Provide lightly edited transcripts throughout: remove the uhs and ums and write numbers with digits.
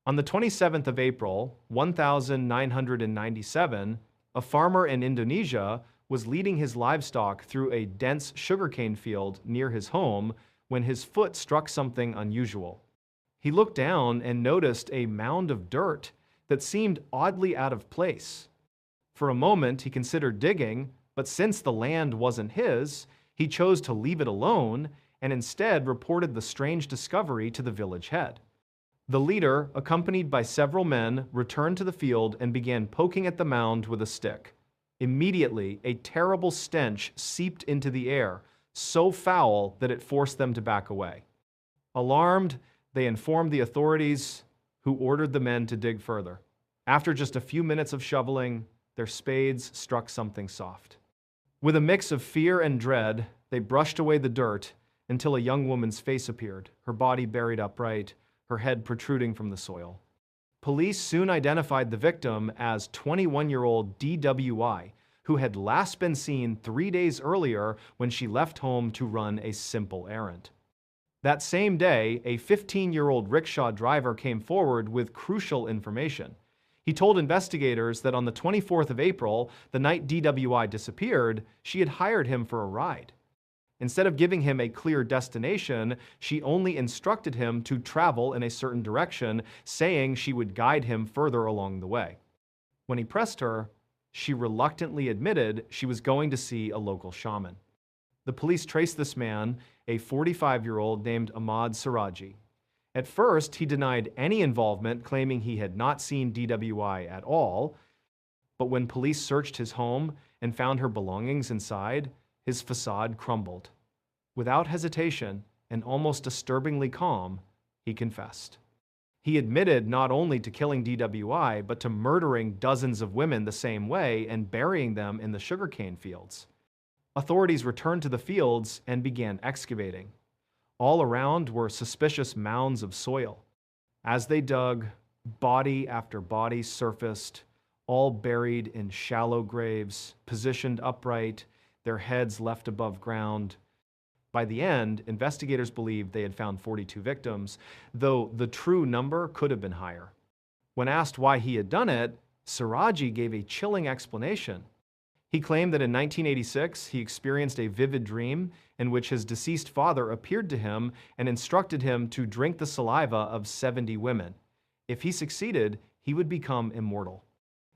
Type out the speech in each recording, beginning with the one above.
On the 27th of April, 1997, a farmer in Indonesia was leading his livestock through a dense sugarcane field near his home when his foot struck something unusual. He looked down and noticed a mound of dirt that seemed oddly out of place. For a moment, he considered digging, but since the land wasn't his, he chose to leave it alone and instead reported the strange discovery to the village head. The leader, accompanied by several men, returned to the field and began poking at the mound with a stick. Immediately, a terrible stench seeped into the air, so foul that it forced them to back away. Alarmed, they informed the authorities, who ordered the men to dig further. After just a few minutes of shoveling, their spades struck something soft. With a mix of fear and dread, they brushed away the dirt until a young woman's face appeared, her body buried upright, her head protruding from the soil. Police soon identified the victim as 21-year-old DWI, who had last been seen 3 days earlier when she left home to run a simple errand. That same day, a 15-year-old rickshaw driver came forward with crucial information. He told investigators that on the 24th of April, the night DWI disappeared, she had hired him for a ride. Instead of giving him a clear destination, she only instructed him to travel in a certain direction, saying she would guide him further along the way. When he pressed her, she reluctantly admitted she was going to see a local shaman. The police traced this man, a 45-year-old named Ahmad Siraji. At first, he denied any involvement, claiming he had not seen DWI at all. But when police searched his home and found her belongings inside, his facade crumbled. Without hesitation and almost disturbingly calm, he confessed. He admitted not only to killing DWI, but to murdering dozens of women the same way and burying them in the sugarcane fields. Authorities returned to the fields and began excavating. All around were suspicious mounds of soil. As they dug, body after body surfaced, all buried in shallow graves, positioned upright, their heads left above ground. By the end, investigators believed they had found 42 victims, though the true number could have been higher. When asked why he had done it, Siraji gave a chilling explanation. He claimed that in 1986, he experienced a vivid dream in which his deceased father appeared to him and instructed him to drink the saliva of 70 women. If he succeeded, he would become immortal.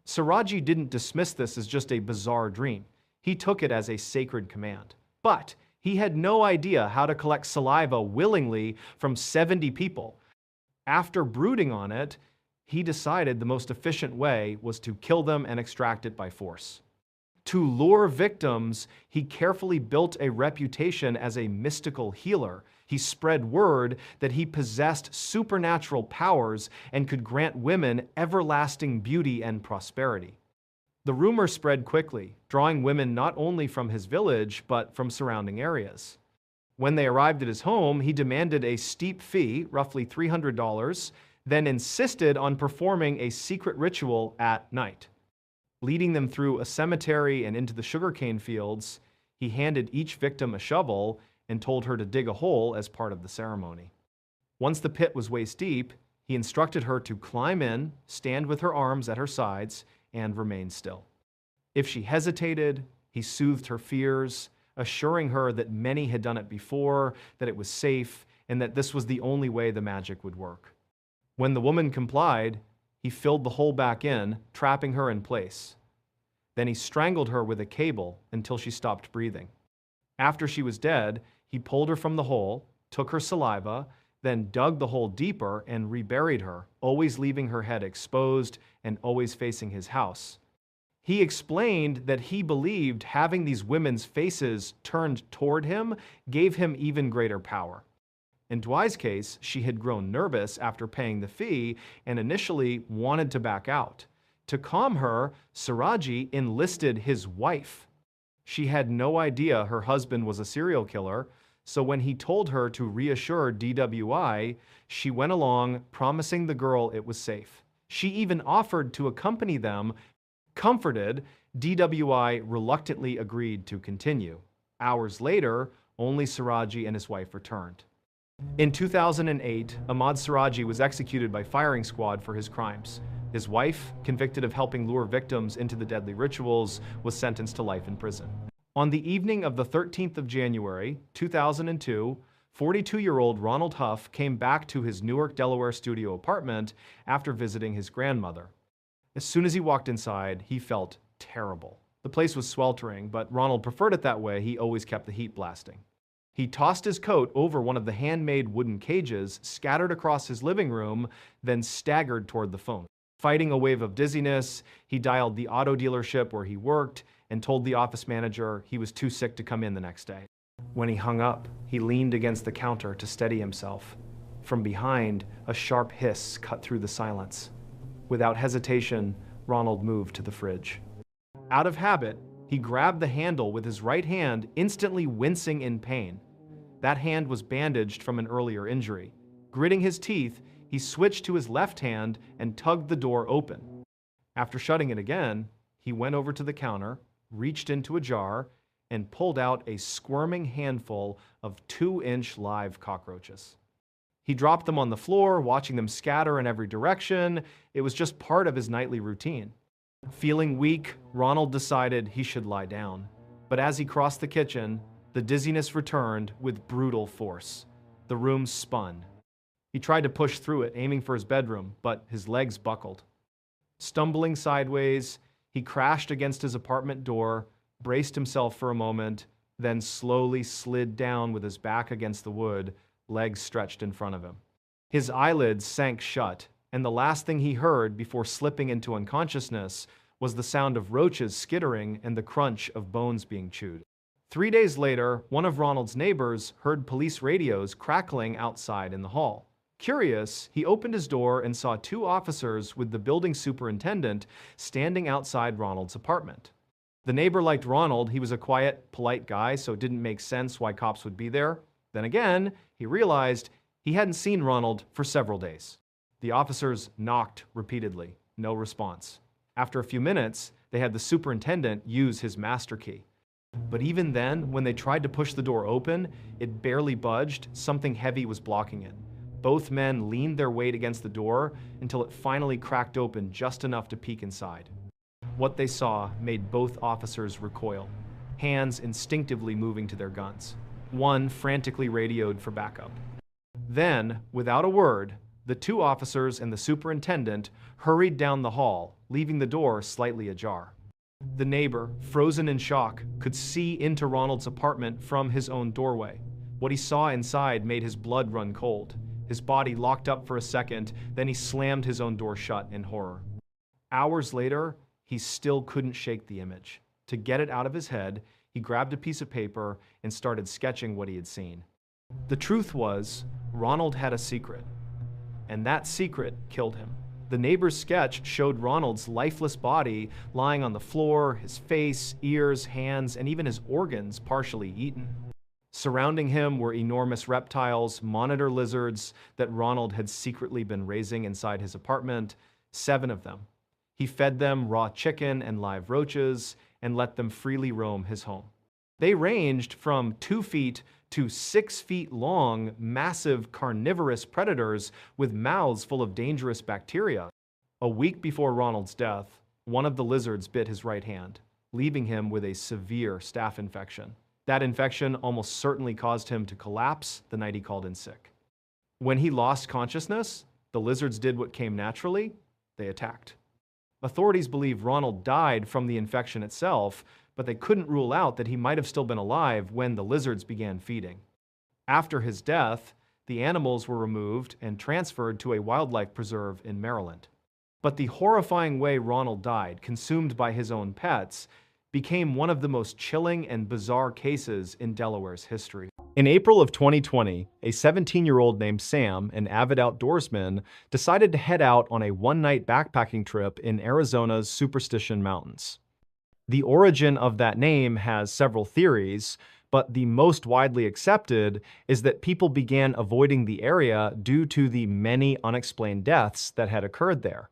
Siraji didn't dismiss this as just a bizarre dream. He took it as a sacred command. But he had no idea how to collect saliva willingly from 70 people. After brooding on it, he decided the most efficient way was to kill them and extract it by force. To lure victims, he carefully built a reputation as a mystical healer. He spread word that he possessed supernatural powers and could grant women everlasting beauty and prosperity. The rumor spread quickly, drawing women not only from his village, but from surrounding areas. When they arrived at his home, he demanded a steep fee, roughly $300, then insisted on performing a secret ritual at night. Leading them through a cemetery and into the sugarcane fields, he handed each victim a shovel and told her to dig a hole as part of the ceremony. Once the pit was waist deep, he instructed her to climb in, stand with her arms at her sides, and remain still. If she hesitated, he soothed her fears, assuring her that many had done it before, that it was safe, and that this was the only way the magic would work. When the woman complied, he filled the hole back in, trapping her in place. Then he strangled her with a cable until she stopped breathing. After she was dead, he pulled her from the hole, took her saliva, then dug the hole deeper and reburied her, always leaving her head exposed and always facing his house. He explained that he believed having these women's faces turned toward him gave him even greater power. In Dwight's case, she had grown nervous after paying the fee and initially wanted to back out. To calm her, Siraji enlisted his wife. She had no idea her husband was a serial killer, so when he told her to reassure DWI, she went along, promising the girl it was safe. She even offered to accompany them. Comforted, DWI reluctantly agreed to continue. Hours later, only Siraji and his wife returned. In 2008, Ahmad Siraji was executed by firing squad for his crimes. His wife, convicted of helping lure victims into the deadly rituals, was sentenced to life in prison. On the evening of the 13th of January, 2002, 42-year-old Ronald Huff came back to his Newark, Delaware studio apartment after visiting his grandmother. As soon as he walked inside, he felt terrible. The place was sweltering, but Ronald preferred it that way. He always kept the heat blasting. He tossed his coat over one of the handmade wooden cages scattered across his living room, then staggered toward the phone. Fighting a wave of dizziness, he dialed the auto dealership where he worked and told the office manager he was too sick to come in the next day. When he hung up, he leaned against the counter to steady himself. From behind, a sharp hiss cut through the silence. Without hesitation, Ronald moved to the fridge. Out of habit, he grabbed the handle with his right hand, instantly wincing in pain. That hand was bandaged from an earlier injury. Gritting his teeth, he switched to his left hand and tugged the door open. After shutting it again, he went over to the counter, reached into a jar, and pulled out a squirming handful of 2-inch live cockroaches. He dropped them on the floor, watching them scatter in every direction. It was just part of his nightly routine. Feeling weak, Ronald decided he should lie down. But as he crossed the kitchen, the dizziness returned with brutal force. The room spun. He tried to push through it, aiming for his bedroom, but his legs buckled. Stumbling sideways, he crashed against his apartment door, braced himself for a moment, then slowly slid down with his back against the wood, legs stretched in front of him. His eyelids sank shut, and the last thing he heard before slipping into unconsciousness was the sound of roaches skittering and the crunch of bones being chewed. 3 days later, one of Ronald's neighbors heard police radios crackling outside in the hall. Curious, he opened his door and saw 2 officers with the building superintendent standing outside Ronald's apartment. The neighbor liked Ronald. He was a quiet, polite guy, so it didn't make sense why cops would be there. Then again, he realized he hadn't seen Ronald for several days. The officers knocked repeatedly. No response. After a few minutes, they had the superintendent use his master key. But even then, when they tried to push the door open, it barely budged. Something heavy was blocking it. Both men leaned their weight against the door until it finally cracked open just enough to peek inside. What they saw made both officers recoil, hands instinctively moving to their guns. One frantically radioed for backup. Then, without a word, the 2 officers and the superintendent hurried down the hall, leaving the door slightly ajar. The neighbor, frozen in shock, could see into Ronald's apartment from his own doorway. What he saw inside made his blood run cold. His body locked up for a second, then he slammed his own door shut in horror. Hours later, he still couldn't shake the image. To get it out of his head, he grabbed a piece of paper and started sketching what he had seen. The truth was, Ronald had a secret, and that secret killed him. The neighbor's sketch showed Ronald's lifeless body lying on the floor, his face, ears, hands, and even his organs partially eaten. Surrounding him were enormous reptiles, monitor lizards that Ronald had secretly been raising inside his apartment, 7 of them. He fed them raw chicken and live roaches and let them freely roam his home. They ranged from 2 feet to 6 feet long, massive carnivorous predators with mouths full of dangerous bacteria. A week before Ronald's death, one of the lizards bit his right hand, leaving him with a severe staph infection. That infection almost certainly caused him to collapse the night he called in sick. When he lost consciousness, the lizards did what came naturally. They attacked. Authorities believe Ronald died from the infection itself, but they couldn't rule out that he might have still been alive when the lizards began feeding. After his death, the animals were removed and transferred to a wildlife preserve in Maryland. But the horrifying way Ronald died, consumed by his own pets, became one of the most chilling and bizarre cases in Delaware's history. In April of 2020, a 17-year-old named Sam, an avid outdoorsman, decided to head out on a one-night backpacking trip in Arizona's Superstition Mountains. The origin of that name has several theories, but the most widely accepted is that people began avoiding the area due to the many unexplained deaths that had occurred there.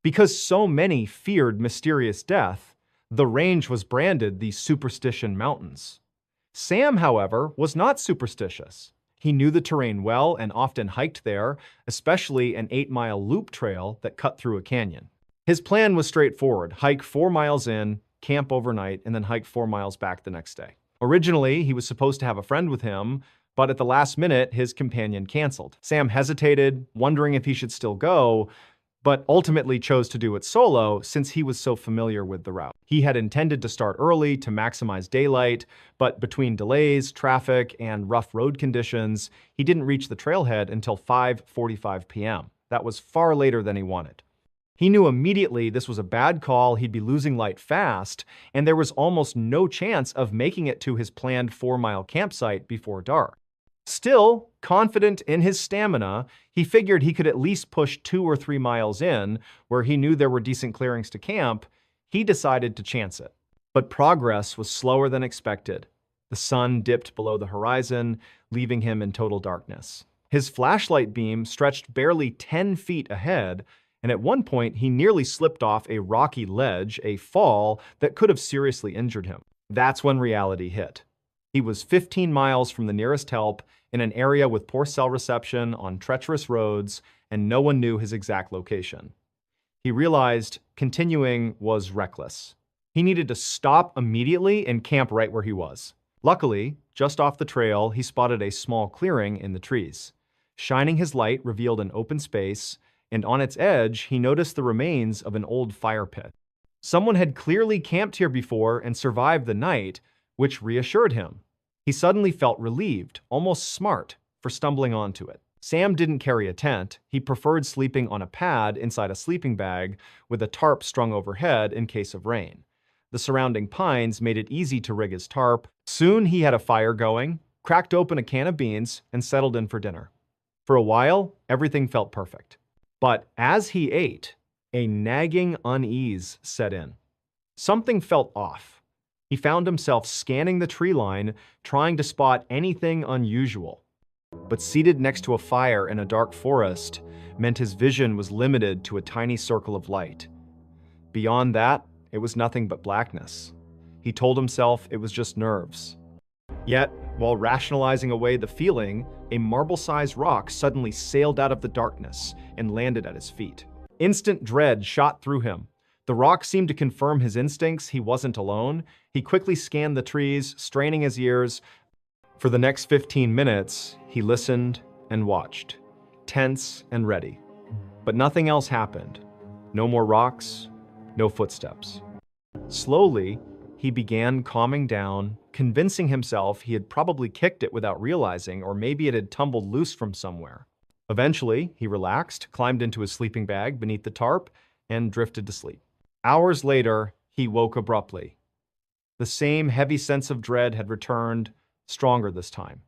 Because so many feared mysterious death, the range was branded the Superstition Mountains. Sam, however, was not superstitious. He knew the terrain well and often hiked there, especially an 8-mile loop trail that cut through a canyon. His plan was straightforward: hike 4 miles in, camp overnight, and then hike 4 miles back the next day. Originally, he was supposed to have a friend with him, but at the last minute, his companion canceled. Sam hesitated, wondering if he should still go, but ultimately chose to do it solo since he was so familiar with the route. He had intended to start early to maximize daylight, but between delays, traffic, and rough road conditions, he didn't reach the trailhead until 5:45 p.m. That was far later than he wanted. He knew immediately this was a bad call, he'd be losing light fast, and there was almost no chance of making it to his planned 4-mile campsite before dark. Still, confident in his stamina, he figured he could at least push 2 or 3 miles in, where he knew there were decent clearings to camp. He decided to chance it. But progress was slower than expected. The sun dipped below the horizon, leaving him in total darkness. His flashlight beam stretched barely 10 feet ahead, and at one point he nearly slipped off a rocky ledge, a fall that could have seriously injured him. That's when reality hit. He was 15 miles from the nearest help, in an area with poor cell reception, on treacherous roads, and no one knew his exact location. He realized continuing was reckless. He needed to stop immediately and camp right where he was. Luckily, just off the trail, he spotted a small clearing in the trees. Shining his light revealed an open space, and on its edge, he noticed the remains of an old fire pit. Someone had clearly camped here before and survived the night, which reassured him. He suddenly felt relieved, almost smart, for stumbling onto it. Sam didn't carry a tent. He preferred sleeping on a pad inside a sleeping bag with a tarp strung overhead in case of rain. The surrounding pines made it easy to rig his tarp. Soon he had a fire going, cracked open a can of beans, and settled in for dinner. For a while, everything felt perfect. But as he ate, a nagging unease set in. Something felt off. He found himself scanning the tree line, trying to spot anything unusual. But seated next to a fire in a dark forest meant his vision was limited to a tiny circle of light. Beyond that, it was nothing but blackness. He told himself it was just nerves. Yet, while rationalizing away the feeling, a marble-sized rock suddenly sailed out of the darkness and landed at his feet. Instant dread shot through him. The rock seemed to confirm his instincts he wasn't alone. He quickly scanned the trees, straining his ears. For the next 15 minutes, he listened and watched, tense and ready. But nothing else happened. No more rocks, no footsteps. Slowly, he began calming down, convincing himself he had probably kicked it without realizing, or maybe it had tumbled loose from somewhere. Eventually, he relaxed, climbed into his sleeping bag beneath the tarp, and drifted to sleep. Hours later, he woke abruptly. The same heavy sense of dread had returned, stronger this time.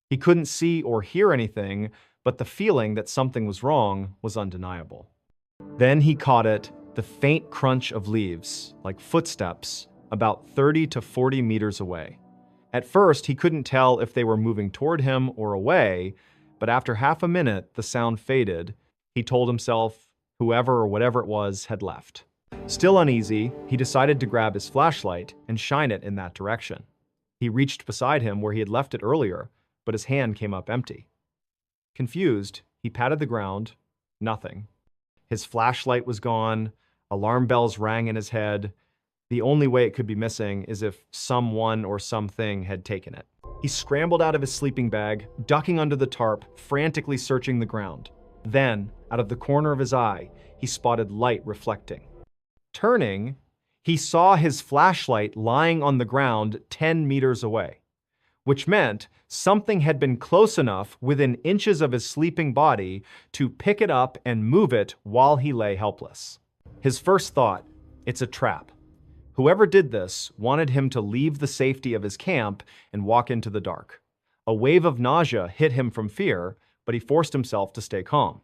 He couldn't see or hear anything, but the feeling that something was wrong was undeniable. Then he caught it, the faint crunch of leaves, like footsteps, about 30 to 40 meters away. At first, he couldn't tell if they were moving toward him or away, but after half a minute, the sound faded. He told himself whoever or whatever it was had left. Still uneasy, he decided to grab his flashlight and shine it in that direction. He reached beside him where he had left it earlier, but his hand came up empty. Confused, he patted the ground. Nothing. His flashlight was gone. Alarm bells rang in his head. The only way it could be missing is if someone or something had taken it. He scrambled out of his sleeping bag, ducking under the tarp, frantically searching the ground. Then, out of the corner of his eye, he spotted light reflecting. Turning, he saw his flashlight lying on the ground 10 meters away, which meant something had been close enough within inches of his sleeping body to pick it up and move it while he lay helpless. His first thought, it's a trap. Whoever did this wanted him to leave the safety of his camp and walk into the dark. A wave of nausea hit him from fear, but he forced himself to stay calm.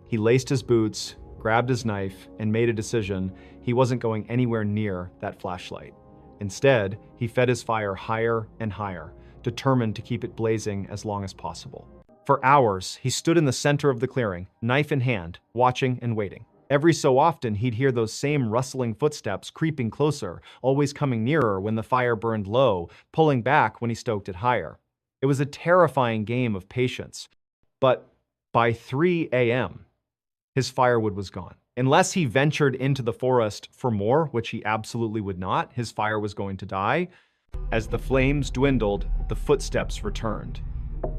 He laced his boots, grabbed his knife, and made a decision he wasn't going anywhere near that flashlight. Instead, he fed his fire higher and higher, determined to keep it blazing as long as possible. For hours, he stood in the center of the clearing, knife in hand, watching and waiting. Every so often, he'd hear those same rustling footsteps creeping closer, always coming nearer when the fire burned low, pulling back when he stoked it higher. It was a terrifying game of patience. But by 3 a.m., his firewood was gone. Unless he ventured into the forest for more, which he absolutely would not, his fire was going to die. As the flames dwindled, the footsteps returned.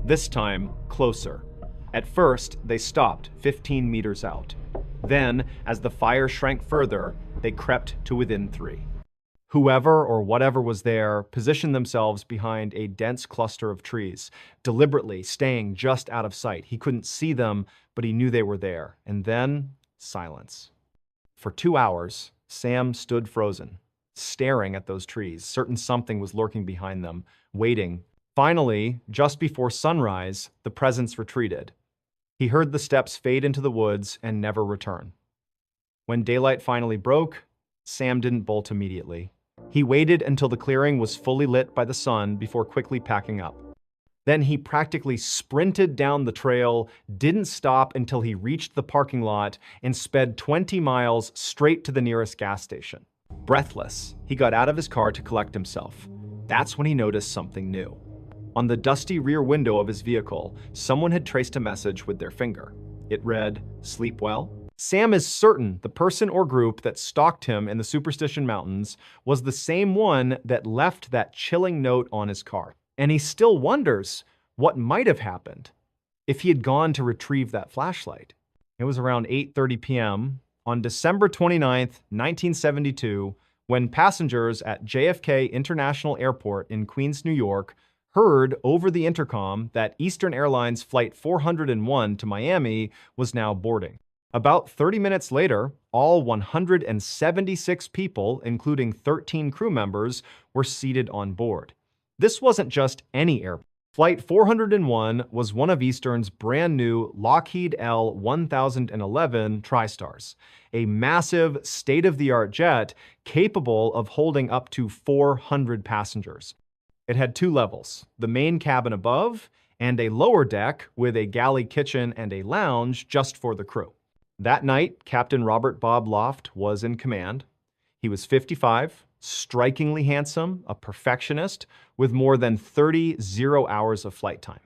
This time, closer. At first, they stopped 15 meters out. Then, as the fire shrank further, they crept to within 3. Whoever or whatever was there positioned themselves behind a dense cluster of trees, deliberately staying just out of sight. He couldn't see them, but he knew they were there. And then, silence. For 2 hours, Sam stood frozen, staring at those trees, certain something was lurking behind them, waiting. Finally, just before sunrise, the presence retreated. He heard the steps fade into the woods and never return. When daylight finally broke, Sam didn't bolt immediately. He waited until the clearing was fully lit by the sun before quickly packing up. Then he practically sprinted down the trail, didn't stop until he reached the parking lot, and sped 20 miles straight to the nearest gas station. Breathless, he got out of his car to collect himself. That's when he noticed something new. On the dusty rear window of his vehicle, someone had traced a message with their finger. It read, "Sleep well?" Sam is certain the person or group that stalked him in the Superstition Mountains was the same one that left that chilling note on his car. And he still wonders what might have happened if he had gone to retrieve that flashlight. It was around 8:30 p.m. on December 29th, 1972, when passengers at JFK International Airport in Queens, New York, heard over the intercom that Eastern Airlines Flight 401 to Miami was now boarding. About 30 minutes later, all 176 people, including 13 crew members, were seated on board. This wasn't just any airplane. Flight 401 was one of Eastern's brand new Lockheed L-1011 TriStars, a massive, state-of-the-art jet capable of holding up to 400 passengers. It had 2 levels, the main cabin above and a lower deck with a galley kitchen and a lounge just for the crew. That night, Captain Robert Bob Loft was in command. He was 55, strikingly handsome, a perfectionist, with more than 30 zero-hours of flight time.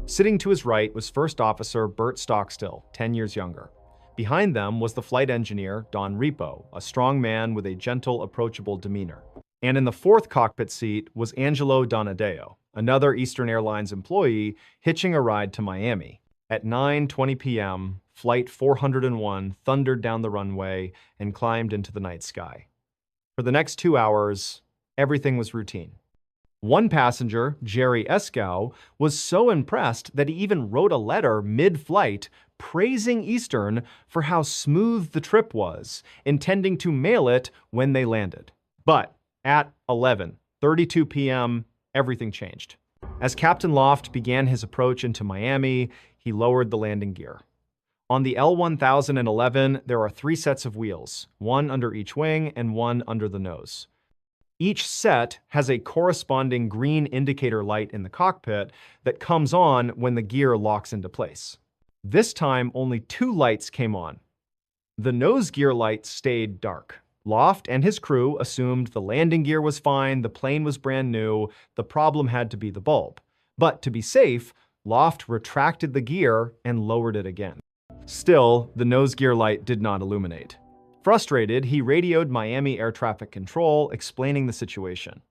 Sitting to his right was First Officer Bert Stockstill, 10 years younger. Behind them was the flight engineer, Don Repo, a strong man with a gentle, approachable demeanor. And in the 4th cockpit seat was Angelo Donadeo, another Eastern Airlines employee hitching a ride to Miami. At 9:20 p.m., Flight 401 thundered down the runway and climbed into the night sky. For the next 2 hours, everything was routine. One passenger, Jerry Escow, was so impressed that he even wrote a letter mid-flight praising Eastern for how smooth the trip was, intending to mail it when they landed. But at 11:32 p.m., everything changed. As Captain Loft began his approach into Miami, he lowered the landing gear. On the L-1011, there are 3 sets of wheels, one under each wing and one under the nose. Each set has a corresponding green indicator light in the cockpit that comes on when the gear locks into place. This time, only 2 lights came on. The nose gear light stayed dark. Loft and his crew assumed the landing gear was fine, the plane was brand new, the problem had to be the bulb. But to be safe, Loft retracted the gear and lowered it again. Still, the nose gear light did not illuminate. Frustrated, he radioed Miami Air Traffic Control, explaining the situation.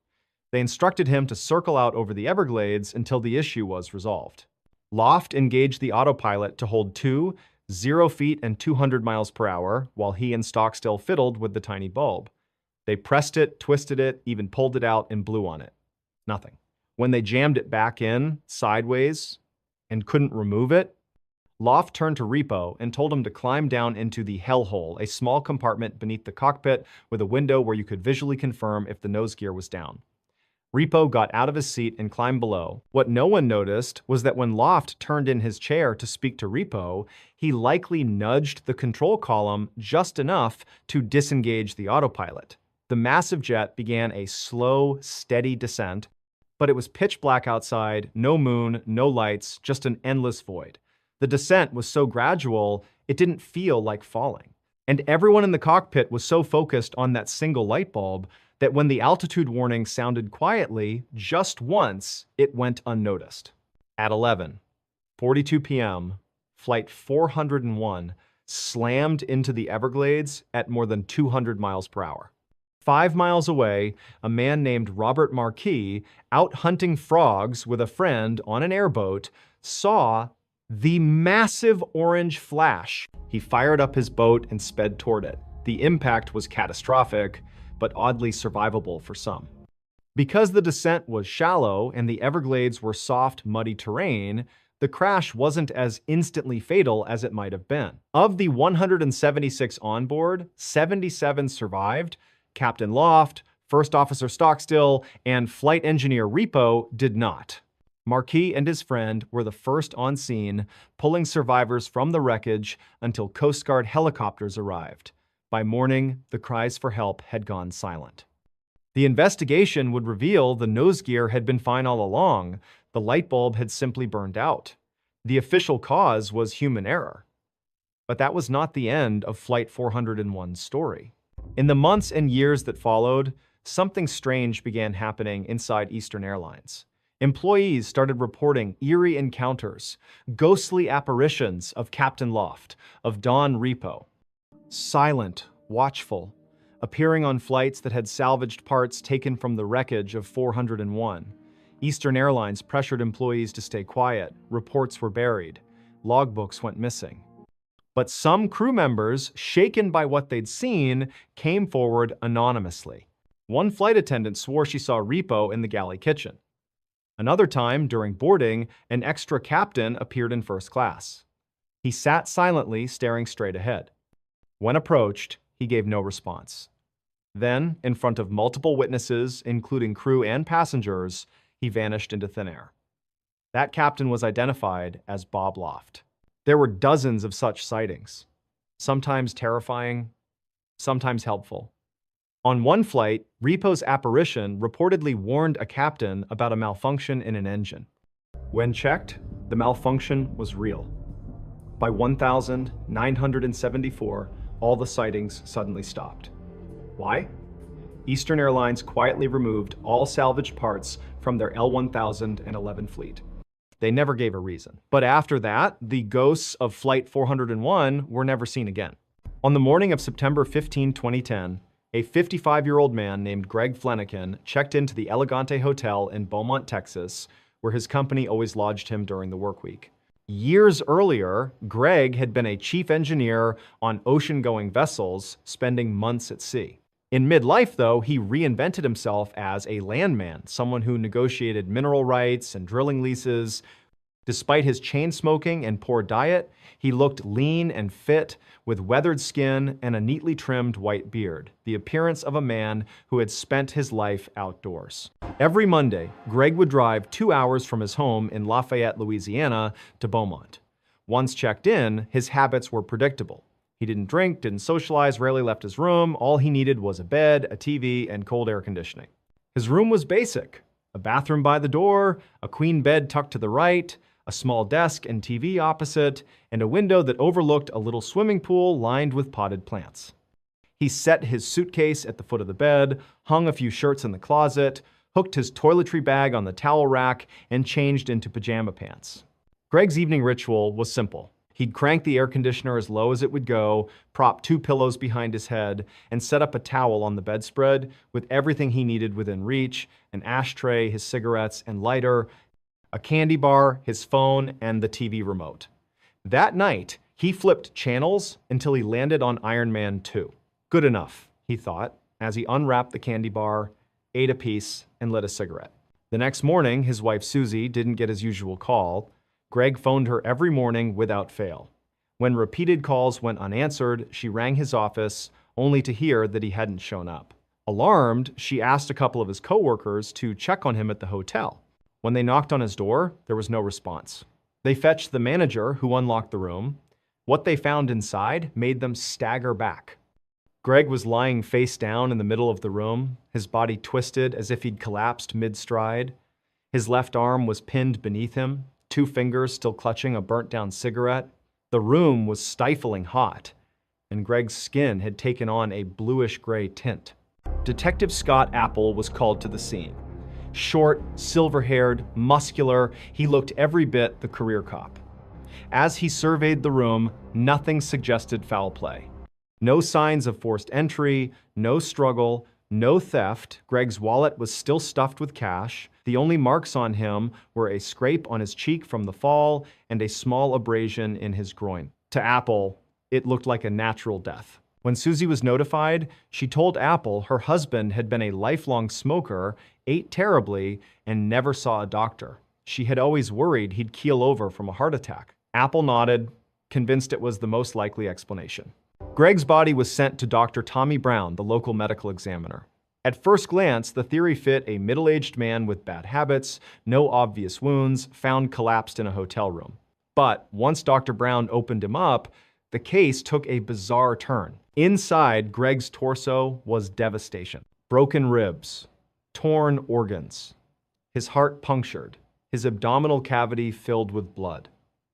They instructed him to circle out over the Everglades until the issue was resolved. Loft engaged the autopilot to hold 0 feet and 200 miles per hour, while he and Stockstill fiddled with the tiny bulb. They pressed it, twisted it, even pulled it out and blew on it. Nothing. When they jammed it back in, sideways, and couldn't remove it, Loft turned to Repo and told him to climb down into the hellhole, a small compartment beneath the cockpit with a window where you could visually confirm if the nose gear was down. Repo got out of his seat and climbed below. What no one noticed was that when Loft turned in his chair to speak to Repo, he likely nudged the control column just enough to disengage the autopilot. The massive jet began a slow, steady descent, but it was pitch black outside, no moon, no lights, just an endless void. The descent was so gradual, it didn't feel like falling. And everyone in the cockpit was so focused on that single light bulb that when the altitude warning sounded quietly, just once, it went unnoticed. At 11:42 p.m., Flight 401 slammed into the Everglades at more than 200 miles per hour. 5 miles away, a man named Robert Marquis, out hunting frogs with a friend on an airboat, saw the massive orange flash. He fired up his boat and sped toward it. The impact was catastrophic, but oddly survivable for some. Because the descent was shallow and the Everglades were soft, muddy terrain, the crash wasn't as instantly fatal as it might have been. Of the 176 on board, 77 survived. Captain Loft, First Officer Stockstill, and Flight Engineer Repo did not. Marquis and his friend were the first on scene, pulling survivors from the wreckage until Coast Guard helicopters arrived. By morning, the cries for help had gone silent. The investigation would reveal the nose gear had been fine all along. The light bulb had simply burned out. The official cause was human error. But that was not the end of Flight 401's story. In the months and years that followed, something strange began happening inside Eastern Airlines. Employees started reporting eerie encounters, ghostly apparitions of Captain Loft, of Don Repo. Silent, watchful, appearing on flights that had salvaged parts taken from the wreckage of 401. Eastern Airlines pressured employees to stay quiet. Reports were buried. Logbooks went missing. But some crew members, shaken by what they'd seen, came forward anonymously. One flight attendant swore she saw Repo in the galley kitchen. Another time, during boarding, an extra captain appeared in first class. He sat silently, staring straight ahead. When approached, he gave no response. Then, in front of multiple witnesses, including crew and passengers, he vanished into thin air. That captain was identified as Bob Loft. There were dozens of such sightings, sometimes terrifying, sometimes helpful. On one flight, Repo's apparition reportedly warned a captain about a malfunction in an engine. When checked, the malfunction was real. By 1974, all the sightings suddenly stopped. Why? Eastern Airlines quietly removed all salvaged parts from their L-1011 fleet. They never gave a reason. But after that, the ghosts of Flight 401 were never seen again. On the morning of September 15, 2010, a 55-year-old man named Greg Flanagan checked into the Elegante Hotel in Beaumont, Texas, where his company always lodged him during the work week. Years earlier, Greg had been a chief engineer on ocean-going vessels, spending months at sea. In midlife, though, he reinvented himself as a landman, someone who negotiated mineral rights and drilling leases. Despite his chain smoking and poor diet, he looked lean and fit, with weathered skin and a neatly trimmed white beard, the appearance of a man who had spent his life outdoors. Every Monday, Greg would drive 2 hours from his home in Lafayette, Louisiana, to Beaumont. Once checked in, his habits were predictable. He didn't drink, didn't socialize, rarely left his room. All he needed was a bed, a TV, and cold air conditioning. His room was basic: a bathroom by the door, a queen bed tucked to the right, a small desk and TV opposite, and a window that overlooked a little swimming pool lined with potted plants. He set his suitcase at the foot of the bed, hung a few shirts in the closet, hooked his toiletry bag on the towel rack, and changed into pajama pants. Greg's evening ritual was simple. He'd crank the air conditioner as low as it would go, prop 2 pillows behind his head, and set up a towel on the bedspread with everything he needed within reach: an ashtray, his cigarettes and lighter, a candy bar, his phone, and the TV remote. That night, he flipped channels until he landed on Iron Man 2. Good enough, he thought, as he unwrapped the candy bar, ate a piece, and lit a cigarette. The next morning, his wife Susie didn't get his usual call. Greg phoned her every morning without fail. When repeated calls went unanswered, she rang his office, only to hear that he hadn't shown up. Alarmed, she asked a couple of his coworkers to check on him at the hotel. When they knocked on his door, there was no response. They fetched the manager, who unlocked the room. What they found inside made them stagger back. Greg was lying face down in the middle of the room, his body twisted as if he'd collapsed mid-stride. His left arm was pinned beneath him, 2 fingers still clutching a burnt-down cigarette. The room was stifling hot, and Greg's skin had taken on a bluish-gray tint. Detective Scott Apple was called to the scene. Short, silver-haired, muscular, he looked every bit the career cop. As he surveyed the room, nothing suggested foul play. No signs of forced entry, no struggle, no theft. Greg's wallet was still stuffed with cash. The only marks on him were a scrape on his cheek from the fall and a small abrasion in his groin. To Apple, it looked like a natural death. When Susie was notified, she told Apple her husband had been a lifelong smoker, ate terribly, and never saw a doctor. She had always worried he'd keel over from a heart attack. Apple nodded, convinced it was the most likely explanation. Greg's body was sent to Dr. Tommy Brown, the local medical examiner. At first glance, the theory fit a middle-aged man with bad habits, no obvious wounds, found collapsed in a hotel room. But once Dr. Brown opened him up, the case took a bizarre turn. Inside Greg's torso was devastation. Broken ribs, torn organs, his heart punctured, his abdominal cavity filled with blood.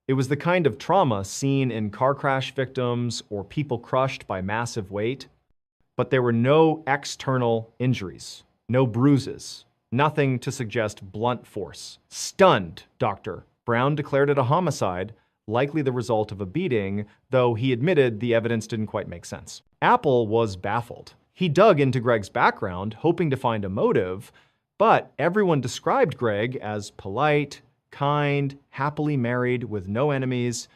It was the kind of trauma seen in car crash victims or people crushed by massive weight. But there were no external injuries, no bruises, nothing to suggest blunt force. Stunned, Dr. Brown declared it a homicide, likely the result of a beating, though he admitted the evidence didn't quite make sense. Apple was baffled. He dug into Greg's background, hoping to find a motive, but everyone described Greg as polite, kind, happily married, with no enemies.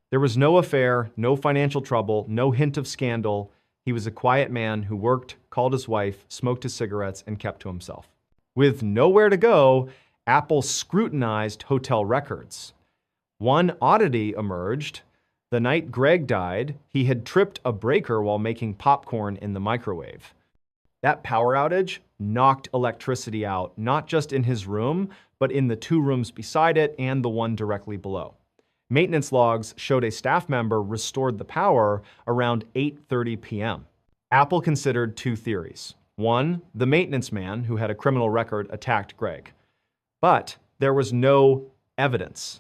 There was no affair, no financial trouble, no hint of scandal. He was a quiet man who worked, called his wife, smoked his cigarettes, and kept to himself. With nowhere to go, Apple scrutinized hotel records. One oddity emerged. The night Greg died, he had tripped a breaker while making popcorn in the microwave. That power outage knocked electricity out, not just in his room, but in the two rooms beside it and the one directly below. Maintenance logs showed a staff member restored the power around 8:30 p.m. Apple considered two theories. One, the maintenance man who had a criminal record attacked Greg. But there was no evidence.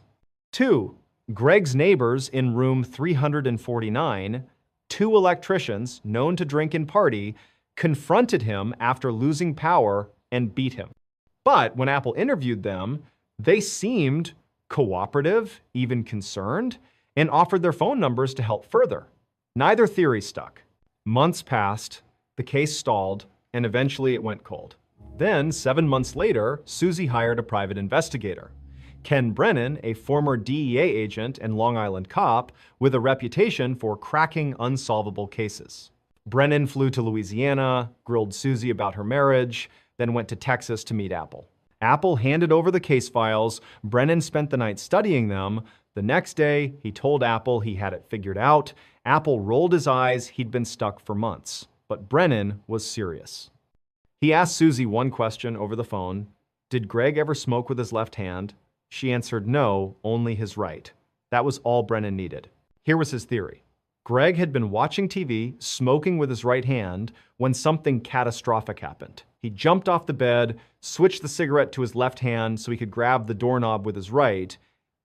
Two, Greg's neighbors in room 349, two electricians known to drink and party, confronted him after losing power and beat him. But when Apple interviewed them, they seemed cooperative, even concerned, and offered their phone numbers to help further. Neither theory stuck. Months passed, the case stalled, and eventually it went cold. Then, 7 months later, Susie hired a private investigator. Ken Brennan, a former DEA agent and Long Island cop with a reputation for cracking unsolvable cases. Brennan flew to Louisiana, grilled Susie about her marriage, then went to Texas to meet Apple. Apple handed over the case files. Brennan spent the night studying them. The next day, he told Apple he had it figured out. Apple rolled his eyes. He'd been stuck for months. But Brennan was serious. He asked Susie one question over the phone. Did Greg ever smoke with his left hand? She answered no, only his right. That was all Brennan needed. Here was his theory. Greg had been watching TV, smoking with his right hand, when something catastrophic happened. He jumped off the bed, switched the cigarette to his left hand so he could grab the doorknob with his right,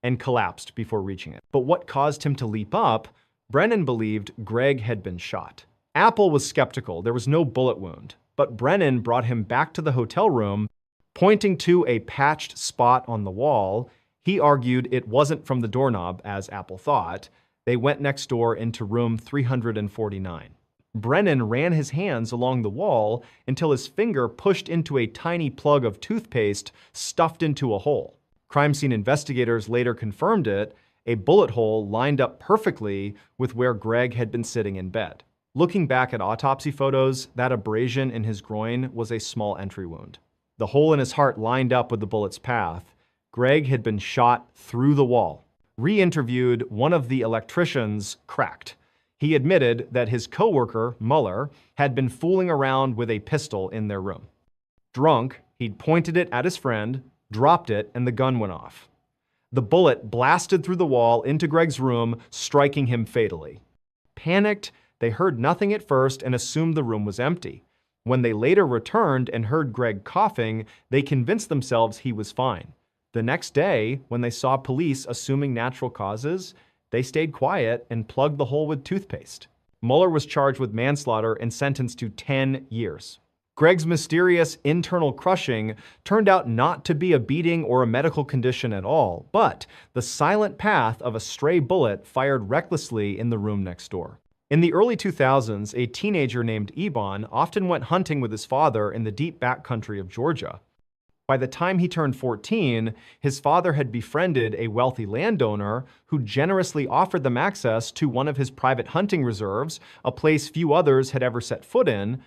and collapsed before reaching it. But what caused him to leap up? Brennan believed Greg had been shot. Apple was skeptical. There was no bullet wound. But Brennan brought him back to the hotel room, pointing to a patched spot on the wall. He argued it wasn't from the doorknob, as Apple thought. They went next door into room 349. Brennan ran his hands along the wall until his finger pushed into a tiny plug of toothpaste stuffed into a hole. Crime scene investigators later confirmed it, a bullet hole lined up perfectly with where Greg had been sitting in bed. Looking back at autopsy photos, that abrasion in his groin was a small entry wound. The hole in his heart lined up with the bullet's path. Greg had been shot through the wall. Re-interviewed, one of the electricians cracked. He admitted that his coworker, Mueller, had been fooling around with a pistol in their room. Drunk, he'd pointed it at his friend, dropped it, and the gun went off. The bullet blasted through the wall into Greg's room, striking him fatally. Panicked, they heard nothing at first and assumed the room was empty. When they later returned and heard Greg coughing, they convinced themselves he was fine. The next day, when they saw police assuming natural causes, they stayed quiet and plugged the hole with toothpaste. Mueller was charged with manslaughter and sentenced to 10 years. Greg's mysterious internal crushing turned out not to be a beating or a medical condition at all, but the silent path of a stray bullet fired recklessly in the room next door. In the early 2000s, a teenager named Eban often went hunting with his father in the deep backcountry of Georgia. By the time he turned 14, his father had befriended a wealthy landowner who generously offered them access to one of his private hunting reserves, a place few others had ever set foot in.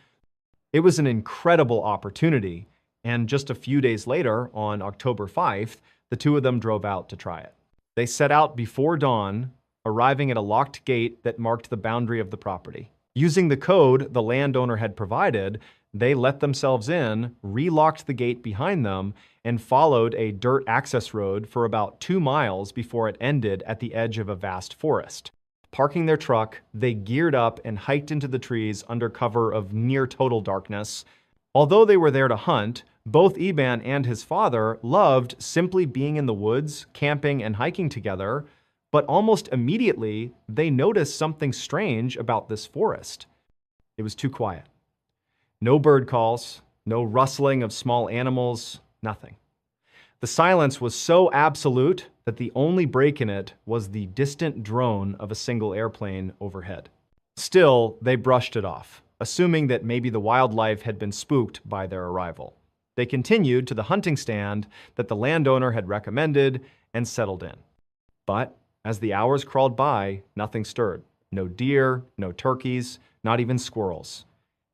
It was an incredible opportunity, and just a few days later, on October 5th, the two of them drove out to try it. They set out before dawn, arriving at a locked gate that marked the boundary of the property. Using the code the landowner had provided, they let themselves in, relocked the gate behind them, and followed a dirt access road for about 2 miles before it ended at the edge of a vast forest. Parking their truck, they geared up and hiked into the trees under cover of near total darkness. Although they were there to hunt, both Eban and his father loved simply being in the woods, camping and hiking together, but almost immediately they noticed something strange about this forest. It was too quiet. No bird calls, no rustling of small animals, nothing. The silence was so absolute that the only break in it was the distant drone of a single airplane overhead. Still, they brushed it off, assuming that maybe the wildlife had been spooked by their arrival. They continued to the hunting stand that the landowner had recommended and settled in. But as the hours crawled by, nothing stirred. No deer, no turkeys, not even squirrels.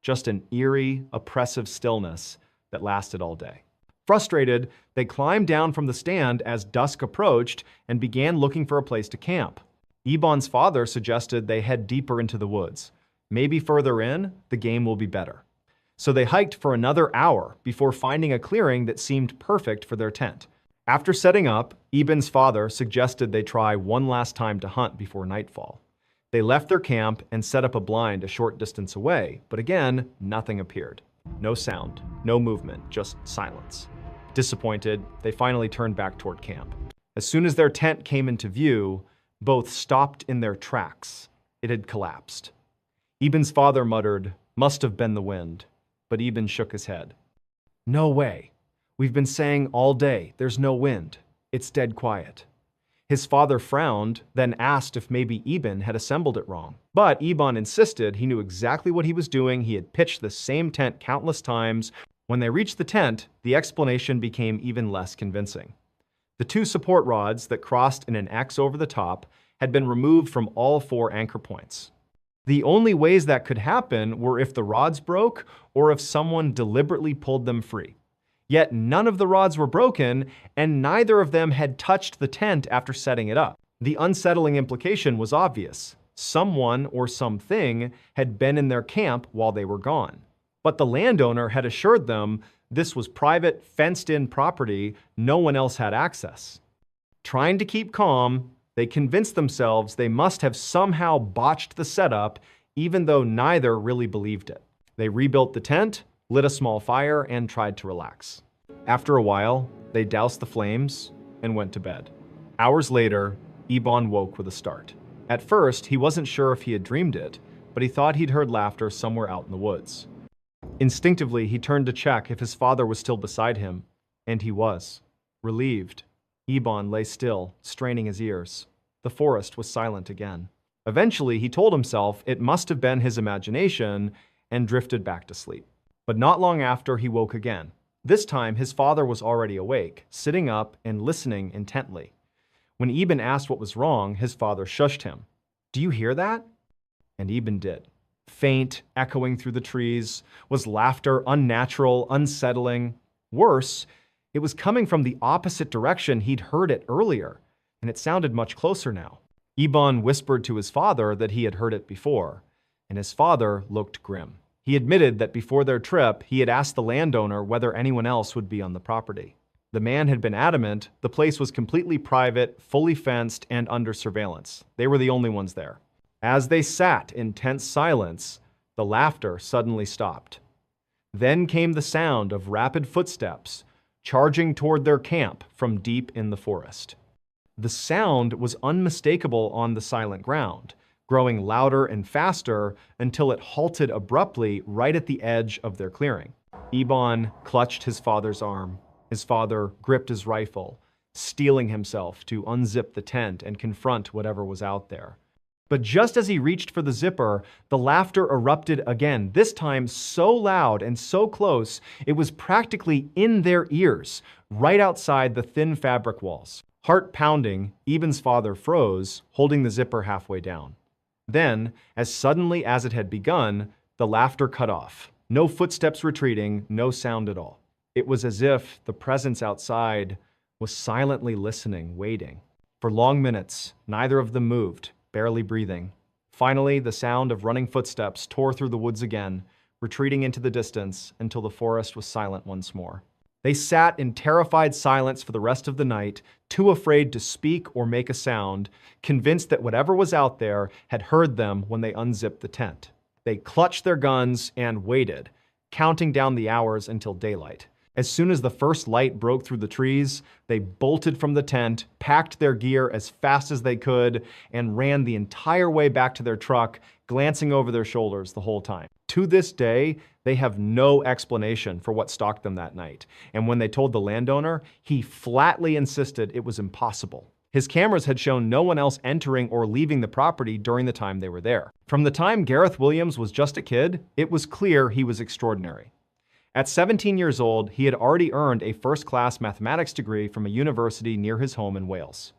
Just an eerie, oppressive stillness that lasted all day. Frustrated, they climbed down from the stand as dusk approached and began looking for a place to camp. Eban's father suggested they head deeper into the woods. Maybe further in, the game will be better. So they hiked for another hour before finding a clearing that seemed perfect for their tent. After setting up, Eban's father suggested they try one last time to hunt before nightfall. They left their camp and set up a blind a short distance away, but again, nothing appeared. No sound, no movement, just silence. Disappointed, they finally turned back toward camp. As soon as their tent came into view, both stopped in their tracks. It had collapsed. Eban's father muttered, "Must have been the wind," but Eban shook his head. "No way. We've been saying all day, there's no wind. It's dead quiet." His father frowned, then asked if maybe Eban had assembled it wrong. But Eban insisted he knew exactly what he was doing. He had pitched the same tent countless times. When they reached the tent, the explanation became even less convincing. The 2 support rods that crossed in an X over the top had been removed from all 4 anchor points. The only ways that could happen were if the rods broke or if someone deliberately pulled them free. Yet none of the rods were broken, and neither of them had touched the tent after setting it up. The unsettling implication was obvious. Someone or something had been in their camp while they were gone. But the landowner had assured them this was private, fenced-in property. No one else had access. Trying to keep calm, they convinced themselves they must have somehow botched the setup, even though neither really believed it. They rebuilt the tent, lit a small fire, and tried to relax. After a while, they doused the flames and went to bed. Hours later, Eban woke with a start. At first, he wasn't sure if he had dreamed it, but he thought he'd heard laughter somewhere out in the woods. Instinctively, he turned to check if his father was still beside him, and he was. Relieved, Eban lay still, straining his ears. The forest was silent again. Eventually, he told himself it must have been his imagination and drifted back to sleep. But not long after, he woke again. This time, his father was already awake, sitting up and listening intently. When Eban asked what was wrong, his father shushed him. "Do you hear that?" And Eban did. Faint, echoing through the trees, was laughter, unnatural, unsettling. Worse, it was coming from the opposite direction he'd heard it earlier, and it sounded much closer now. Eban whispered to his father that he had heard it before, and his father looked grim. He admitted that before their trip, he had asked the landowner whether anyone else would be on the property. The man had been adamant the place was completely private, fully fenced, and under surveillance. They were the only ones there. As they sat in tense silence, the laughter suddenly stopped. Then came the sound of rapid footsteps charging toward their camp from deep in the forest. The sound was unmistakable on the silent ground, growing louder and faster until it halted abruptly right at the edge of their clearing. Iban clutched his father's arm. His father gripped his rifle, steeling himself to unzip the tent and confront whatever was out there. But just as he reached for the zipper, the laughter erupted again, this time so loud and so close, it was practically in their ears, right outside the thin fabric walls. Heart pounding, Eben's father froze, holding the zipper halfway down. Then, as suddenly as it had begun, the laughter cut off. No footsteps retreating, no sound at all. It was as if the presence outside was silently listening, waiting. For long minutes, neither of them moved, barely breathing. Finally, the sound of running footsteps tore through the woods again, retreating into the distance until the forest was silent once more. They sat in terrified silence for the rest of the night, too afraid to speak or make a sound, convinced that whatever was out there had heard them when they unzipped the tent. They clutched their guns and waited, counting down the hours until daylight. As soon as the first light broke through the trees, they bolted from the tent, packed their gear as fast as they could, and ran the entire way back to their truck, glancing over their shoulders the whole time. To this day, they have no explanation for what stalked them that night. And when they told the landowner, he flatly insisted it was impossible. His cameras had shown no one else entering or leaving the property during the time they were there. From the time Gareth Williams was just a kid, it was clear he was extraordinary. At 17 years old, he had already earned a first-class mathematics degree from a university near his home in Wales.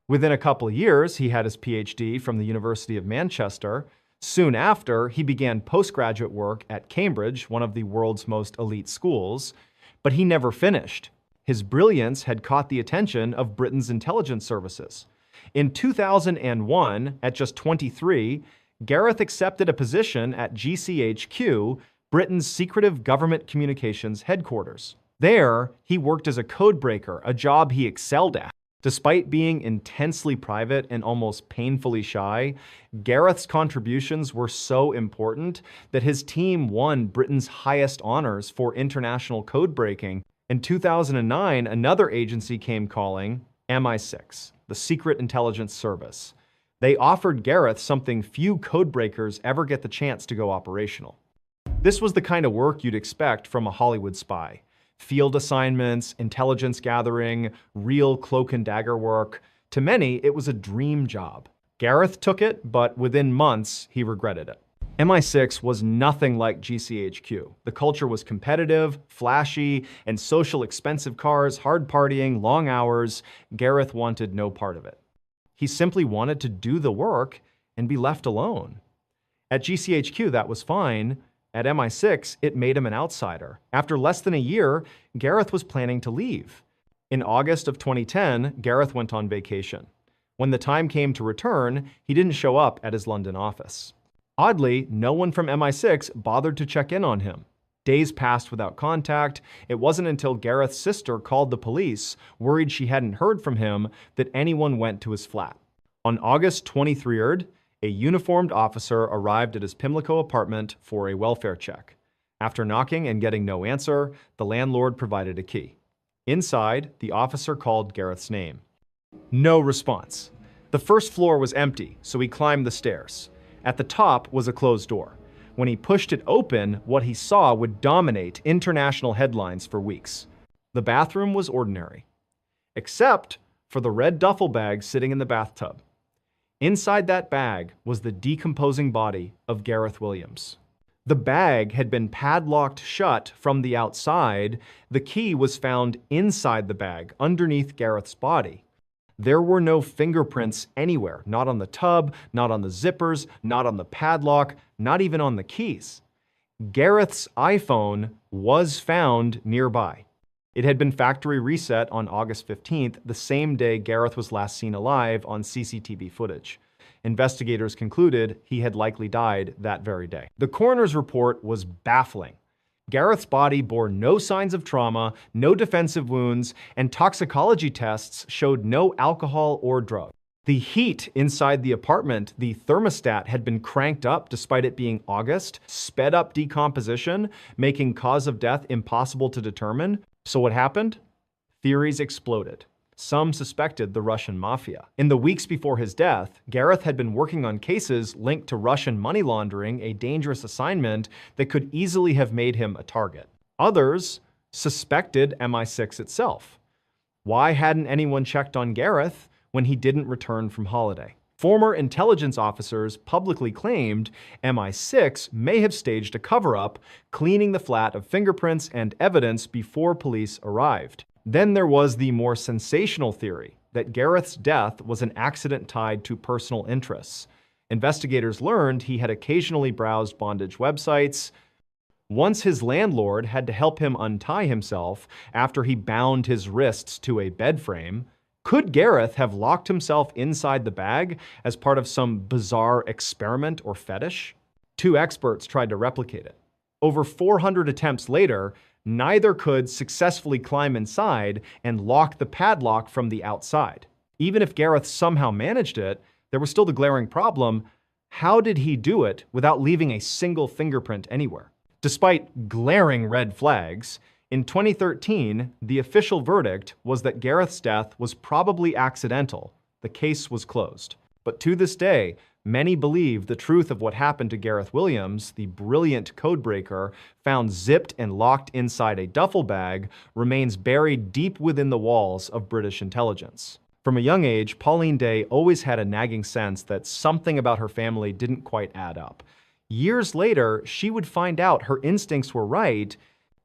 Within a couple of years, he had his PhD from the University of Manchester. Soon after, he began postgraduate work at Cambridge, one of the world's most elite schools, but he never finished. His brilliance had caught the attention of Britain's intelligence services. In 2001, at just 23, Gareth accepted a position at GCHQ, Britain's secretive government communications headquarters. There, he worked as a codebreaker, a job he excelled at. Despite being intensely private and almost painfully shy, Gareth's contributions were so important that his team won Britain's highest honors for international codebreaking. In 2009, another agency came calling, MI6, the Secret Intelligence Service. They offered Gareth something few codebreakers ever get the chance to go operational. This was the kind of work you'd expect from a Hollywood spy. Field assignments, intelligence gathering, real cloak and dagger work. To many, it was a dream job. Gareth took it, but within months, he regretted it. MI6 was nothing like GCHQ. The culture was competitive, flashy, and social expensive cars, hard partying, long hours. Gareth wanted no part of it. He simply wanted to do the work and be left alone. At GCHQ, that was fine. At MI6, it made him an outsider. After less than a year, Gareth was planning to leave. In August of 2010, Gareth went on vacation. When the time came to return, he didn't show up at his London office. Oddly, no one from MI6 bothered to check in on him. Days passed without contact. It wasn't until Gareth's sister called the police, worried she hadn't heard from him, that anyone went to his flat. On August 23rd, a uniformed officer arrived at his Pimlico apartment for a welfare check. After knocking and getting no answer, the landlord provided a key. Inside, the officer called Gareth's name. No response. The first floor was empty, so he climbed the stairs. At the top was a closed door. When he pushed it open, what he saw would dominate international headlines for weeks. The bathroom was ordinary, except for the red duffel bag sitting in the bathtub. Inside that bag was the decomposing body of Gareth Williams. The bag had been padlocked shut from the outside. The key was found inside the bag, underneath Gareth's body. There were no fingerprints anywhere, not on the tub, not on the zippers, not on the padlock, not even on the keys. Gareth's iPhone was found nearby. It had been factory reset on August 15th, the same day Gareth was last seen alive on CCTV footage. Investigators concluded he had likely died that very day. The coroner's report was baffling. Gareth's body bore no signs of trauma, no defensive wounds, and toxicology tests showed no alcohol or drug. The heat inside the apartment, the thermostat, had been cranked up despite it being August, sped up decomposition, making cause of death impossible to determine. So what happened? Theories exploded. Some suspected the Russian mafia. In the weeks before his death, Gareth had been working on cases linked to Russian money laundering, a dangerous assignment that could easily have made him a target. Others suspected MI6 itself. Why hadn't anyone checked on Gareth when he didn't return from holiday? Former intelligence officers publicly claimed MI6 may have staged a cover-up, cleaning the flat of fingerprints and evidence before police arrived. Then there was the more sensational theory that Gareth's death was an accident tied to personal interests. Investigators learned he had occasionally browsed bondage websites. Once his landlord had to help him untie himself after he bound his wrists to a bed frame. Could Gareth have locked himself inside the bag as part of some bizarre experiment or fetish? Two experts tried to replicate it. Over 400 attempts later, neither could successfully climb inside and lock the padlock from the outside. Even if Gareth somehow managed it, there was still the glaring problem: how did he do it without leaving a single fingerprint anywhere? Despite glaring red flags, in 2013, the official verdict was that Gareth's death was probably accidental. The case was closed. But to this day, many believe the truth of what happened to Gareth Williams, the brilliant codebreaker found zipped and locked inside a duffel bag, remains buried deep within the walls of British intelligence. From a young age, Pauline Day always had a nagging sense that something about her family didn't quite add up. Years later, she would find out her instincts were right.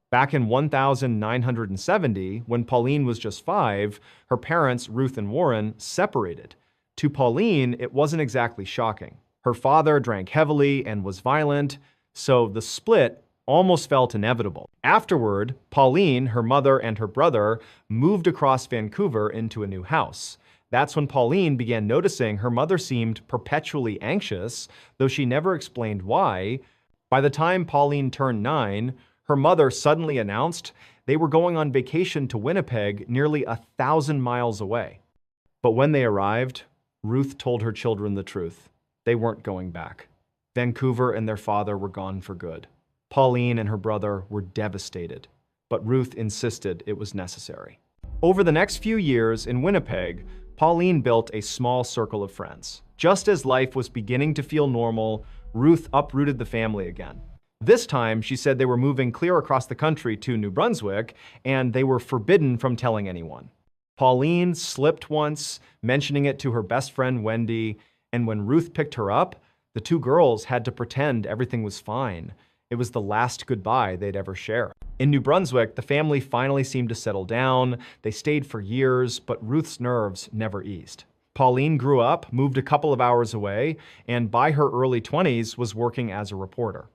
Back in 1970, when Pauline was just 5, her parents, Ruth and Warren, separated. To Pauline, it wasn't exactly shocking. Her father drank heavily and was violent, so the split almost felt inevitable. Afterward, Pauline, her mother, and her brother moved across Vancouver into a new house. That's when Pauline began noticing her mother seemed perpetually anxious, though she never explained why. By the time Pauline turned 9, her mother suddenly announced they were going on vacation to Winnipeg, nearly 1,000 miles away. But when they arrived, Ruth told her children the truth. They weren't going back. Vancouver and their father were gone for good. Pauline and her brother were devastated, but Ruth insisted it was necessary. Over the next few years in Winnipeg, Pauline built a small circle of friends. Just as life was beginning to feel normal, Ruth uprooted the family again. This time, she said they were moving clear across the country to New Brunswick, and they were forbidden from telling anyone. Pauline slipped once, mentioning it to her best friend Wendy, and when Ruth picked her up, the two girls had to pretend everything was fine. It was the last goodbye they'd ever share. In New Brunswick, the family finally seemed to settle down. They stayed for years, but Ruth's nerves never eased. Pauline grew up, moved a couple of hours away, and by her early 20s was working as a reporter.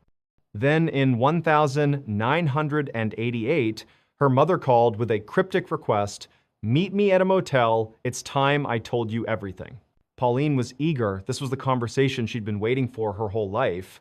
Then in 1988, her mother called with a cryptic request: "Meet me at a motel. It's time I told you everything." Pauline was eager. This was the conversation she'd been waiting for her whole life.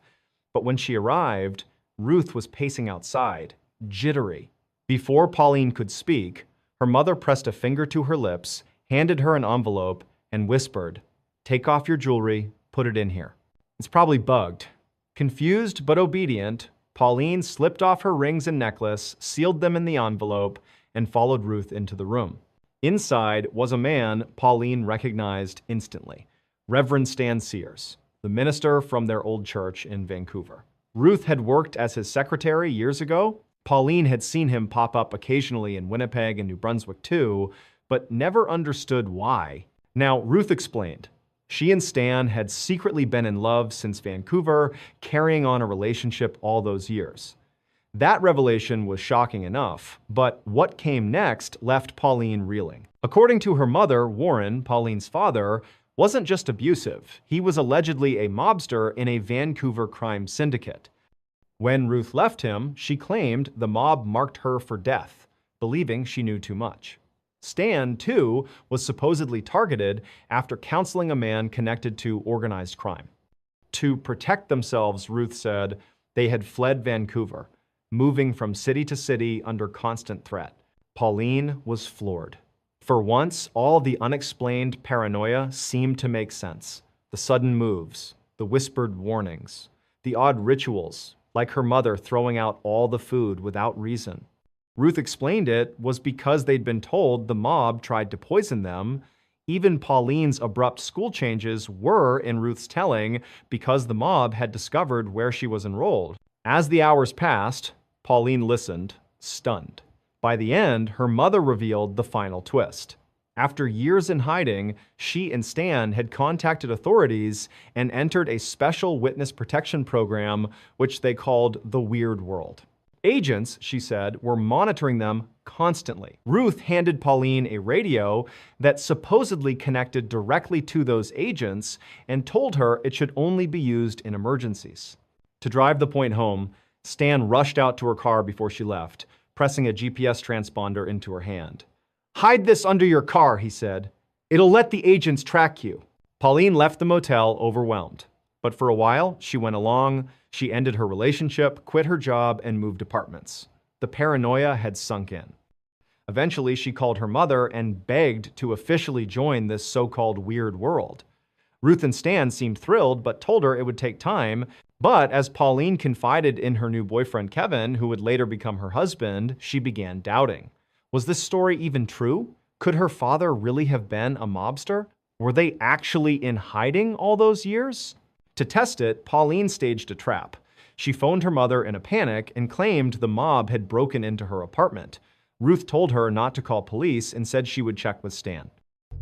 But when she arrived, Ruth was pacing outside, jittery. Before Pauline could speak, her mother pressed a finger to her lips, handed her an envelope, and whispered, "Take off your jewelry, put it in here." It's probably bugged. Confused but obedient, Pauline slipped off her rings and necklace, sealed them in the envelope, and followed Ruth into the room. Inside was a man Pauline recognized instantly: Reverend Stan Sears, the minister from their old church in Vancouver. Ruth had worked as his secretary years ago. Pauline had seen him pop up occasionally in Winnipeg and New Brunswick too, but never understood why. Now, Ruth explained. She and Stan had secretly been in love since Vancouver, carrying on a relationship all those years. That revelation was shocking enough, but what came next left Pauline reeling. According to her mother, Warren, Pauline's father, wasn't just abusive. He was allegedly a mobster in a Vancouver crime syndicate. When Ruth left him, she claimed the mob marked her for death, believing she knew too much. Stan, too, was supposedly targeted after counseling a man connected to organized crime. To protect themselves, Ruth said, they had fled Vancouver, moving from city to city under constant threat. Pauline was floored. For once, all the unexplained paranoia seemed to make sense. The sudden moves, the whispered warnings, the odd rituals, like her mother throwing out all the food without reason. Ruth explained it was because they'd been told the mob tried to poison them. Even Pauline's abrupt school changes were, in Ruth's telling, because the mob had discovered where she was enrolled. As the hours passed, Pauline listened, stunned. By the end, her mother revealed the final twist. After years in hiding, she and Stan had contacted authorities and entered a special witness protection program, which they called the Weird World. Agents, she said, were monitoring them constantly. Ruth handed Pauline a radio that supposedly connected directly to those agents and told her it should only be used in emergencies. To drive the point home, Stan rushed out to her car before she left, pressing a GPS transponder into her hand. "Hide this under your car," he said. "It'll let the agents track you." Pauline left the motel overwhelmed. But for a while, she went along. She ended her relationship, quit her job, and moved apartments. The paranoia had sunk in. Eventually, she called her mother and begged to officially join this so-called weird world. Ruth and Stan seemed thrilled, but told her it would take time. But as Pauline confided in her new boyfriend Kevin, who would later become her husband, she began doubting. Was this story even true? Could her father really have been a mobster? Were they actually in hiding all those years? To test it, Pauline staged a trap. She phoned her mother in a panic and claimed the mob had broken into her apartment. Ruth told her not to call police and said she would check with Stan.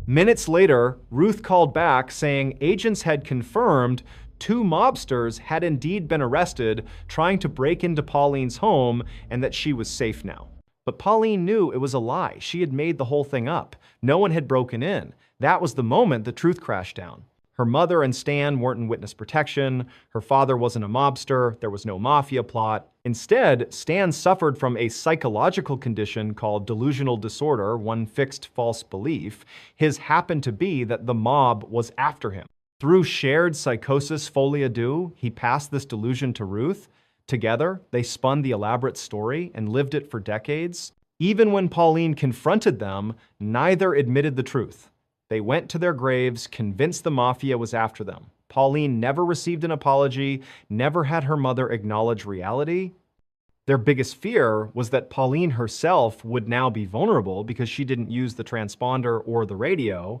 Minutes later, Ruth called back saying agents had confirmed 2 mobsters had indeed been arrested trying to break into Pauline's home and that she was safe now. But Pauline knew it was a lie. She had made the whole thing up. No one had broken in. That was the moment the truth crashed down. Her mother and Stan weren't in witness protection. Her father wasn't a mobster. There was no mafia plot. Instead, Stan suffered from a psychological condition called delusional disorder, one fixed false belief. His happened to be that the mob was after him. Through shared psychosis folie à deux, he passed this delusion to Ruth. Together, they spun the elaborate story and lived it for decades. Even when Pauline confronted them, neither admitted the truth. They went to their graves, convinced the mafia was after them. Pauline never received an apology, never had her mother acknowledge reality. Their biggest fear was that Pauline herself would now be vulnerable because she didn't use the transponder or the radio.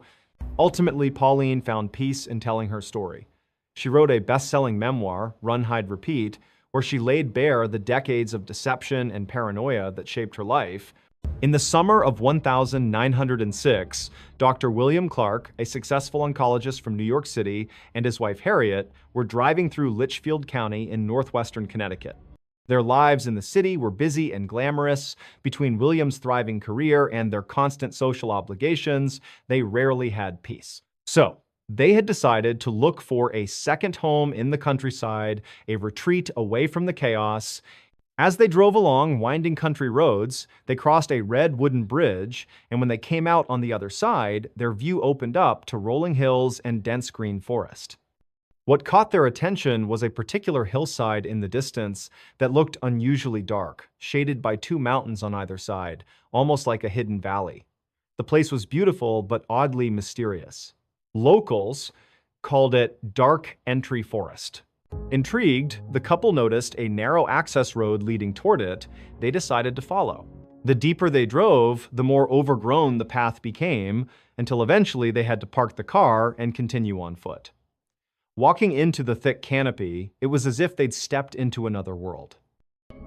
Ultimately, Pauline found peace in telling her story. She wrote a best-selling memoir, Run, Hide, Repeat, where she laid bare the decades of deception and paranoia that shaped her life. In the summer of 1906, Dr. William Clark, a successful oncologist from New York City, and his wife Harriet were driving through Litchfield County in northwestern Connecticut. Their lives in the city were busy and glamorous. Between William's thriving career and their constant social obligations, they rarely had peace. So, they had decided to look for a second home in the countryside, a retreat away from the chaos. As they drove along winding country roads, they crossed a red wooden bridge, and when they came out on the other side, their view opened up to rolling hills and dense green forest. What caught their attention was a particular hillside in the distance that looked unusually dark, shaded by 2 mountains on either side, almost like a hidden valley. The place was beautiful but oddly mysterious. Locals called it Dark Entry Forest. Intrigued, the couple noticed a narrow access road leading toward it. They decided to follow. The deeper they drove, the more overgrown the path became, until eventually they had to park the car and continue on foot. Walking into the thick canopy, it was as if they'd stepped into another world.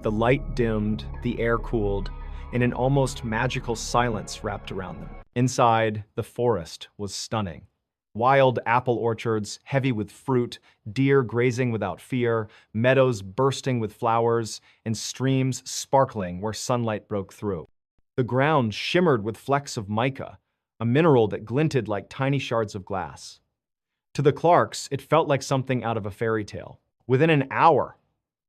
The light dimmed, the air cooled, and an almost magical silence wrapped around them. Inside, the forest was stunning. Wild apple orchards, heavy with fruit, deer grazing without fear, meadows bursting with flowers, and streams sparkling where sunlight broke through. The ground shimmered with flecks of mica, a mineral that glinted like tiny shards of glass. To the Clarks, it felt like something out of a fairy tale. Within an hour,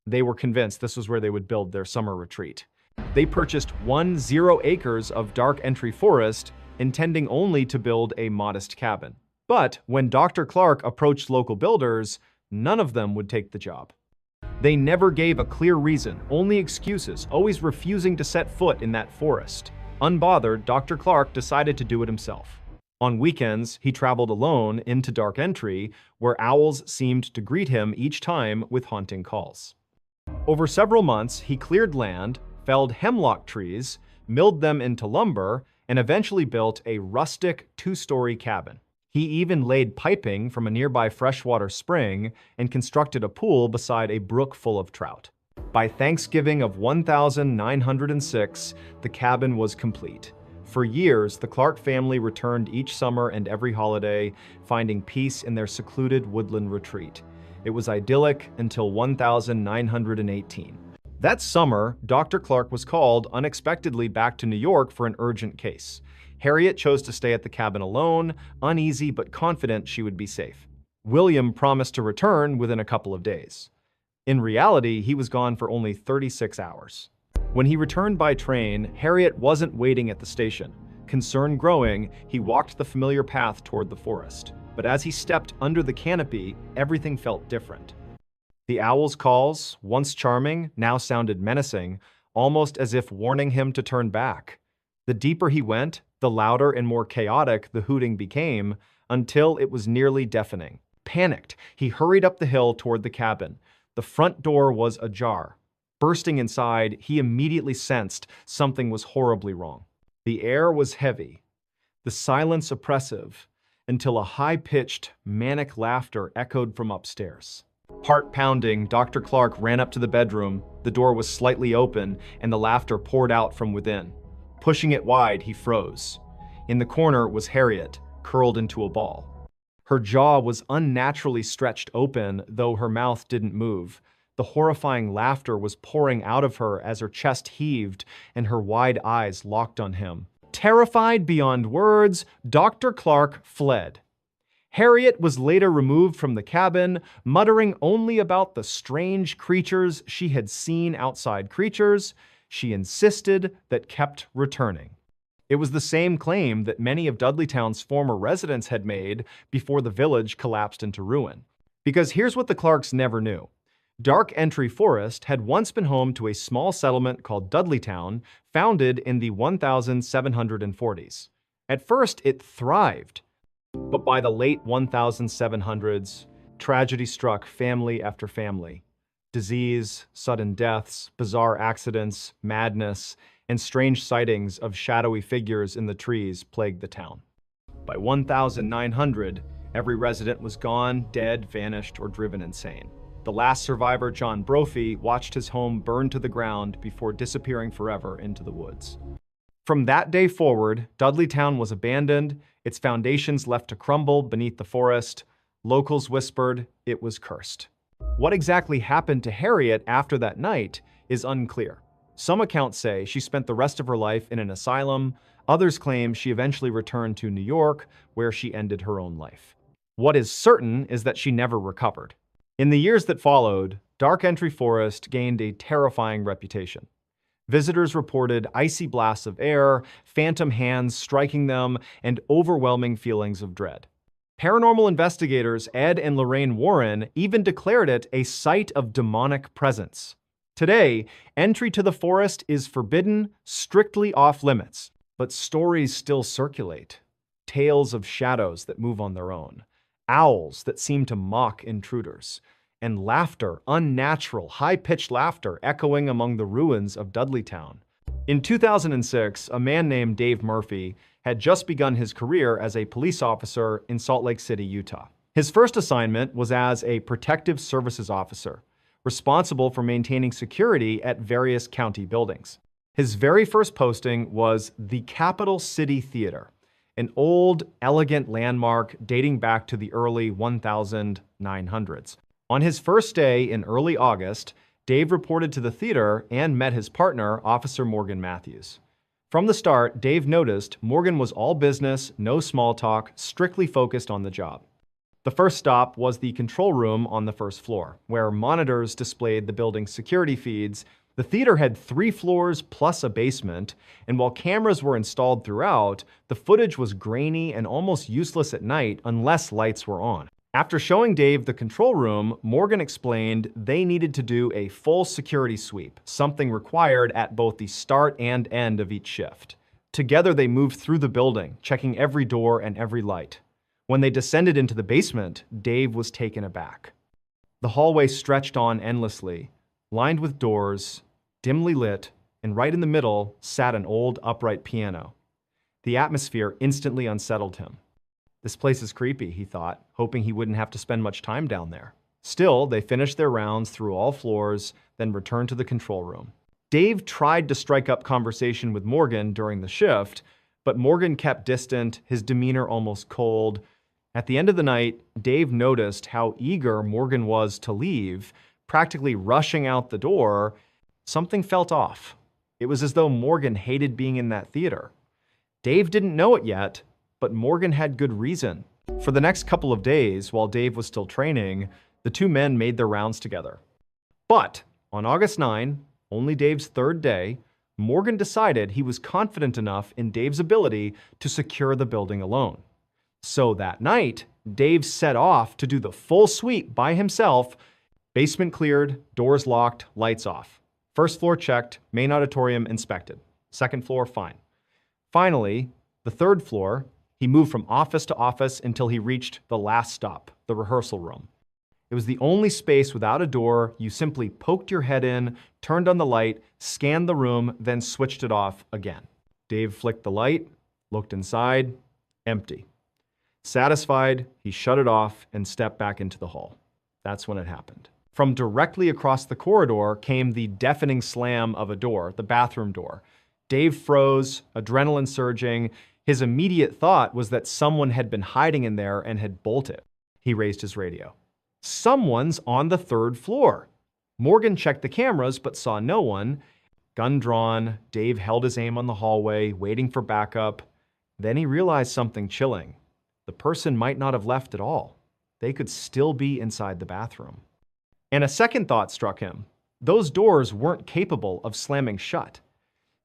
they were convinced this was where they would build their summer retreat. They purchased 10 acres of dark entry forest, intending only to build a modest cabin. But when Dr. Clark approached local builders, none of them would take the job. They never gave a clear reason, only excuses, always refusing to set foot in that forest. Unbothered, Dr. Clark decided to do it himself. On weekends, he traveled alone into Dark Entry, where owls seemed to greet him each time with haunting calls. Over several months, he cleared land, felled hemlock trees, milled them into lumber, and eventually built a rustic 2-story cabin. He even laid piping from a nearby freshwater spring and constructed a pool beside a brook full of trout. By Thanksgiving of 1906, the cabin was complete. For years, the Clark family returned each summer and every holiday, finding peace in their secluded woodland retreat. It was idyllic until 1918. That summer, Dr. Clark was called unexpectedly back to New York for an urgent case. Harriet chose to stay at the cabin alone, uneasy but confident she would be safe. William promised to return within a couple of days. In reality, he was gone for only 36 hours. When he returned by train, Harriet wasn't waiting at the station. Concern growing, he walked the familiar path toward the forest. But as he stepped under the canopy, everything felt different. The owl's calls, once charming, now sounded menacing, almost as if warning him to turn back. The deeper he went, the louder and more chaotic the hooting became, until it was nearly deafening. Panicked, he hurried up the hill toward the cabin. The front door was ajar. Bursting inside, he immediately sensed something was horribly wrong. The air was heavy, the silence oppressive, until a high-pitched, manic laughter echoed from upstairs. Heart pounding, Dr. Clark ran up to the bedroom. The door was slightly open, and the laughter poured out from within. Pushing it wide, he froze. In the corner was Harriet, curled into a ball. Her jaw was unnaturally stretched open, though her mouth didn't move. The horrifying laughter was pouring out of her as her chest heaved and her wide eyes locked on him. Terrified beyond words, Dr. Clark fled. Harriet was later removed from the cabin, muttering only about the strange creatures she had seen outside creatures she insisted that kept returning. It was the same claim that many of Dudleytown's former residents had made before the village collapsed into ruin. Because here's what the Clarks never knew. Dark Entry Forest had once been home to a small settlement called Dudleytown, founded in the 1740s. At first, it thrived. But by the late 1700s, tragedy struck family after family. Disease, sudden deaths, bizarre accidents, madness, and strange sightings of shadowy figures in the trees plagued the town. By 1900, every resident was gone, dead, vanished, or driven insane. The last survivor, John Brophy, watched his home burn to the ground before disappearing forever into the woods. From that day forward, Dudleytown was abandoned, its foundations left to crumble beneath the forest. Locals whispered it was cursed. What exactly happened to Harriet after that night is unclear. Some accounts say she spent the rest of her life in an asylum. Others claim she eventually returned to New York, where she ended her own life. What is certain is that she never recovered. In the years that followed, Dark Entry Forest gained a terrifying reputation. Visitors reported icy blasts of air, phantom hands striking them, and overwhelming feelings of dread. Paranormal investigators Ed and Lorraine Warren even declared it a site of demonic presence. Today, entry to the forest is forbidden, strictly off-limits, but stories still circulate. Tales of shadows that move on their own, owls that seem to mock intruders, and laughter, unnatural, high-pitched laughter echoing among the ruins of Dudleytown. In 2006, a man named Dave Murphy had just begun his career as a police officer in Salt Lake City, Utah. His first assignment was as a protective services officer, responsible for maintaining security at various county buildings. His very first posting was the Capitol City Theater, an old, elegant landmark dating back to the early 1900s. On his first day in early August, Dave reported to the theater and met his partner, Officer Morgan Matthews. From the start, Dave noticed Morgan was all business, no small talk, strictly focused on the job. The first stop was the control room on the first floor, where monitors displayed the building's security feeds. The theater had 3 floors plus a basement, and while cameras were installed throughout, the footage was grainy and almost useless at night unless lights were on. After showing Dave the control room, Morgan explained they needed to do a full security sweep, something required at both the start and end of each shift. Together they moved through the building, checking every door and every light. When they descended into the basement, Dave was taken aback. The hallway stretched on endlessly, lined with doors, dimly lit, and right in the middle sat an old upright piano. The atmosphere instantly unsettled him. This place is creepy, he thought, hoping he wouldn't have to spend much time down there. Still, they finished their rounds through all floors, then returned to the control room. Dave tried to strike up conversation with Morgan during the shift, but Morgan kept distant, his demeanor almost cold. At the end of the night, Dave noticed how eager Morgan was to leave, practically rushing out the door. Something felt off. It was as though Morgan hated being in that theater. Dave didn't know it yet, but Morgan had good reason. For the next couple of days, while Dave was still training, the two men made their rounds together. But on August 9, only Dave's third day, Morgan decided he was confident enough in Dave's ability to secure the building alone. So that night, Dave set off to do the full sweep by himself. Basement cleared, doors locked, lights off. First floor checked, main auditorium inspected. Second floor, fine. Finally, the third floor, he moved from office to office until he reached the last stop, the rehearsal room. It was the only space without a door. You simply poked your head in, turned on the light, scanned the room, then switched it off again. Dave flicked the light, looked inside, empty. Satisfied, he shut it off and stepped back into the hall. That's when it happened. From directly across the corridor came the deafening slam of a door, the bathroom door. Dave froze, adrenaline surging. His immediate thought was that someone had been hiding in there and had bolted. He raised his radio. Someone's on the third floor. Morgan checked the cameras but saw no one. Gun drawn, Dave held his aim on the hallway, waiting for backup. Then he realized something chilling. The person might not have left at all. They could still be inside the bathroom. And a second thought struck him. Those doors weren't capable of slamming shut.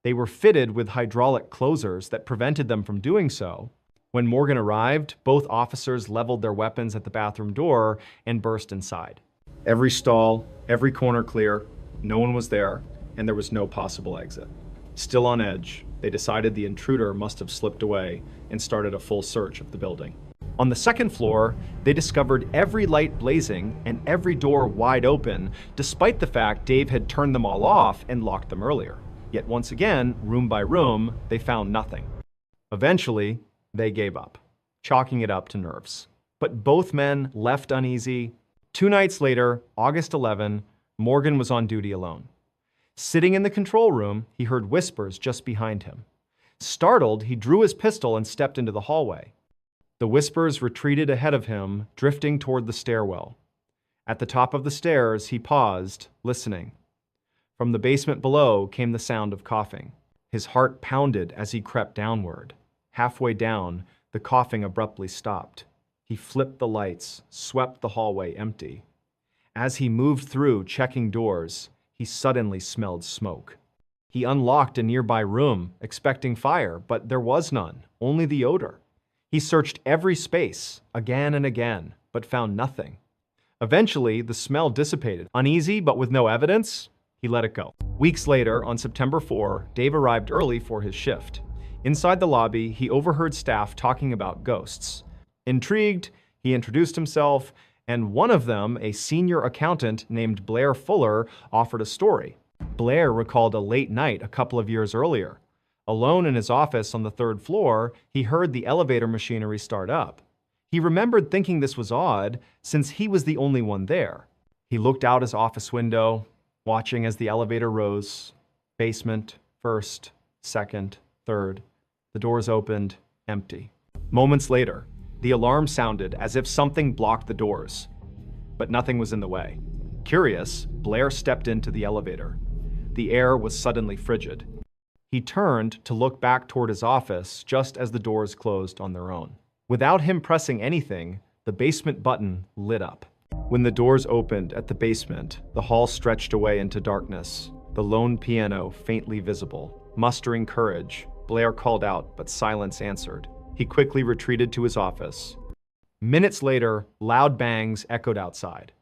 They were fitted with hydraulic closers that prevented them from doing so. When Morgan arrived, both officers leveled their weapons at the bathroom door and burst inside. Every stall, every corner clear, no one was there, and there was no possible exit. Still on edge, they decided the intruder must have slipped away and started a full search of the building. On the second floor, they discovered every light blazing and every door wide open, despite the fact Dave had turned them all off and locked them earlier. Yet once again, room by room, they found nothing. Eventually, they gave up, chalking it up to nerves. But both men left uneasy. 2 nights later, August 11, Morgan was on duty alone. Sitting in the control room, he heard whispers just behind him. Startled, he drew his pistol and stepped into the hallway. The whispers retreated ahead of him, drifting toward the stairwell. At the top of the stairs, he paused, listening. From the basement below came the sound of coughing. His heart pounded as he crept downward. Halfway down, the coughing abruptly stopped. He flipped the lights, swept the hallway empty. As he moved through, checking doors, he suddenly smelled smoke. He unlocked a nearby room, expecting fire, but there was none, only the odor. He searched every space, again and again, but found nothing. Eventually, the smell dissipated. Uneasy, but with no evidence, he let it go. Weeks later, on September 4, Dave arrived early for his shift. Inside the lobby, he overheard staff talking about ghosts. Intrigued, he introduced himself, and one of them, a senior accountant named Blair Fuller, offered a story. Blair recalled a late night a couple of years earlier. Alone in his office on the 3rd floor, he heard the elevator machinery start up. He remembered thinking this was odd, since he was the only one there. He looked out his office window, watching as the elevator rose. Basement, 1st, 2nd, 3rd. The doors opened, empty. Moments later, the alarm sounded as if something blocked the doors, but nothing was in the way. Curious, Blair stepped into the elevator. The air was suddenly frigid. He turned to look back toward his office just as the doors closed on their own. Without him pressing anything, the basement button lit up. When the doors opened at the basement, the hall stretched away into darkness, the lone piano faintly visible. Mustering courage, Blair called out, but silence answered. He quickly retreated to his office. Minutes later, loud bangs echoed outside.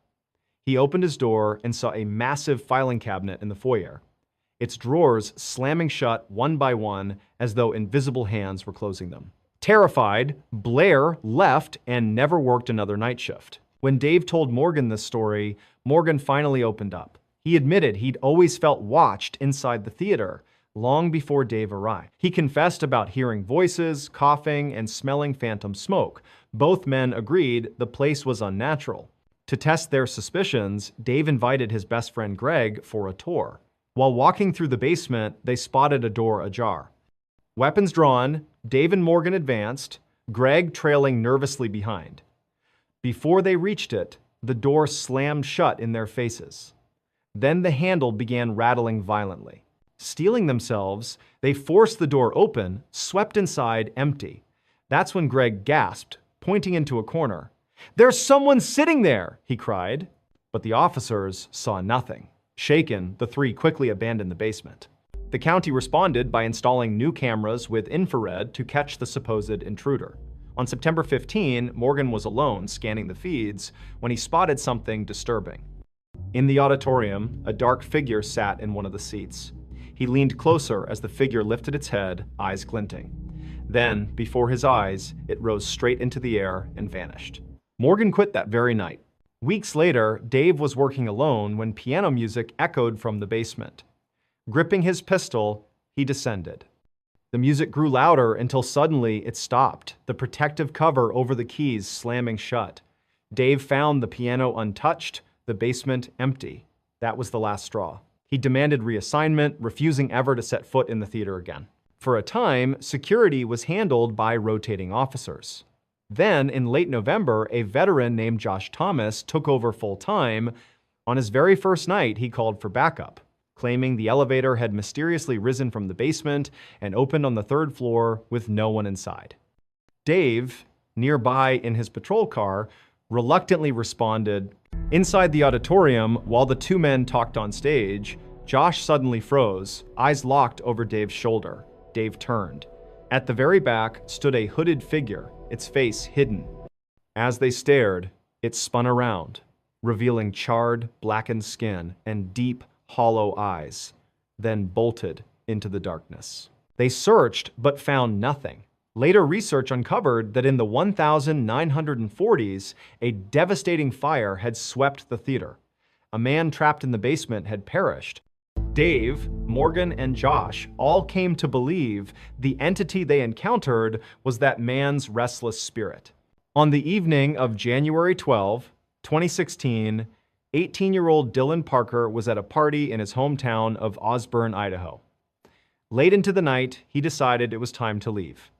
He opened his door and saw a massive filing cabinet in the foyer, its drawers slamming shut one by one as though invisible hands were closing them. Terrified, Blair left and never worked another night shift. When Dave told Morgan this story, Morgan finally opened up. He admitted he'd always felt watched inside the theater, long before Dave arrived. He confessed about hearing voices, coughing, and smelling phantom smoke. Both men agreed the place was unnatural. To test their suspicions, Dave invited his best friend Greg for a tour. While walking through the basement, they spotted a door ajar. Weapons drawn, Dave and Morgan advanced, Greg trailing nervously behind. Before they reached it, the door slammed shut in their faces. Then the handle began rattling violently. Steeling themselves, they forced the door open, swept inside empty. That's when Greg gasped, pointing into a corner. "There's someone sitting there!" he cried. But the officers saw nothing. Shaken, the three quickly abandoned the basement. The county responded by installing new cameras with infrared to catch the supposed intruder. On September 15, Morgan was alone scanning the feeds when he spotted something disturbing. In the auditorium, a dark figure sat in one of the seats. He leaned closer as the figure lifted its head, eyes glinting. Then, before his eyes, it rose straight into the air and vanished. Morgan quit that very night. Weeks later, Dave was working alone when piano music echoed from the basement. Gripping his pistol, he descended. The music grew louder until suddenly it stopped, the protective cover over the keys slamming shut. Dave found the piano untouched, the basement empty. That was the last straw. He demanded reassignment, refusing ever to set foot in the theater again. For a time, security was handled by rotating officers. Then, in late November, a veteran named Josh Thomas took over full-time. On his very first night, he called for backup, claiming the elevator had mysteriously risen from the basement and opened on the third floor with no one inside. Dave, nearby in his patrol car, reluctantly responded. Inside the auditorium, while the two men talked on stage, Josh suddenly froze, eyes locked over Dave's shoulder. Dave turned. At the very back stood a hooded figure, its face hidden. As they stared, it spun around, revealing charred, blackened skin and deep, hollow eyes, then bolted into the darkness. They searched but found nothing. Later research uncovered that in the 1940s, a devastating fire had swept the theater. A man trapped in the basement had perished. Dave, Morgan, and Josh all came to believe the entity they encountered was that man's restless spirit. On the evening of January 12, 2016, 18-year-old Dylan Parker was at a party in his hometown of Osburn, Idaho. Late into the night, he decided it was time to leave.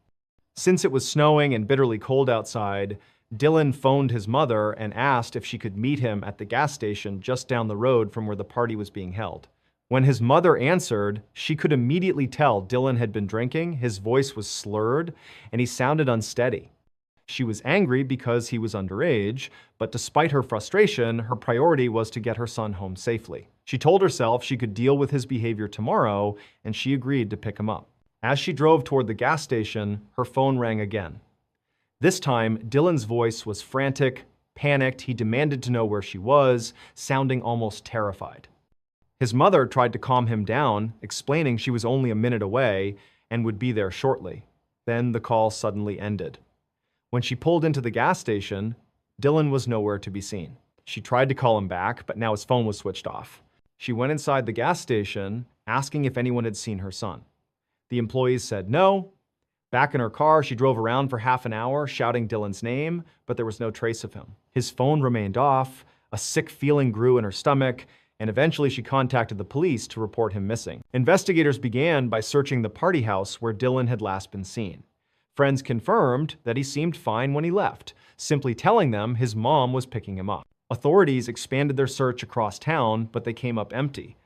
Since it was snowing and bitterly cold outside, Dylan phoned his mother and asked if she could meet him at the gas station just down the road from where the party was being held. When his mother answered, she could immediately tell Dylan had been drinking, his voice was slurred, and he sounded unsteady. She was angry because he was underage, but despite her frustration, her priority was to get her son home safely. She told herself she could deal with his behavior tomorrow, and she agreed to pick him up. As she drove toward the gas station, her phone rang again. This time, Dylan's voice was frantic, panicked. He demanded to know where she was, sounding almost terrified. His mother tried to calm him down, explaining she was only a minute away and would be there shortly. Then the call suddenly ended. When she pulled into the gas station, Dylan was nowhere to be seen. She tried to call him back, but now his phone was switched off. She went inside the gas station, asking if anyone had seen her son. The employees said no. Back in her car, she drove around for half an hour, shouting Dylan's name, but there was no trace of him. His phone remained off, a sick feeling grew in her stomach, and eventually she contacted the police to report him missing. Investigators began by searching the party house where Dylan had last been seen. Friends confirmed that he seemed fine when he left, simply telling them his mom was picking him up. Authorities expanded their search across town, but they came up empty.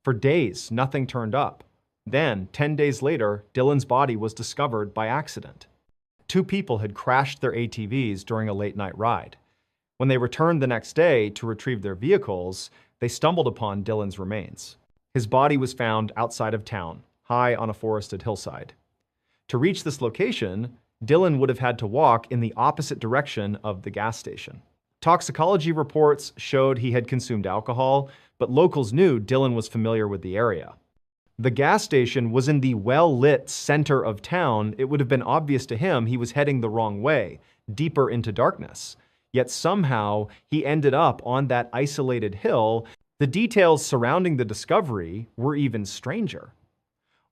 For days, nothing turned up. Then, 10 days later, Dylan's body was discovered by accident. Two people had crashed their ATVs during a late-night ride. When they returned the next day to retrieve their vehicles, they stumbled upon Dylan's remains. His body was found outside of town, high on a forested hillside. To reach this location, Dylan would have had to walk in the opposite direction of the gas station. Toxicology reports showed he had consumed alcohol, but locals knew Dylan was familiar with the area. The gas station was in the well-lit center of town. It would have been obvious to him he was heading the wrong way, deeper into darkness. Yet somehow, he ended up on that isolated hill. The details surrounding the discovery were even stranger.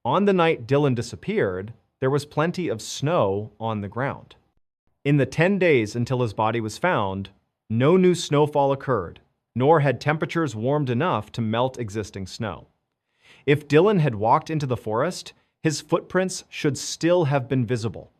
On the night Dylan disappeared, there was plenty of snow on the ground. In the 10 days until his body was found, No new snowfall occurred, nor had temperatures warmed enough to melt existing snow. If Dylan had walked into the forest, his footprints should still have been visible.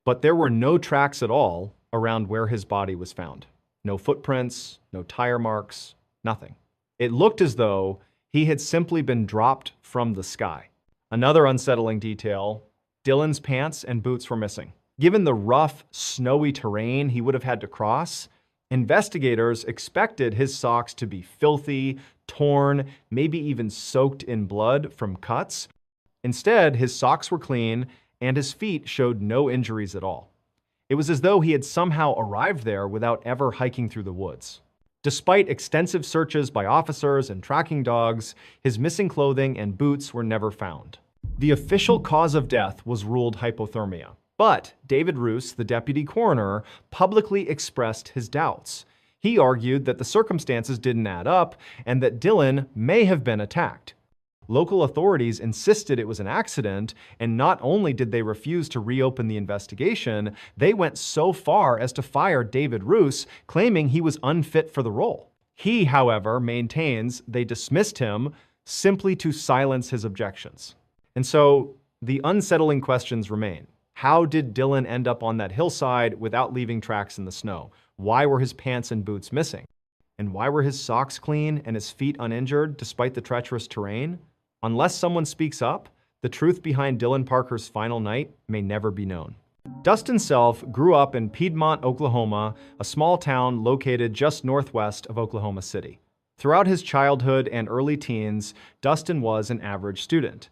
But there were no tracks at all around where his body was found. No footprints, no tire marks, nothing. It looked as though he had simply been dropped from the sky. Another unsettling detail, Dylan's pants and boots were missing. Given the rough, snowy terrain he would have had to cross, investigators expected his socks to be filthy, torn, maybe even soaked in blood from cuts. Instead, his socks were clean and his feet showed no injuries at all. It was as though he had somehow arrived there without ever hiking through the woods. Despite extensive searches by officers and tracking dogs, his missing clothing and boots were never found. The official cause of death was ruled hypothermia. But David Roos, the deputy coroner, publicly expressed his doubts. He argued that the circumstances didn't add up and that Dylan may have been attacked. Local authorities insisted it was an accident, and not only did they refuse to reopen the investigation, they went so far as to fire David Roos, claiming he was unfit for the role. He, however, maintains they dismissed him simply to silence his objections. And so the unsettling questions remain. How did Dylan end up on that hillside without leaving tracks in the snow? Why were his pants and boots missing? And why were his socks clean and his feet uninjured despite the treacherous terrain? Unless someone speaks up, the truth behind Dylan Parker's final night may never be known. Dustin Self grew up in Piedmont, Oklahoma, a small town located just northwest of Oklahoma City. Throughout his childhood and early teens, Dustin was an average student.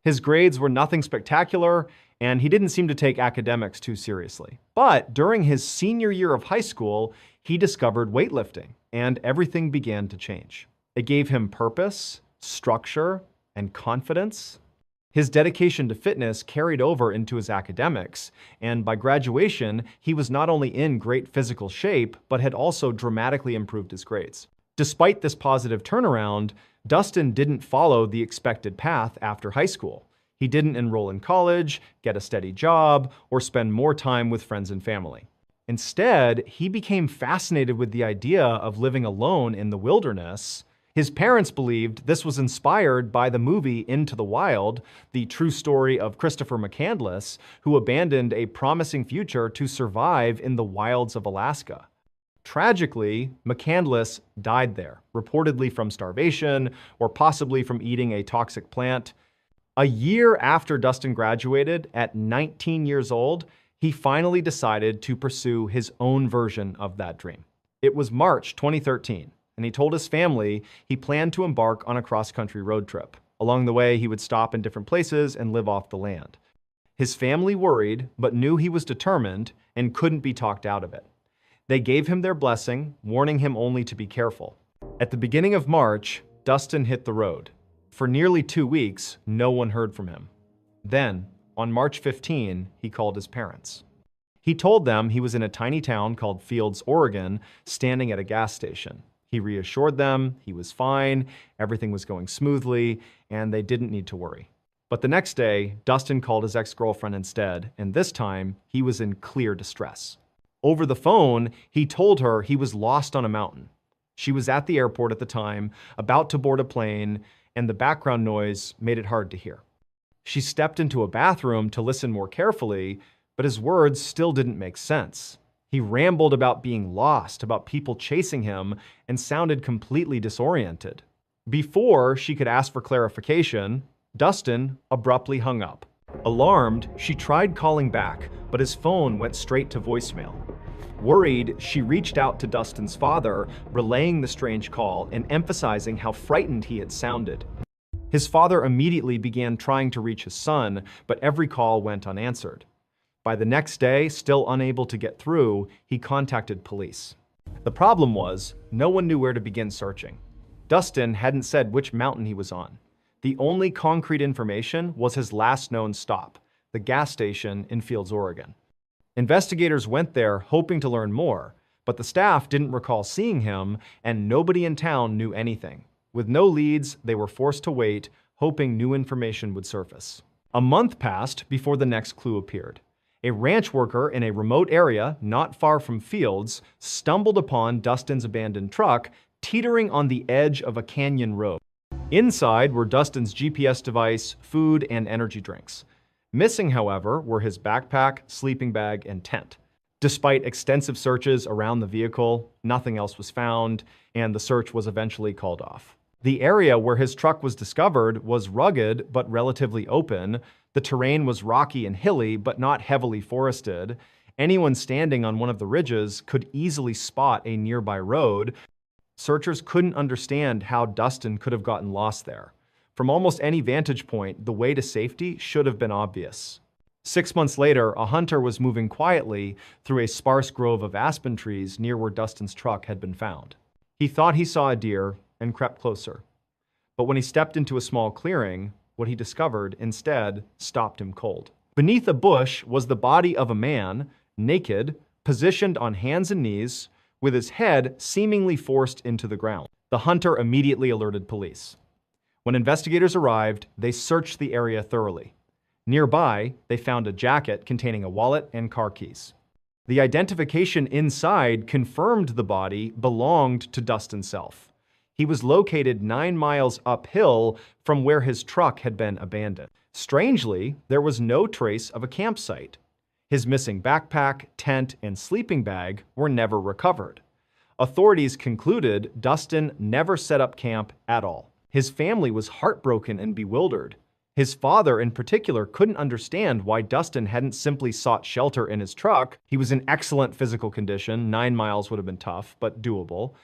His grades were nothing spectacular, and he didn't seem to take academics too seriously. But during his senior year of high school, he discovered weightlifting, and everything began to change. It gave him purpose, structure, and confidence. His dedication to fitness carried over into his academics, and by graduation, he was not only in great physical shape, but had also dramatically improved his grades. Despite this positive turnaround, Dustin didn't follow the expected path after high school. He didn't enroll in college, get a steady job, or spend more time with friends and family. Instead, he became fascinated with the idea of living alone in the wilderness. His parents believed this was inspired by the movie Into the Wild, the true story of Christopher McCandless, who abandoned a promising future to survive in the wilds of Alaska. Tragically, McCandless died there, reportedly from starvation or possibly from eating a toxic plant. A year after Dustin graduated, at 19 years old, he finally decided to pursue his own version of that dream. It was March 2013. And he told his family he planned to embark on a cross-country road trip. Along the way, he would stop in different places and live off the land. His family worried, but knew he was determined and couldn't be talked out of it. They gave him their blessing, warning him only to be careful. At the beginning of March, Dustin hit the road. For nearly 2 weeks, no one heard from him. Then, on March 15, he called his parents. He told them he was in a tiny town called Fields, Oregon, standing at a gas station. He reassured them he was fine, everything was going smoothly, and they didn't need to worry. But the next day, Dustin called his ex-girlfriend instead, and this time, he was in clear distress. Over the phone, he told her he was lost on a mountain. She was at the airport at the time, about to board a plane, and the background noise made it hard to hear. She stepped into a bathroom to listen more carefully, but his words still didn't make sense. He rambled about being lost, about people chasing him, and sounded completely disoriented. Before she could ask for clarification, Dustin abruptly hung up. Alarmed, she tried calling back, but his phone went straight to voicemail. Worried, she reached out to Dustin's father, relaying the strange call and emphasizing how frightened he had sounded. His father immediately began trying to reach his son, but every call went unanswered. By the next day, still unable to get through, he contacted police. The problem was, no one knew where to begin searching. Dustin hadn't said which mountain he was on. The only concrete information was his last known stop, the gas station in Fields, Oregon. Investigators went there hoping to learn more, but the staff didn't recall seeing him, and nobody in town knew anything. With no leads, they were forced to wait, hoping new information would surface. A month passed before the next clue appeared. A ranch worker in a remote area, not far from fields, stumbled upon Dustin's abandoned truck, teetering on the edge of a canyon road. Inside were Dustin's GPS device, food, and energy drinks. Missing, however, were his backpack, sleeping bag, and tent. Despite extensive searches around the vehicle, nothing else was found, and the search was eventually called off. The area where his truck was discovered was rugged but relatively open. The terrain was rocky and hilly but not heavily forested. Anyone standing on one of the ridges could easily spot a nearby road. Searchers couldn't understand how Dustin could have gotten lost there. From almost any vantage point, the way to safety should have been obvious. 6 months later, a hunter was moving quietly through a sparse grove of aspen trees near where Dustin's truck had been found. He thought he saw a deer and crept closer. But when he stepped into a small clearing, what he discovered instead stopped him cold. Beneath a bush was the body of a man, naked, positioned on hands and knees, with his head seemingly forced into the ground. The hunter immediately alerted police. When investigators arrived, they searched the area thoroughly. Nearby, they found a jacket containing a wallet and car keys. The identification inside confirmed the body belonged to Dustin Self. He was located 9 miles uphill from where his truck had been abandoned. Strangely, there was no trace of a campsite. His missing backpack, tent, and sleeping bag were never recovered. Authorities concluded Dustin never set up camp at all. His family was heartbroken and bewildered. His father, in particular, couldn't understand why Dustin hadn't simply sought shelter in his truck. He was in excellent physical condition. 9 miles would have been tough, but doable.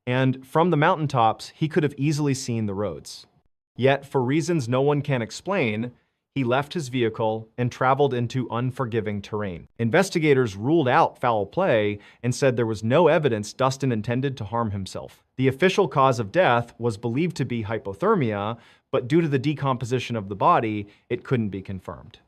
And from the mountaintops, he could have easily seen the roads. Yet, for reasons no one can explain, he left his vehicle and traveled into unforgiving terrain. Investigators ruled out foul play and said there was no evidence Dustin intended to harm himself. The official cause of death was believed to be hypothermia, but due to the decomposition of the body, it couldn't be confirmed.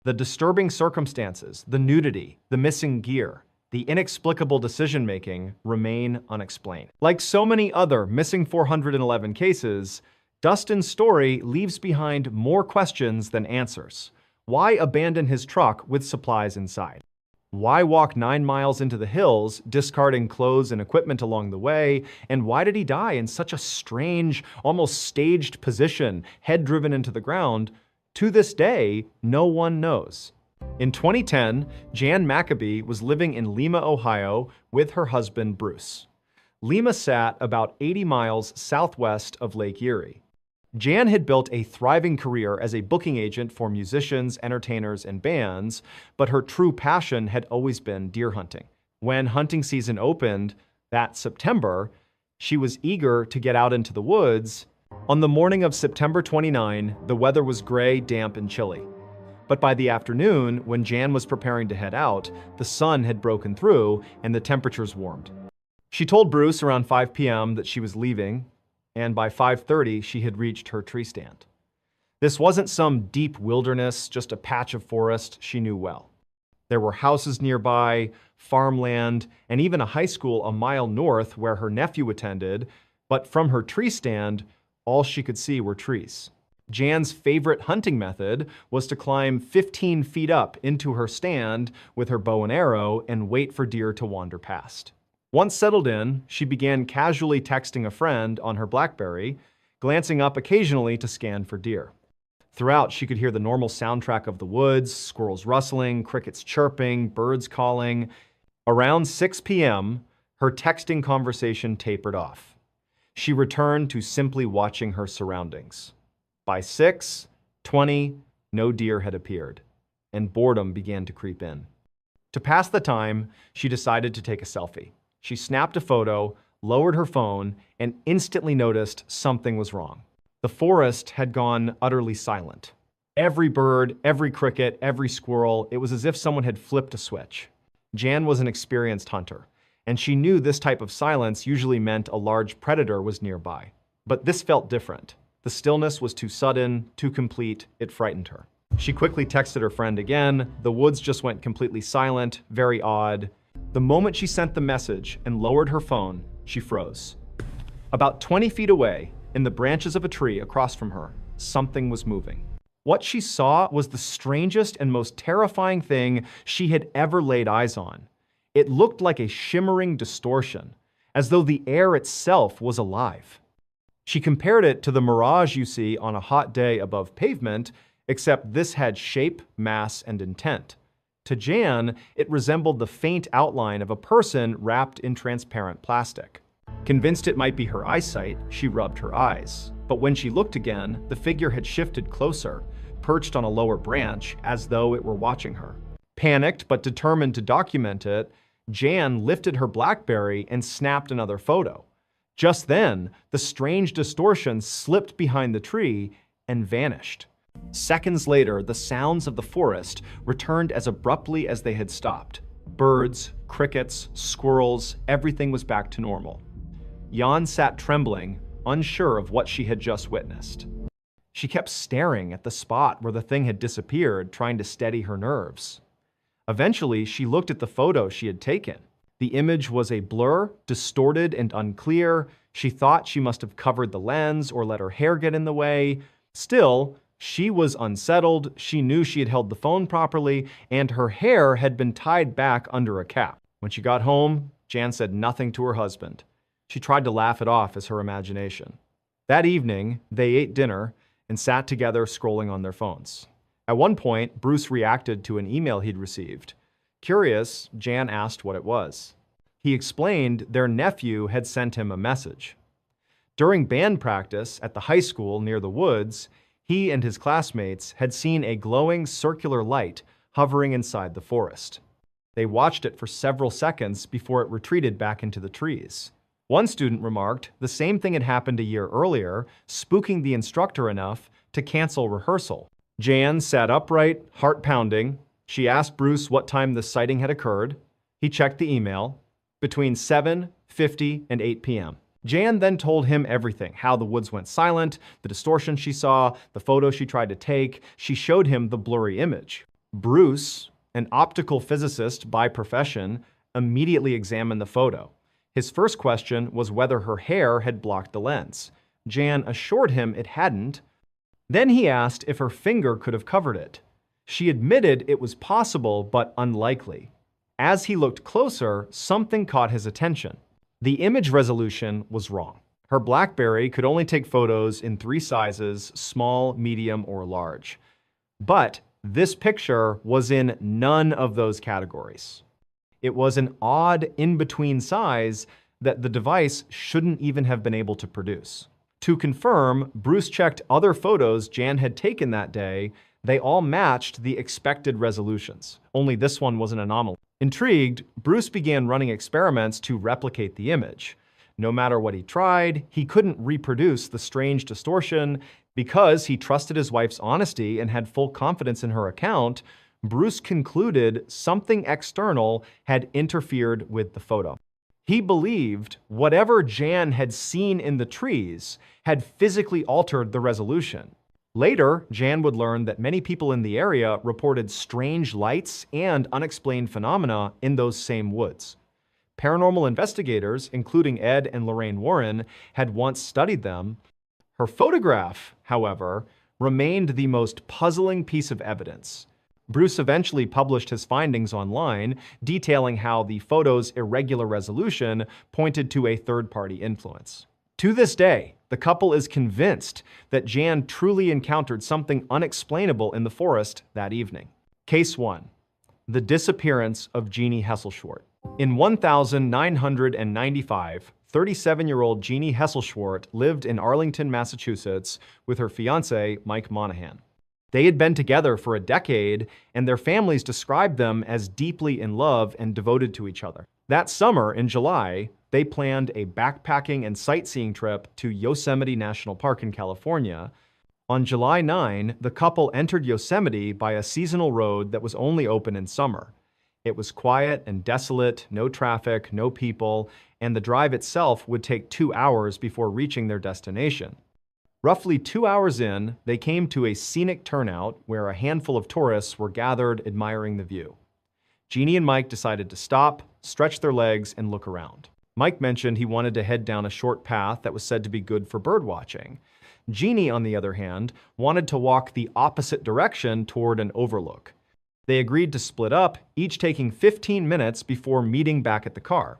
The disturbing circumstances, the nudity, the missing gear, the inexplicable decision-making remain unexplained. Like so many other missing 411 cases, Dustin's story leaves behind more questions than answers. Why abandon his truck with supplies inside? Why walk 9 miles into the hills, discarding clothes and equipment along the way? And why did he die in such a strange, almost staged position, head driven into the ground? To this day, no one knows. In 2010, Jan Maccabee was living in Lima, Ohio, with her husband, Bruce. Lima sat about 80 miles southwest of Lake Erie. Jan had built a thriving career as a booking agent for musicians, entertainers, and bands, but her true passion had always been deer hunting. When hunting season opened that September, she was eager to get out into the woods. On the morning of September 29, the weather was gray, damp, and chilly. But by the afternoon, when Jan was preparing to head out, the sun had broken through and the temperatures warmed. She told Bruce around 5 p.m. that she was leaving, and by 5:30, she had reached her tree stand. This wasn't some deep wilderness, just a patch of forest she knew well. There were houses nearby, farmland, and even a high school a mile north where her nephew attended, but from her tree stand, all she could see were trees. Jan's favorite hunting method was to climb 15 feet up into her stand with her bow and arrow and wait for deer to wander past. Once settled in, she began casually texting a friend on her BlackBerry, glancing up occasionally to scan for deer. Throughout, she could hear the normal soundtrack of the woods, squirrels rustling, crickets chirping, birds calling. Around 6 p.m., her texting conversation tapered off. She returned to simply watching her surroundings. By 6:20, no deer had appeared, and boredom began to creep in. To pass the time, she decided to take a selfie. She snapped a photo, lowered her phone, and instantly noticed something was wrong. The forest had gone utterly silent. Every bird, every cricket, every squirrel, it was as if someone had flipped a switch. Jan was an experienced hunter, and she knew this type of silence usually meant a large predator was nearby. But this felt different. The stillness was too sudden, too complete, it frightened her. She quickly texted her friend again. The woods just went completely silent, very odd. The moment she sent the message and lowered her phone, she froze. About 20 feet away, in the branches of a tree across from her, something was moving. What she saw was the strangest and most terrifying thing she had ever laid eyes on. It looked like a shimmering distortion, as though the air itself was alive. She compared it to the mirage you see on a hot day above pavement, except this had shape, mass, and intent. To Jan, it resembled the faint outline of a person wrapped in transparent plastic. Convinced it might be her eyesight, she rubbed her eyes. But when she looked again, the figure had shifted closer, perched on a lower branch, as though it were watching her. Panicked but determined to document it, Jan lifted her BlackBerry and snapped another photo. Just then, the strange distortion slipped behind the tree and vanished. Seconds later, the sounds of the forest returned as abruptly as they had stopped. Birds, crickets, squirrels, everything was back to normal. Jan sat trembling, unsure of what she had just witnessed. She kept staring at the spot where the thing had disappeared, trying to steady her nerves. Eventually, she looked at the photo she had taken. The image was a blur, distorted and unclear. She thought she must have covered the lens or let her hair get in the way. Still, she was unsettled. She knew she had held the phone properly, and her hair had been tied back under a cap. When she got home, Jan said nothing to her husband. She tried to laugh it off as her imagination. That evening, they ate dinner and sat together scrolling on their phones. At one point, Bruce reacted to an email he'd received. Curious, Jan asked what it was. He explained their nephew had sent him a message. During band practice at the high school near the woods, he and his classmates had seen a glowing circular light hovering inside the forest. They watched it for several seconds before it retreated back into the trees. One student remarked the same thing had happened a year earlier, spooking the instructor enough to cancel rehearsal. Jan sat upright, heart pounding. She asked Bruce what time the sighting had occurred. He checked the email. Between 7:50 and 8 p.m. Jan then told him everything, how the woods went silent, the distortion she saw, the photo she tried to take. She showed him the blurry image. Bruce, an optical physicist by profession, immediately examined the photo. His first question was whether her hair had blocked the lens. Jan assured him it hadn't. Then he asked if her finger could have covered it. She admitted it was possible, but unlikely. As he looked closer, something caught his attention. The image resolution was wrong. Her BlackBerry could only take photos in 3 sizes, small, medium, or large. But this picture was in none of those categories. It was an odd in-between size that the device shouldn't even have been able to produce. To confirm, Bruce checked other photos Jan had taken that day. They all matched the expected resolutions. Only this one was an anomaly. Intrigued, Bruce began running experiments to replicate the image. No matter what he tried, he couldn't reproduce the strange distortion. Because he trusted his wife's honesty and had full confidence in her account, Bruce concluded something external had interfered with the photo. He believed whatever Jan had seen in the trees had physically altered the resolution. Later, Jan would learn that many people in the area reported strange lights and unexplained phenomena in those same woods. Paranormal investigators, including Ed and Lorraine Warren, had once studied them. Her photograph, however, remained the most puzzling piece of evidence. Bruce eventually published his findings online, detailing how the photo's irregular resolution pointed to a third-party influence. To this day, the couple is convinced that Jan truly encountered something unexplainable in the forest that evening. Case 1. The disappearance of Jeannie Hesselschwart. In 1995, 37-year-old Jeannie Hesselschwart lived in Arlington, Massachusetts with her fiancé, Mike Monahan. They had been together for a decade, and their families described them as deeply in love and devoted to each other. That summer, in July, they planned a backpacking and sightseeing trip to Yosemite National Park in California. On July 9, the couple entered Yosemite by a seasonal road that was only open in summer. It was quiet and desolate, no traffic, no people, and the drive itself would take 2 hours before reaching their destination. Roughly 2 hours in, they came to a scenic turnout where a handful of tourists were gathered admiring the view. Jeannie and Mike decided to stop, stretch their legs, and look around. Mike mentioned he wanted to head down a short path that was said to be good for bird watching. Jeannie, on the other hand, wanted to walk the opposite direction toward an overlook. They agreed to split up, each taking 15 minutes before meeting back at the car.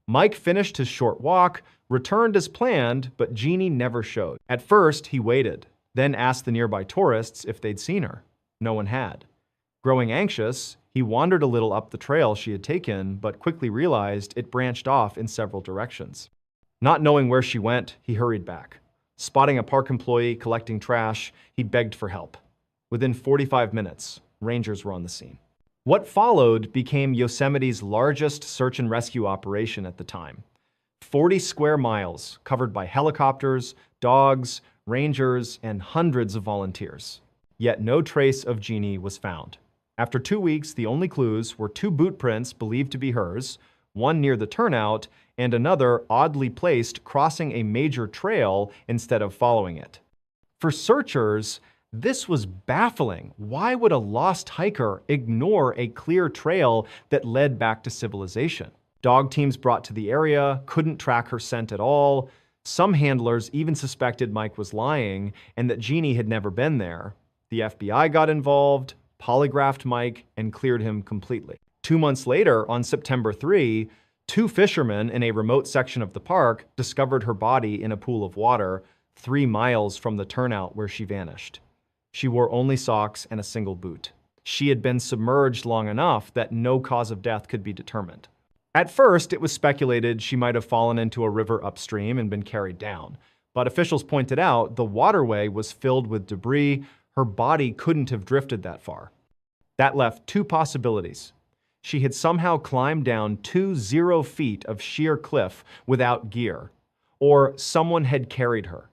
Mike finished his short walk, returned as planned, but Jeannie never showed. At first, he waited, then asked the nearby tourists if they'd seen her. No one had. Growing anxious, he wandered a little up the trail she had taken, but quickly realized it branched off in several directions. Not knowing where she went, he hurried back. Spotting a park employee collecting trash, he begged for help. Within 45 minutes, rangers were on the scene. What followed became Yosemite's largest search and rescue operation at the time. 40 square miles covered by helicopters, dogs, rangers, and hundreds of volunteers. Yet no trace of Jeannie was found. After 2 weeks, the only clues were 2 boot prints believed to be hers, one near the turnout, and another oddly placed crossing a major trail instead of following it. For searchers, this was baffling. Why would a lost hiker ignore a clear trail that led back to civilization? Dog teams brought to the area couldn't track her scent at all. Some handlers even suspected Mike was lying and that Jeannie had never been there. The FBI got involved, polygraphed Mike, and cleared him completely. 2 months later, on September 3, 2 fishermen in a remote section of the park discovered her body in a pool of water 3 miles from the turnout where she vanished. She wore only socks and a single boot. She had been submerged long enough that no cause of death could be determined. At first, it was speculated she might have fallen into a river upstream and been carried down. But officials pointed out the waterway was filled with debris. Her body couldn't have drifted that far. That left 2 possibilities. She had somehow climbed down 20 feet of sheer cliff without gear, or someone had carried her.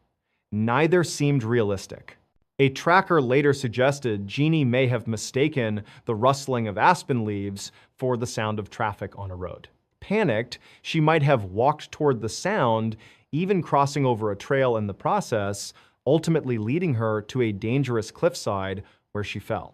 Neither seemed realistic. A tracker later suggested Jeannie may have mistaken the rustling of aspen leaves for the sound of traffic on a road. Panicked, she might have walked toward the sound, even crossing over a trail in the process, ultimately leading her to a dangerous cliffside where she fell.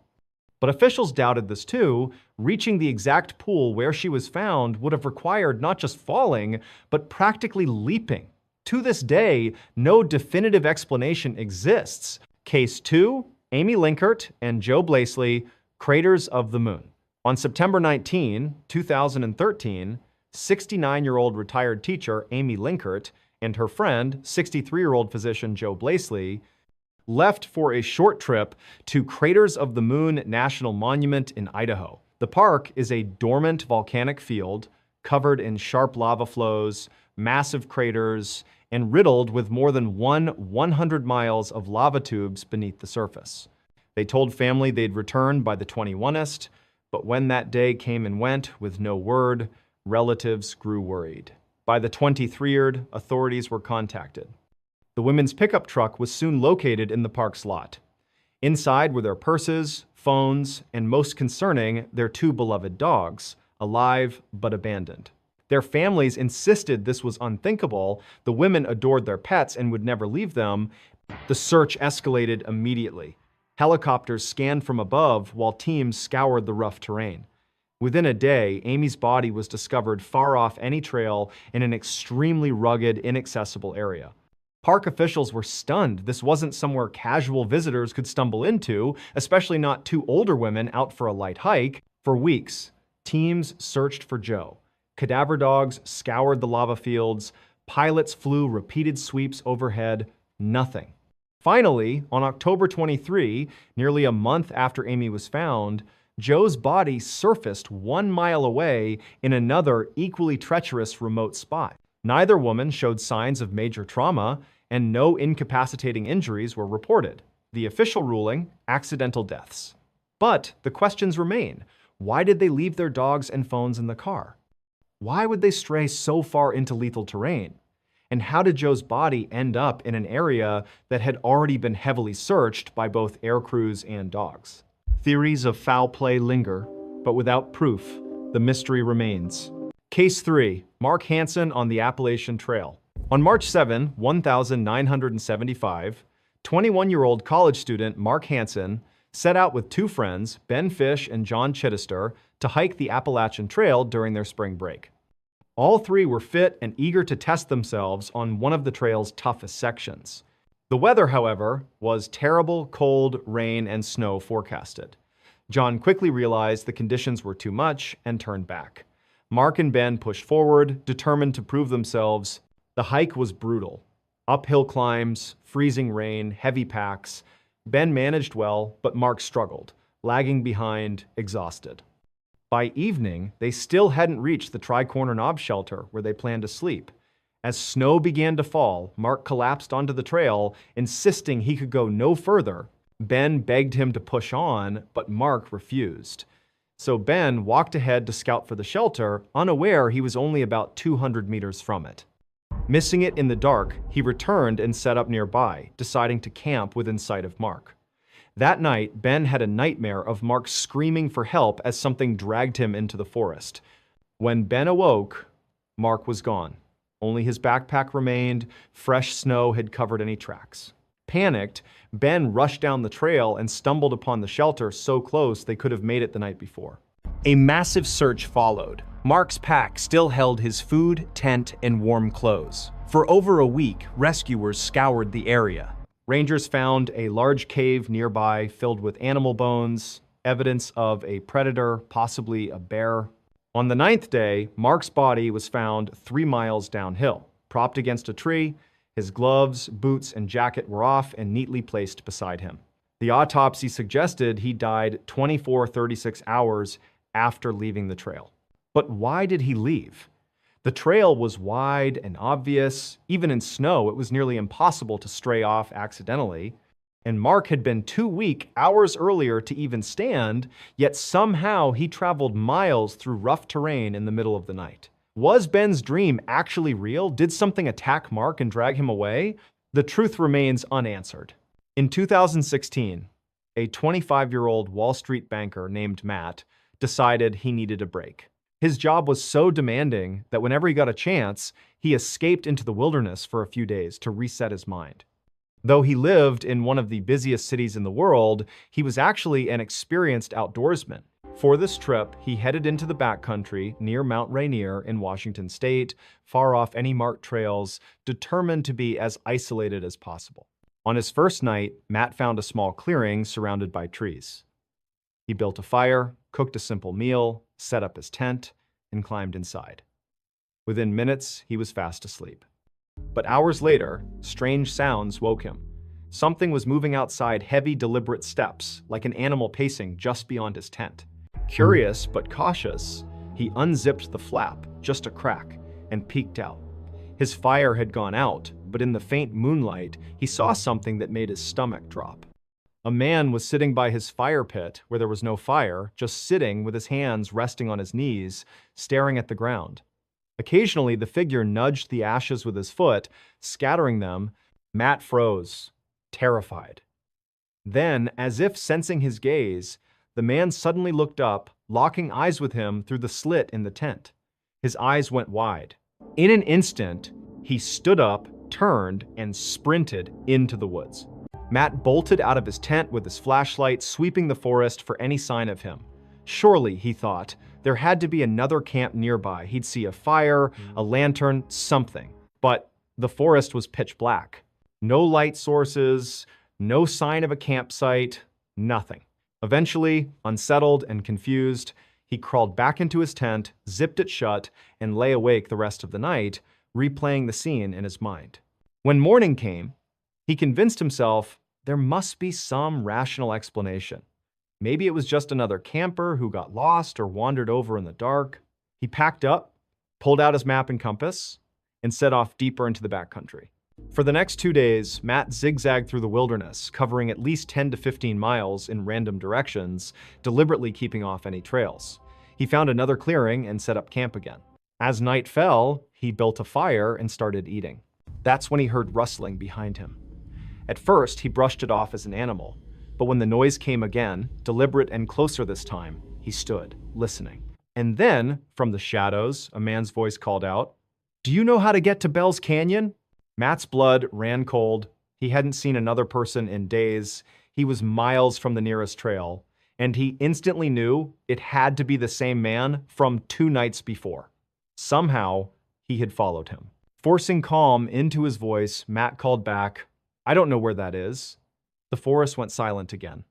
But officials doubted this too. Reaching the exact pool where she was found would have required not just falling, but practically leaping. To this day, no definitive explanation exists. Case 2, Amy Linkert and Joe Blaisley, Craters of the Moon. On September 19, 2013, 69-year-old retired teacher Amy Linkert and her friend, 63-year-old physician Joe Blaisley, left for a short trip to Craters of the Moon National Monument in Idaho. The park is a dormant volcanic field covered in sharp lava flows, massive craters, and riddled with more than 100 miles of lava tubes beneath the surface. They told family they'd return by the 21st, but when that day came and went with no word, relatives grew worried. By the 23rd, authorities were contacted. The women's pickup truck was soon located in the park's lot. Inside were their purses, phones, and most concerning, their 2 beloved dogs, alive but abandoned. Their families insisted this was unthinkable. The women adored their pets and would never leave them. The search escalated immediately. Helicopters scanned from above while teams scoured the rough terrain. Within a day, Amy's body was discovered far off any trail in an extremely rugged, inaccessible area. Park officials were stunned. This wasn't somewhere casual visitors could stumble into, especially not 2 older women out for a light hike. For weeks, teams searched for Joe. Cadaver dogs scoured the lava fields. Pilots flew repeated sweeps overhead. Nothing. Finally, on October 23, nearly a month after Amy was found, Joe's body surfaced 1 mile away in another equally treacherous remote spot. Neither woman showed signs of major trauma, and no incapacitating injuries were reported. The official ruling, accidental deaths. But the questions remain. Why did they leave their dogs and phones in the car? Why would they stray so far into lethal terrain? And how did Joe's body end up in an area that had already been heavily searched by both air crews and dogs? Theories of foul play linger, but without proof, the mystery remains. Case 3, Mark Hansen on the Appalachian Trail. On March 7, 1975, 21-year-old college student Mark Hansen set out with 2 friends, Ben Fish and John Chittister, to hike the Appalachian Trail during their spring break. All 3 were fit and eager to test themselves on one of the trail's toughest sections. The weather, however, was terrible cold, rain, and snow forecasted. John quickly realized the conditions were too much and turned back. Mark and Ben pushed forward, determined to prove themselves. The hike was brutal. Uphill climbs, freezing rain, heavy packs. Ben managed well, but Mark struggled, lagging behind, exhausted. By evening, they still hadn't reached the Tri-Corner Knob shelter where they planned to sleep. As snow began to fall, Mark collapsed onto the trail, insisting he could go no further. Ben begged him to push on, but Mark refused. So Ben walked ahead to scout for the shelter, unaware he was only about 200 meters from it. Missing it in the dark, he returned and set up nearby, deciding to camp within sight of Mark. That night, Ben had a nightmare of Mark screaming for help as something dragged him into the forest. When Ben awoke, Mark was gone. Only his backpack remained. Fresh snow had covered any tracks. Panicked, Ben rushed down the trail and stumbled upon the shelter so close they could have made it the night before. A massive search followed. Mark's pack still held his food, tent, and warm clothes. For over a week, rescuers scoured the area. Rangers found a large cave nearby filled with animal bones, evidence of a predator, possibly a bear. On the 9th day, Mark's body was found 3 miles downhill, propped against a tree. His gloves, boots, and jacket were off and neatly placed beside him. The autopsy suggested he died 36 hours after leaving the trail. But why did he leave? The trail was wide and obvious. Even in snow, it was nearly impossible to stray off accidentally. And Mark had been too weak hours earlier to even stand, yet somehow he traveled miles through rough terrain in the middle of the night. Was Ben's dream actually real? Did something attack Mark and drag him away? The truth remains unanswered. In 2016, a 25-year-old Wall Street banker named Matt decided he needed a break. His job was so demanding that whenever he got a chance, he escaped into the wilderness for a few days to reset his mind. Though he lived in one of the busiest cities in the world, he was actually an experienced outdoorsman. For this trip, he headed into the backcountry near Mount Rainier in Washington state, far off any marked trails, determined to be as isolated as possible. On his first night, Matt found a small clearing surrounded by trees. He built a fire, cooked a simple meal, set up his tent, and climbed inside. Within minutes, he was fast asleep. But hours later, strange sounds woke him. Something was moving outside heavy, deliberate steps, like an animal pacing just beyond his tent. Curious but cautious, he unzipped the flap, just a crack, and peeked out. His fire had gone out, but in the faint moonlight, he saw something that made his stomach drop. A man was sitting by his fire pit, where there was no fire, just sitting with his hands resting on his knees, staring at the ground. Occasionally, the figure nudged the ashes with his foot, scattering them. Matt froze, terrified. Then, as if sensing his gaze, the man suddenly looked up, locking eyes with him through the slit in the tent. His eyes went wide. In an instant, he stood up, turned, and sprinted into the woods. Matt bolted out of his tent with his flashlight, sweeping the forest for any sign of him. Surely, he thought, there had to be another camp nearby. He'd see a fire, a lantern, something. But the forest was pitch black. No light sources, no sign of a campsite, nothing. Eventually, unsettled and confused, he crawled back into his tent, zipped it shut, and lay awake the rest of the night, replaying the scene in his mind. When morning came, he convinced himself there must be some rational explanation. Maybe it was just another camper who got lost or wandered over in the dark. He packed up, pulled out his map and compass, and set off deeper into the backcountry. For the next 2 days, Matt zigzagged through the wilderness, covering at least 10 to 15 miles in random directions, deliberately keeping off any trails. He found another clearing and set up camp again. As night fell, he built a fire and started eating. That's when he heard rustling behind him. At first, he brushed it off as an animal, but when the noise came again, deliberate and closer this time, he stood, listening. And then, from the shadows, a man's voice called out, "Do you know how to get to Bell's Canyon?" Matt's blood ran cold. He hadn't seen another person in days. He was miles from the nearest trail, and he instantly knew it had to be the same man from 2 nights before. Somehow, he had followed him. Forcing calm into his voice, Matt called back, I don't know where that is. The forest went silent again.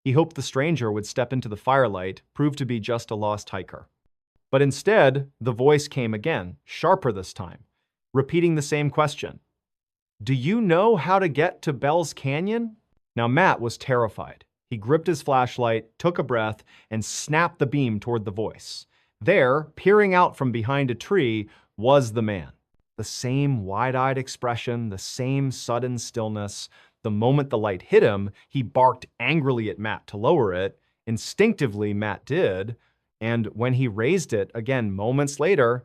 He hoped the stranger would step into the firelight, prove to be just a lost hiker. But instead, the voice came again, sharper this time, repeating the same question. Do you know how to get to Bell's Canyon? Now Matt was terrified. He gripped his flashlight, took a breath, and snapped the beam toward the voice. There, peering out from behind a tree, was the man. The same wide-eyed expression, the same sudden stillness. The moment the light hit him, he barked angrily at Matt to lower it. Instinctively, Matt did, and when he raised it again moments later,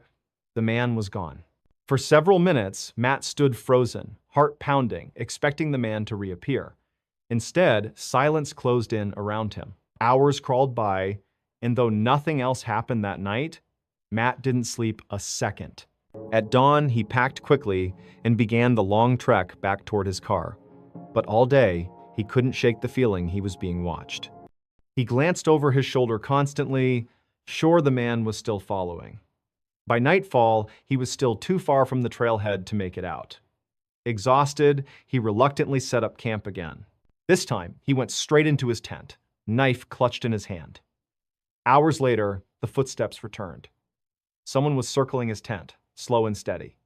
the man was gone. For several minutes, Matt stood frozen, heart pounding, expecting the man to reappear. Instead, silence closed in around him. Hours crawled by, and though nothing else happened that night, Matt didn't sleep a second. At dawn, he packed quickly and began the long trek back toward his car. But all day, he couldn't shake the feeling he was being watched. He glanced over his shoulder constantly, sure the man was still following. By nightfall, he was still too far from the trailhead to make it out. Exhausted, he reluctantly set up camp again. This time, he went straight into his tent, knife clutched in his hand. Hours later, the footsteps returned. Someone was circling his tent, slow and steady.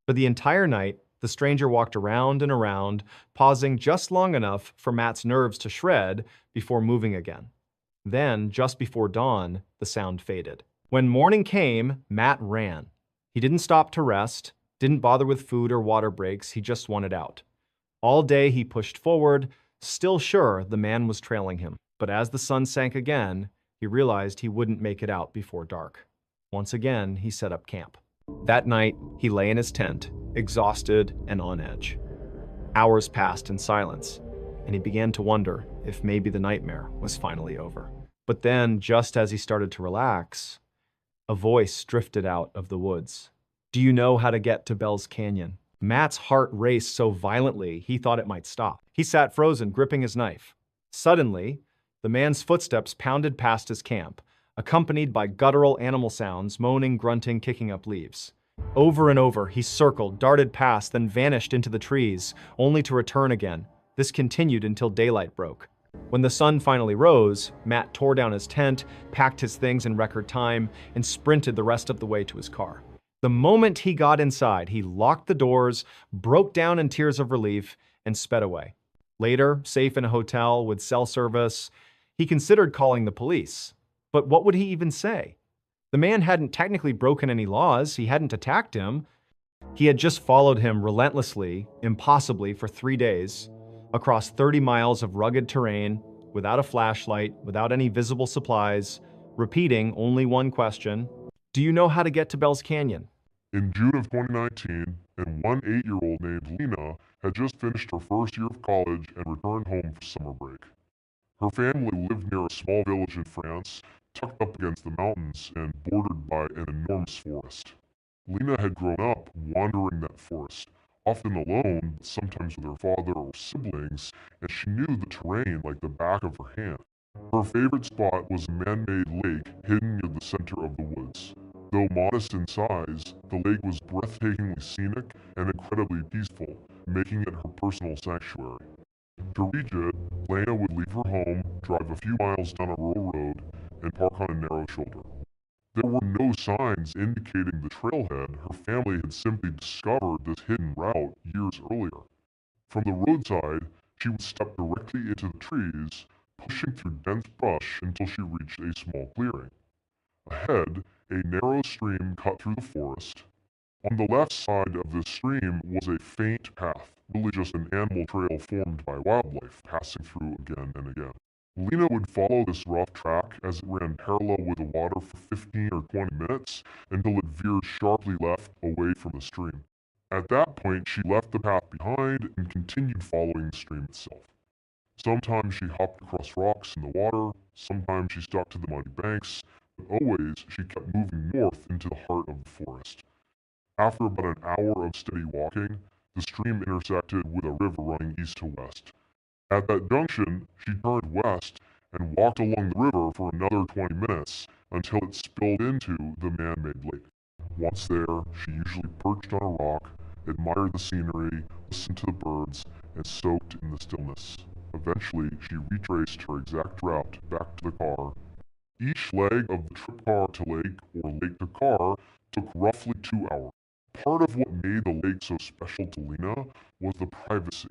For the entire night, the stranger walked around and around, pausing just long enough for Matt's nerves to shred before moving again. Then, just before dawn, the sound faded. When morning came, Matt ran. He didn't stop to rest, didn't bother with food or water breaks, he just wanted out. All day he pushed forward, still sure the man was trailing him. But as the sun sank again, he realized he wouldn't make it out before dark. Once again, he set up camp. That night, he lay in his tent, exhausted and on edge. Hours passed in silence, and he began to wonder if maybe the nightmare was finally over. But then, just as he started to relax, a voice drifted out of the woods. Do you know how to get to Bell's Canyon? Matt's heart raced so violently he thought it might stop. He sat frozen, gripping his knife. Suddenly, the man's footsteps pounded past his camp, accompanied by guttural animal sounds, moaning, grunting, kicking up leaves. Over and over, he circled, darted past, then vanished into the trees, only to return again. This continued until daylight broke. When the sun finally rose, Matt tore down his tent, packed his things in record time, and sprinted the rest of the way to his car. The moment he got inside, he locked the doors, broke down in tears of relief, and sped away. Later, safe in a hotel with cell service, he considered calling the police. But what would he even say? The man hadn't technically broken any laws, he hadn't attacked him. He had just followed him relentlessly, impossibly, for 3 days, across 30 miles of rugged terrain, without a flashlight, without any visible supplies, repeating only one question: do you know how to get to Bell's Canyon? In June of 2019, and one 8-year-old named Lena had just finished her first year of college and returned home for summer break. Her family lived near a small village in France, tucked up against the mountains and bordered by an enormous forest. Lena had grown up wandering that forest, often alone, but sometimes with her father or siblings, and she knew the terrain like the back of her hand. Her favorite spot was a man-made lake hidden near the center of the woods. Though modest in size, the lake was breathtakingly scenic and incredibly peaceful, making it her personal sanctuary. To reach it, Lena would leave her home, drive a few miles down a rural road, and park on a narrow shoulder. There were no signs indicating the trailhead. Her family had simply discovered this hidden route years earlier. From the roadside, she would step directly into the trees, pushing through dense brush until she reached a small clearing. Ahead, a narrow stream cut through the forest. On the left side of the stream was a faint path, really just an animal trail formed by wildlife passing through again and again. Lena would follow this rough track as it ran parallel with the water for 15 or 20 minutes until it veered sharply left away from the stream. At that point, she left the path behind and continued following the stream itself. Sometimes she hopped across rocks in the water, sometimes she stuck to the muddy banks, but always she kept moving north into the heart of the forest. After about an hour of steady walking, the stream intersected with a river running east to west. At that junction, she turned west and walked along the river for another 20 minutes until it spilled into the man-made lake. Once there, she usually perched on a rock, admired the scenery, listened to the birds, and soaked in the stillness. Eventually, she retraced her exact route back to the car. Each leg of the trip car to lake or lake to car took roughly 2 hours. Part of what made the lake so special to Lena was the privacy.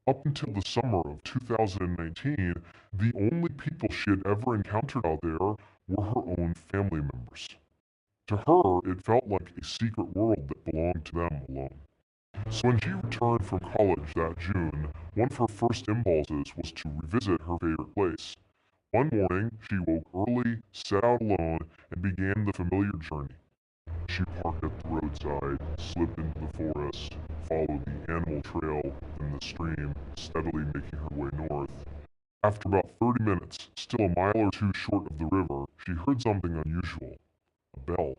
Up until the summer of 2019, the only people she had ever encountered out there were her own family members. To her, it felt like a secret world that belonged to them alone. So when she returned from college that June, one of her first impulses was to revisit her favorite place. One morning, she woke early, set out alone, and began the familiar journey. She parked at the roadside, slipped into the forest, followed the animal trail and the stream, steadily making her way north. After about 30 minutes, still a mile or two short of the river, she heard something unusual. A bell.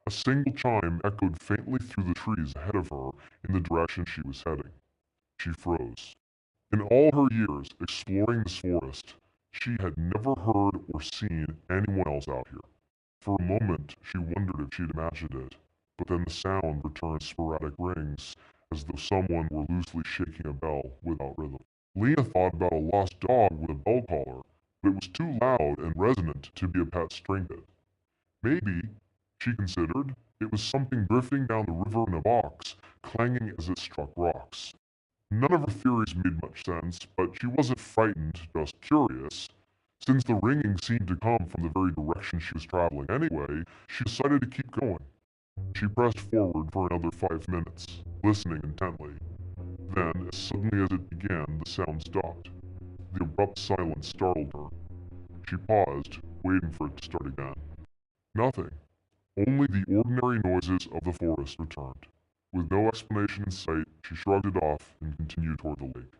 A single chime echoed faintly through the trees ahead of her in the direction she was heading. She froze. In all her years exploring this forest, she had never heard or seen anyone else out here. For a moment, she wondered if she'd imagined it, but then the sound returned sporadic rings, as though someone were loosely shaking a bell without rhythm. Lena thought about a lost dog with a bell collar, but it was too loud and resonant to be a pet trinket. Maybe, she considered, it was something drifting down the river in a box, clanging as it struck rocks. None of her theories made much sense, but she wasn't frightened, just curious. Since the ringing seemed to come from the very direction she was traveling anyway, she decided to keep going. She pressed forward for another 5 minutes, listening intently. Then, as suddenly as it began, the sound stopped. The abrupt silence startled her. She paused, waiting for it to start again. Nothing. Only the ordinary noises of the forest returned. With no explanation in sight, she shrugged it off and continued toward the lake.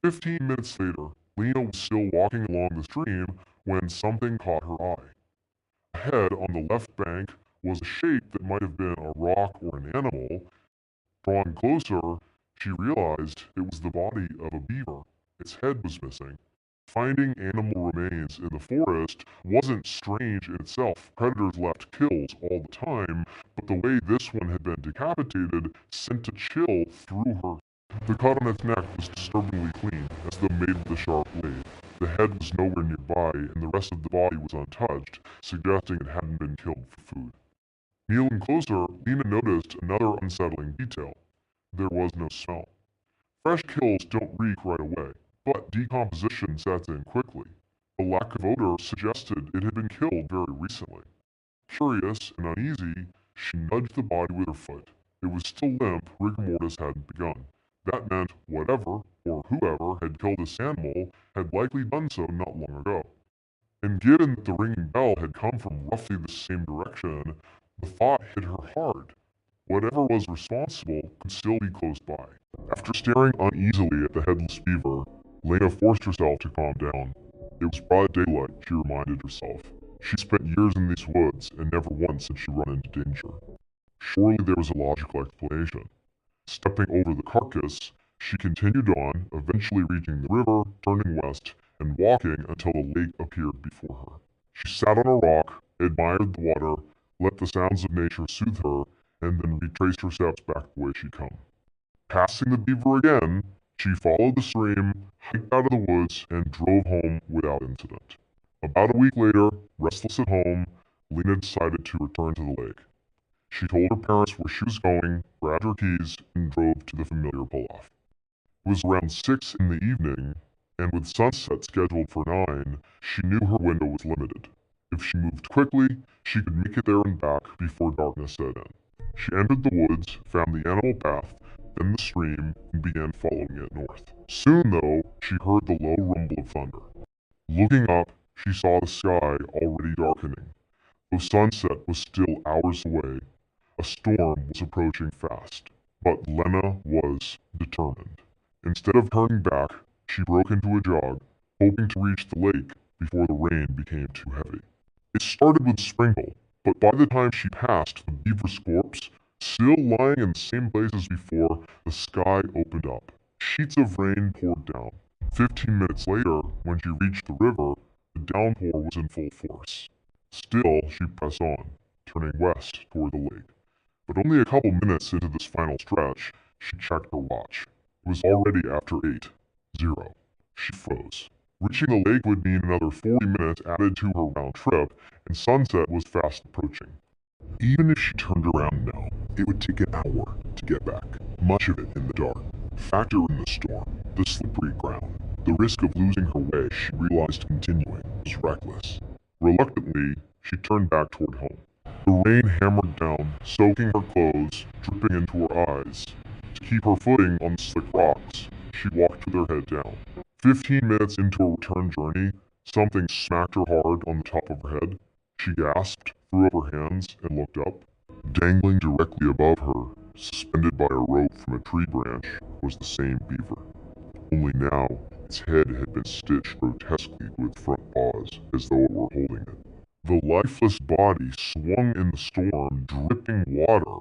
15 minutes later, Lena was still walking along the stream when something caught her eye. Ahead on the left bank was a shape that might have been a rock or an animal. Drawing closer, she realized it was the body of a beaver. Its head was missing. Finding animal remains in the forest wasn't strange in itself. Predators left kills all the time, but the way this one had been decapitated sent a chill through her. The cut on its neck was disturbingly clean, as though made with a sharp blade. The head was nowhere nearby, and the rest of the body was untouched, suggesting it hadn't been killed for food. Kneeling closer, Lena noticed another unsettling detail. There was no smell. Fresh kills don't reek right away, but decomposition sets in quickly. The lack of odor suggested it had been killed very recently. Curious and uneasy, she nudged the body with her foot. It was still limp, rigor mortis hadn't begun. That meant whatever, or whoever, had killed this animal had likely done so not long ago. And given that the ringing bell had come from roughly the same direction, the thought hit her hard. Whatever was responsible could still be close by. After staring uneasily at the headless beaver, Lena forced herself to calm down. It was broad daylight, she reminded herself. She spent years in these woods, and never once had she run into danger. Surely there was a logical explanation. Stepping over the carcass, she continued on, eventually reaching the river, turning west, and walking until the lake appeared before her. She sat on a rock, admired the water, let the sounds of nature soothe her, and then retraced her steps back the way she'd come. Passing the beaver again, she followed the stream, hiked out of the woods, and drove home without incident. About a week later, restless at home, Lena decided to return to the lake. She told her parents where she was going, grabbed her keys, and drove to the familiar pull-off. It was around 6 in the evening, and with sunset scheduled for 9, she knew her window was limited. If she moved quickly, she could make it there and back before darkness set in. She entered the woods, found the animal path, then the stream, and began following it north. Soon, though, she heard the low rumble of thunder. Looking up, she saw the sky already darkening. Though sunset was still hours away, a storm was approaching fast. But Lena was determined. Instead of turning back, she broke into a jog, hoping to reach the lake before the rain became too heavy. It started with a sprinkle, but by the time she passed the beaver's corpse, still lying in the same place as before, the sky opened up. Sheets of rain poured down. 15 minutes later, when she reached the river, the downpour was in full force. Still, she pressed on, turning west toward the lake. But only a couple minutes into this final stretch, she checked her watch. It It was already after 8:00. She froze. Reaching the lake would mean another 40 minutes added to her round trip, and sunset was fast approaching. Even if she turned around now, it would take an hour to get back, much of it in the dark. Factor in the storm, the slippery ground, the risk of losing her way. She realized continuing was reckless. Reluctantly, she turned back toward home. The rain hammered down, soaking her clothes, dripping into her eyes. To keep her footing on the slick rocks, she walked with her head down. 15 minutes into a return journey, something smacked her hard on the top of her head. She gasped, threw up her hands, and looked up. Dangling directly above her, suspended by a rope from a tree branch, was the same beaver. Only now, its head had been stitched grotesquely to its front paws, as though it were holding it. The lifeless body swung in the storm, dripping water.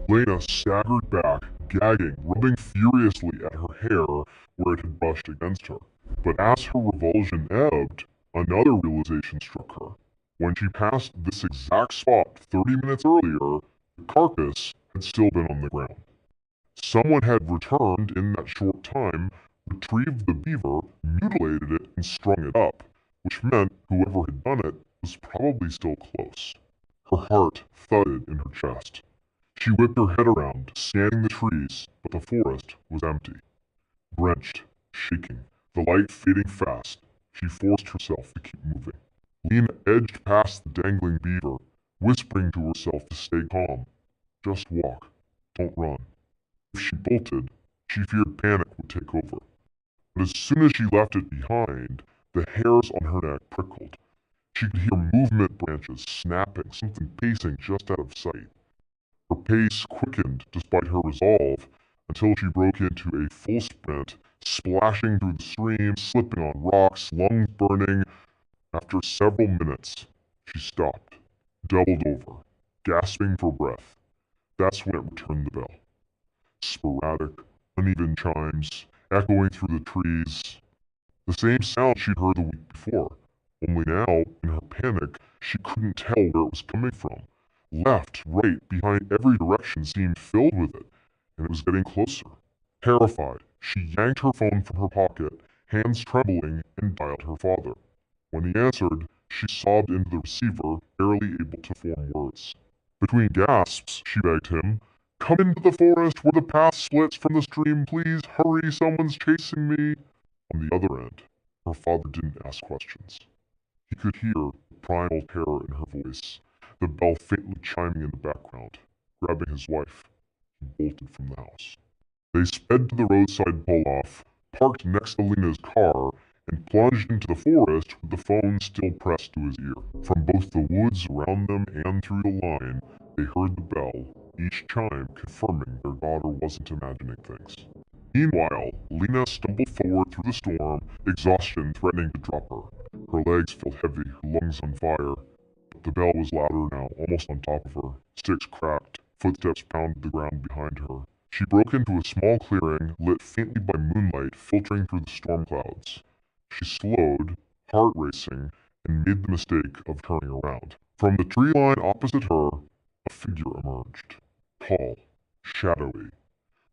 Lena staggered back, gagging, rubbing furiously at her hair where it had brushed against her. But as her revulsion ebbed, another realization struck her. When she passed this exact spot 30 minutes earlier, the carcass had still been on the ground. Someone had returned in that short time, retrieved the beaver, mutilated it, and strung it up, which meant whoever had done it was probably still close. Her heart thudded in her chest. She whipped her head around, scanning the trees, but the forest was empty. Drenched, shaking, the light fading fast, she forced herself to keep moving. Lena edged past the dangling beaver, whispering to herself to stay calm. Just walk. Don't run. If she bolted, she feared panic would take over. But as soon as she left it behind, the hairs on her neck prickled. She could hear movement branches snapping, something pacing just out of sight. Her pace quickened despite her resolve until she broke into a full sprint, splashing through the stream, slipping on rocks, lungs burning. After several minutes, she stopped, doubled over, gasping for breath. That's when it returned the bell. Sporadic, uneven chimes, echoing through the trees. The same sound she'd heard the week before, only now, in her panic, she couldn't tell where it was coming from. Left, right, behind every direction seemed filled with it, and it was getting closer. Terrified, she yanked her phone from her pocket, hands trembling, and dialed her father. When he answered, she sobbed into the receiver, barely able to form words. Between gasps, she begged him, "Come into the forest where the path splits from the stream, please. Hurry, someone's chasing me." On the other end, her father didn't ask questions. He could hear the primal terror in her voice, the bell faintly chiming in the background. Grabbing his wife, he bolted from the house. They sped to the roadside pull-off, parked next to Lena's car, and plunged into the forest with the phone still pressed to his ear. From both the woods around them and through the line, they heard the bell, each chime confirming their daughter wasn't imagining things. Meanwhile, Lena stumbled forward through the storm, exhaustion threatening to drop her. Her legs felt heavy, her lungs on fire. But the bell was louder now, almost on top of her. Sticks cracked, footsteps pounded the ground behind her. She broke into a small clearing, lit faintly by moonlight filtering through the storm clouds. She slowed, heart racing, and made the mistake of turning around. From the tree line opposite her, a figure emerged. Tall, shadowy.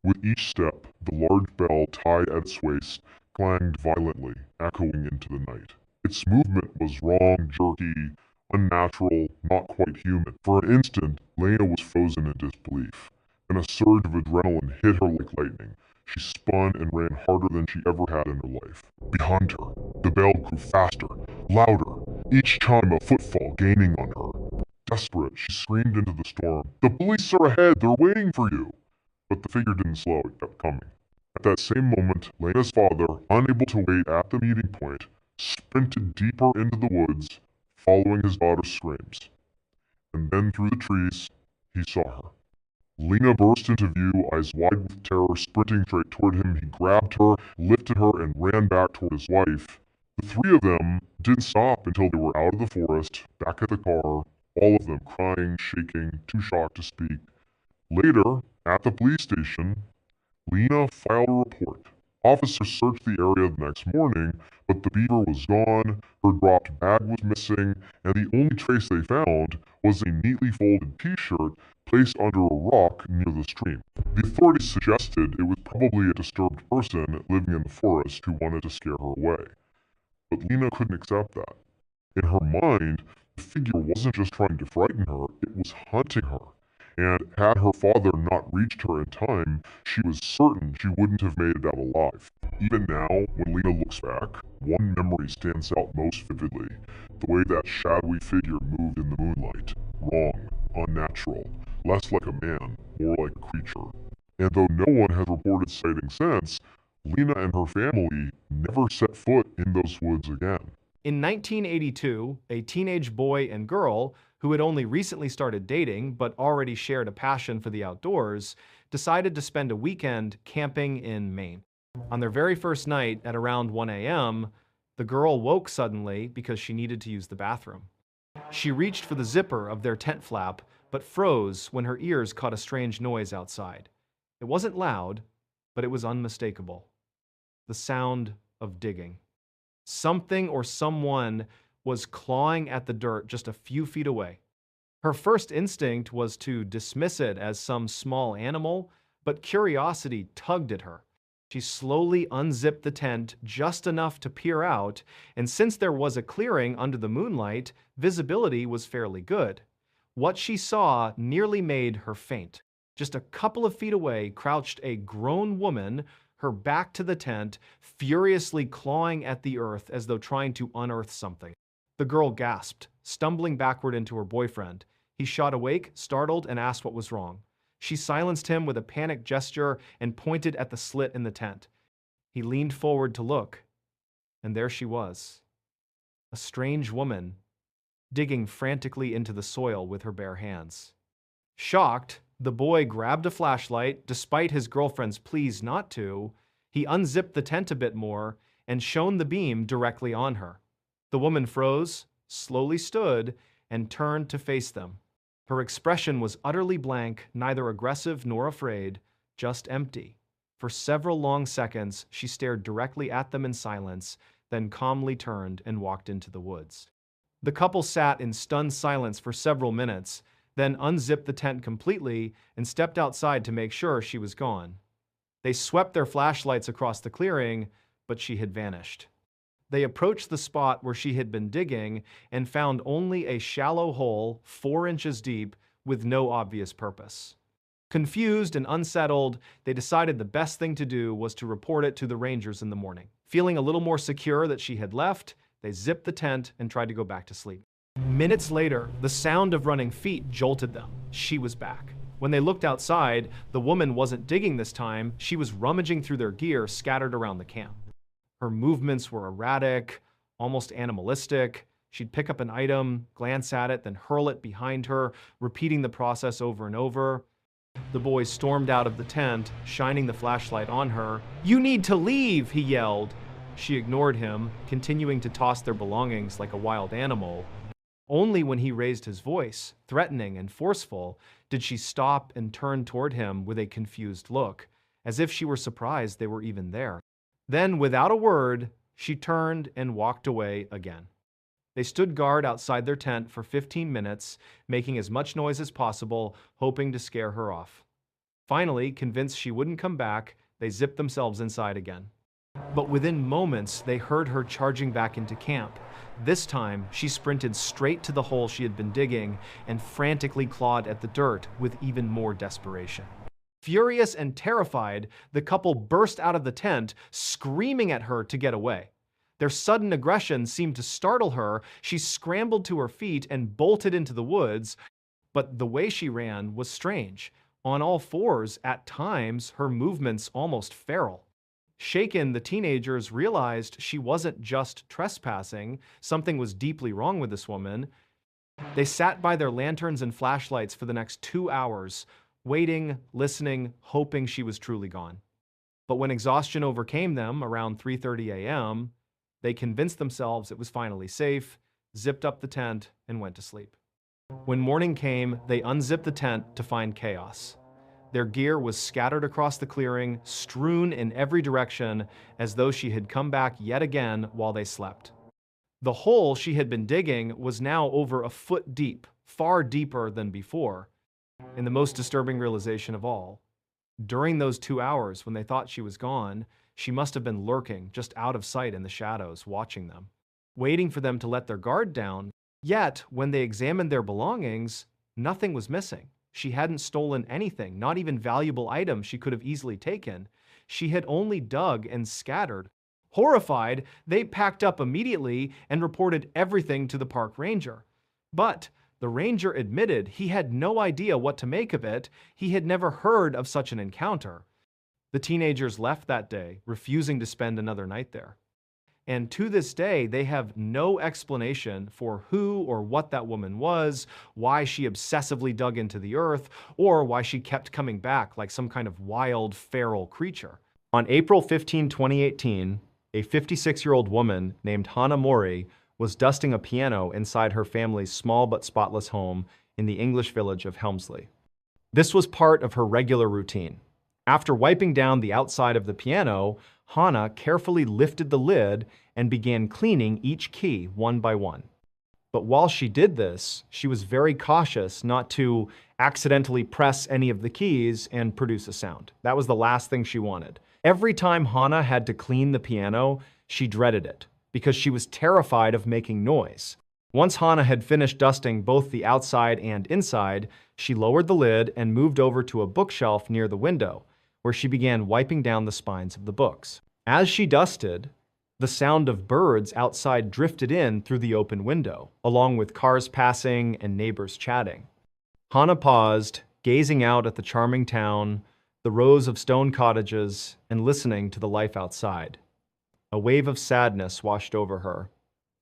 With each step, the large bell tied at its waist clanged violently, echoing into the night. Its movement was wrong, jerky, unnatural, not quite human. For an instant, Lena was frozen in disbelief. Then a surge of adrenaline hit her like lightning. She spun and ran harder than she ever had in her life. Behind her, the bell grew faster, louder, each chime a footfall gaining on her. Desperate, she screamed into the storm, "The police are ahead! They're waiting for you!" But the figure didn't slow, it kept coming. At that same moment, Lena's father, unable to wait at the meeting point, sprinted deeper into the woods, following his daughter's screams. And then through the trees, he saw her. Lena burst into view, eyes wide with terror, sprinting straight toward him. He grabbed her, lifted her, and ran back toward his wife. The three of them didn't stop until they were out of the forest, back at the car, all of them crying, shaking, too shocked to speak. Later, at the police station, Lena filed a report. Officers searched the area the next morning, but the beaver was gone, her dropped bag was missing, and the only trace they found was a neatly folded t-shirt placed under a rock near the stream. The authorities suggested it was probably a disturbed person living in the forest who wanted to scare her away. But Lena couldn't accept that. In her mind, the figure wasn't just trying to frighten her, it was hunting her. And had her father not reached her in time, she was certain she wouldn't have made it out alive. Even now, when Lena looks back, one memory stands out most vividly: the way that shadowy figure moved in the moonlight. Wrong, unnatural, less like a man, more like a creature. And though no one has reported sighting since, Lena and her family never set foot in those woods again. In 1982, a teenage boy and girl who had only recently started dating but already shared a passion for the outdoors decided to spend a weekend camping in Maine. On their very first night at around 1 a.m., the girl woke suddenly because she needed to use the bathroom. She reached for the zipper of their tent flap but froze when her ears caught a strange noise outside. It wasn't loud, but it was unmistakable. The sound of digging. Something or someone was clawing at the dirt just a few feet away. Her first instinct was to dismiss it as some small animal, but curiosity tugged at her. She slowly unzipped the tent just enough to peer out, and since there was a clearing under the moonlight, visibility was fairly good. What she saw nearly made her faint. Just a couple of feet away crouched a grown woman, her back to the tent, furiously clawing at the earth as though trying to unearth something. The girl gasped, stumbling backward into her boyfriend. He shot awake, startled, and asked what was wrong. She silenced him with a panicked gesture and pointed at the slit in the tent. He leaned forward to look, and there she was. A strange woman, digging frantically into the soil with her bare hands. Shocked, the boy grabbed a flashlight, despite his girlfriend's pleas not to. He unzipped the tent a bit more and shone the beam directly on her. The woman froze, slowly stood, and turned to face them. Her expression was utterly blank, neither aggressive nor afraid, just empty. For several long seconds, she stared directly at them in silence, then calmly turned and walked into the woods. The couple sat in stunned silence for several minutes, then unzipped the tent completely and stepped outside to make sure she was gone. They swept their flashlights across the clearing, but she had vanished. They approached the spot where she had been digging and found only a shallow hole 4 inches deep with no obvious purpose. Confused and unsettled, they decided the best thing to do was to report it to the rangers in the morning. Feeling a little more secure that she had left, they zipped the tent and tried to go back to sleep. Minutes later, the sound of running feet jolted them. She was back. When they looked outside, the woman wasn't digging this time, she was rummaging through their gear scattered around the camp. Her movements were erratic, almost animalistic. She'd pick up an item, glance at it, then hurl it behind her, repeating the process over and over. The boy stormed out of the tent, shining the flashlight on her. "You need to leave!" he yelled. She ignored him, continuing to toss their belongings like a wild animal. Only when he raised his voice, threatening and forceful, did she stop and turn toward him with a confused look, as if she were surprised they were even there. Then, without a word, she turned and walked away again. They stood guard outside their tent for 15 minutes, making as much noise as possible, hoping to scare her off. Finally, convinced she wouldn't come back, they zipped themselves inside again. But within moments, they heard her charging back into camp. This time, she sprinted straight to the hole she had been digging and frantically clawed at the dirt with even more desperation. Furious and terrified, the couple burst out of the tent, screaming at her to get away. Their sudden aggression seemed to startle her. She scrambled to her feet and bolted into the woods, but the way she ran was strange. On all fours, at times, her movements almost feral. Shaken, the teenagers realized she wasn't just trespassing. Something was deeply wrong with this woman. They sat by their lanterns and flashlights for the next 2 hours, waiting, listening, hoping she was truly gone. But when exhaustion overcame them around 3:30 a.m., they convinced themselves it was finally safe, zipped up the tent, and went to sleep. When morning came, they unzipped the tent to find chaos. Their gear was scattered across the clearing, strewn in every direction, as though she had come back yet again while they slept. The hole she had been digging was now over a foot deep, far deeper than before. And the most disturbing realization of all, during those 2 hours when they thought she was gone, she must have been lurking just out of sight in the shadows, watching them, waiting for them to let their guard down. Yet, when they examined their belongings, nothing was missing. She hadn't stolen anything, not even valuable items she could have easily taken. She had only dug and scattered. Horrified, they packed up immediately and reported everything to the park ranger. But the ranger admitted he had no idea what to make of it. He had never heard of such an encounter. The teenagers left that day, refusing to spend another night there. And to this day, they have no explanation for who or what that woman was, why she obsessively dug into the earth, or why she kept coming back like some kind of wild, feral creature. On April 15, 2018, a 56-year-old woman named Hana Mori was dusting a piano inside her family's small but spotless home in the English village of Helmsley. This was part of her regular routine. After wiping down the outside of the piano, Hana carefully lifted the lid and began cleaning each key one by one. But while she did this, she was very cautious not to accidentally press any of the keys and produce a sound. That was the last thing she wanted. Every time Hana had to clean the piano, she dreaded it because she was terrified of making noise. Once Hana had finished dusting both the outside and inside, she lowered the lid and moved over to a bookshelf near the window, where she began wiping down the spines of the books. As she dusted, the sound of birds outside drifted in through the open window, along with cars passing and neighbors chatting. Hana paused, gazing out at the charming town, the rows of stone cottages, and listening to the life outside. A wave of sadness washed over her.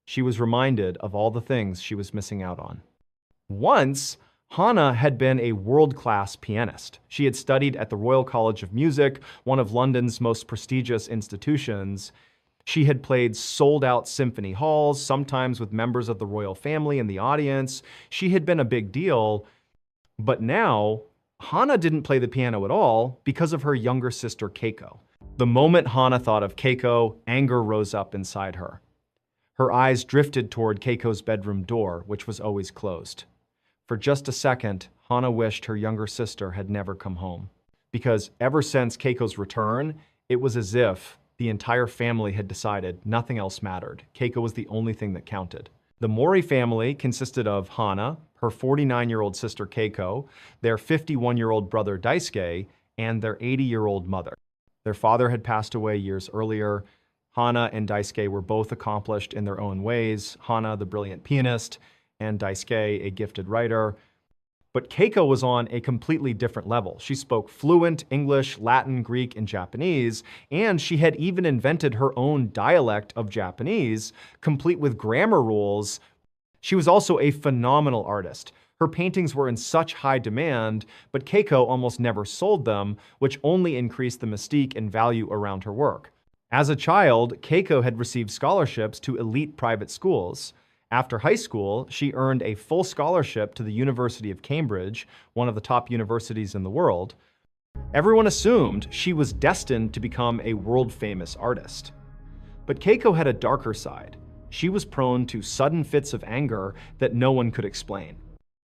She was reminded of all the things she was missing out on. Once, Hana had been a world-class pianist. She had studied at the Royal College of Music, one of London's most prestigious institutions. She had played sold-out symphony halls, sometimes with members of the royal family in the audience. She had been a big deal, but now, Hana didn't play the piano at all because of her younger sister Keiko. The moment Hana thought of Keiko, anger rose up inside her. Her eyes drifted toward Keiko's bedroom door, which was always closed. For just a second, Hana wished her younger sister had never come home. Because ever since Keiko's return, it was as if the entire family had decided nothing else mattered. Keiko was the only thing that counted. The Mori family consisted of Hana, her 49-year-old sister Keiko, their 51-year-old brother Daisuke, and their 80-year-old mother. Their father had passed away years earlier. Hana and Daisuke were both accomplished in their own ways. Hana, the brilliant pianist, and Daisuke, a gifted writer. But Keiko was on a completely different level. She spoke fluent English, Latin, Greek, and Japanese, and she had even invented her own dialect of Japanese, complete with grammar rules. She was also a phenomenal artist. Her paintings were in such high demand, but Keiko almost never sold them, which only increased the mystique and value around her work. As a child, Keiko had received scholarships to elite private schools. After high school, she earned a full scholarship to the University of Cambridge, one of the top universities in the world. Everyone assumed she was destined to become a world-famous artist. But Keiko had a darker side. She was prone to sudden fits of anger that no one could explain.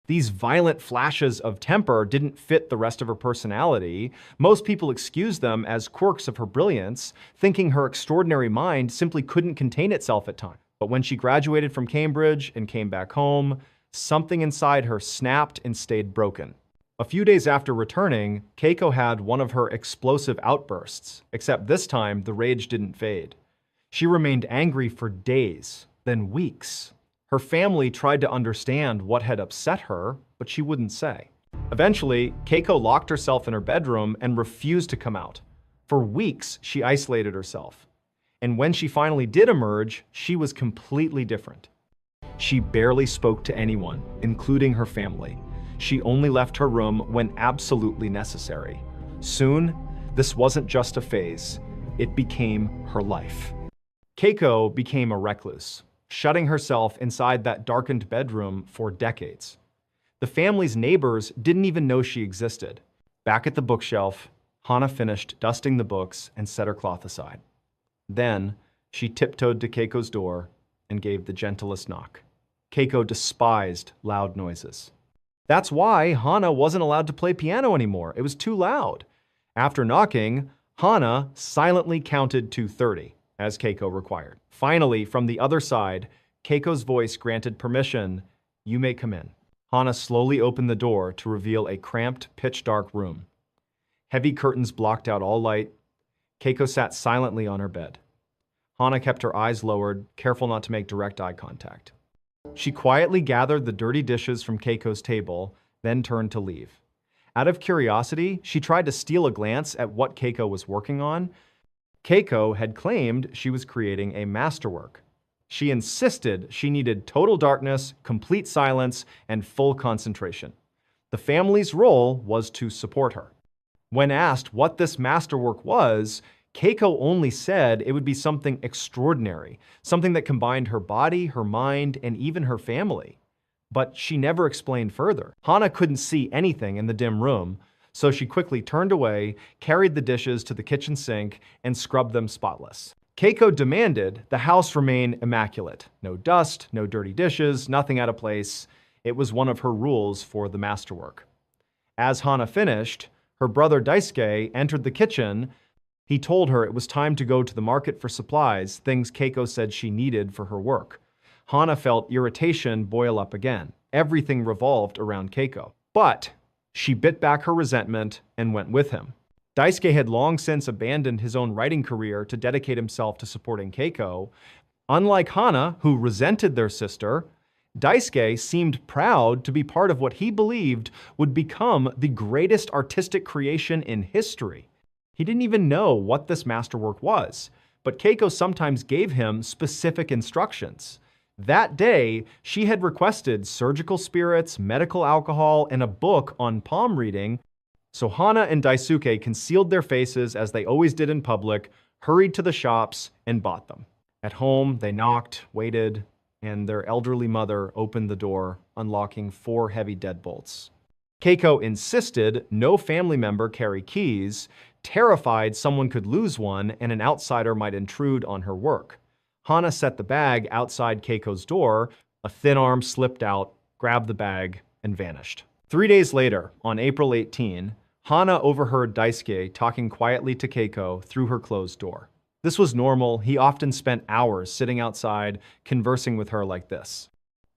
These violent flashes of temper didn't fit the rest of her personality. Most people excused them as quirks of her brilliance, thinking her extraordinary mind simply couldn't contain itself at times. But when she graduated from Cambridge and came back home, something inside her snapped and stayed broken. A few days after returning, Keiko had one of her explosive outbursts, except this time the rage didn't fade. She remained angry for days, then weeks. Her family tried to understand what had upset her, but she wouldn't say. Eventually, Keiko locked herself in her bedroom and refused to come out. For weeks, she isolated herself. And when she finally did emerge, she was completely different. She barely spoke to anyone, including her family. She only left her room when absolutely necessary. Soon, this wasn't just a phase. It became her life. Keiko became a recluse, shutting herself inside that darkened bedroom for decades. The family's neighbors didn't even know she existed. Back at the bookshelf, Hana finished dusting the books and set her cloth aside. Then, she tiptoed to Keiko's door and gave the gentlest knock. Keiko despised loud noises. That's why Hana wasn't allowed to play piano anymore. It was too loud. After knocking, Hana silently counted to 30, as Keiko required. Finally, from the other side, Keiko's voice granted permission. You may come in. Hana slowly opened the door to reveal a cramped, pitch-dark room. Heavy curtains blocked out all light. Keiko sat silently on her bed. Hana kept her eyes lowered, careful not to make direct eye contact. She quietly gathered the dirty dishes from Keiko's table, then turned to leave. Out of curiosity, she tried to steal a glance at what Keiko was working on. Keiko had claimed she was creating a masterwork. She insisted she needed total darkness, complete silence, and full concentration. The family's role was to support her. When asked what this masterwork was, Keiko only said it would be something extraordinary, something that combined her body, her mind, and even her family. But she never explained further. Hana couldn't see anything in the dim room, so she quickly turned away, carried the dishes to the kitchen sink, and scrubbed them spotless. Keiko demanded the house remain immaculate. No dust, no dirty dishes, nothing out of place. It was one of her rules for the masterwork. As Hana finished, her brother Daisuke entered the kitchen. He told her it was time to go to the market for supplies, things Keiko said she needed for her work. Hana felt irritation boil up again. Everything revolved around Keiko. But she bit back her resentment and went with him. Daisuke had long since abandoned his own writing career to dedicate himself to supporting Keiko. Unlike Hana, who resented their sister, Daisuke seemed proud to be part of what he believed would become the greatest artistic creation in history. He didn't even know what this masterwork was, but Keiko sometimes gave him specific instructions. That day, she had requested surgical spirits, medical alcohol, and a book on palm reading, so Hana and Daisuke concealed their faces as they always did in public, hurried to the shops, and bought them. At home, they knocked, waited, and their elderly mother opened the door, unlocking 4 heavy deadbolts. Keiko insisted no family member carry keys, terrified someone could lose one and an outsider might intrude on her work. Hana set the bag outside Keiko's door. A thin arm slipped out, grabbed the bag, and vanished. 3 days later, on April 18, Hana overheard Daisuke talking quietly to Keiko through her closed door. This was normal. He often spent hours sitting outside, conversing with her like this.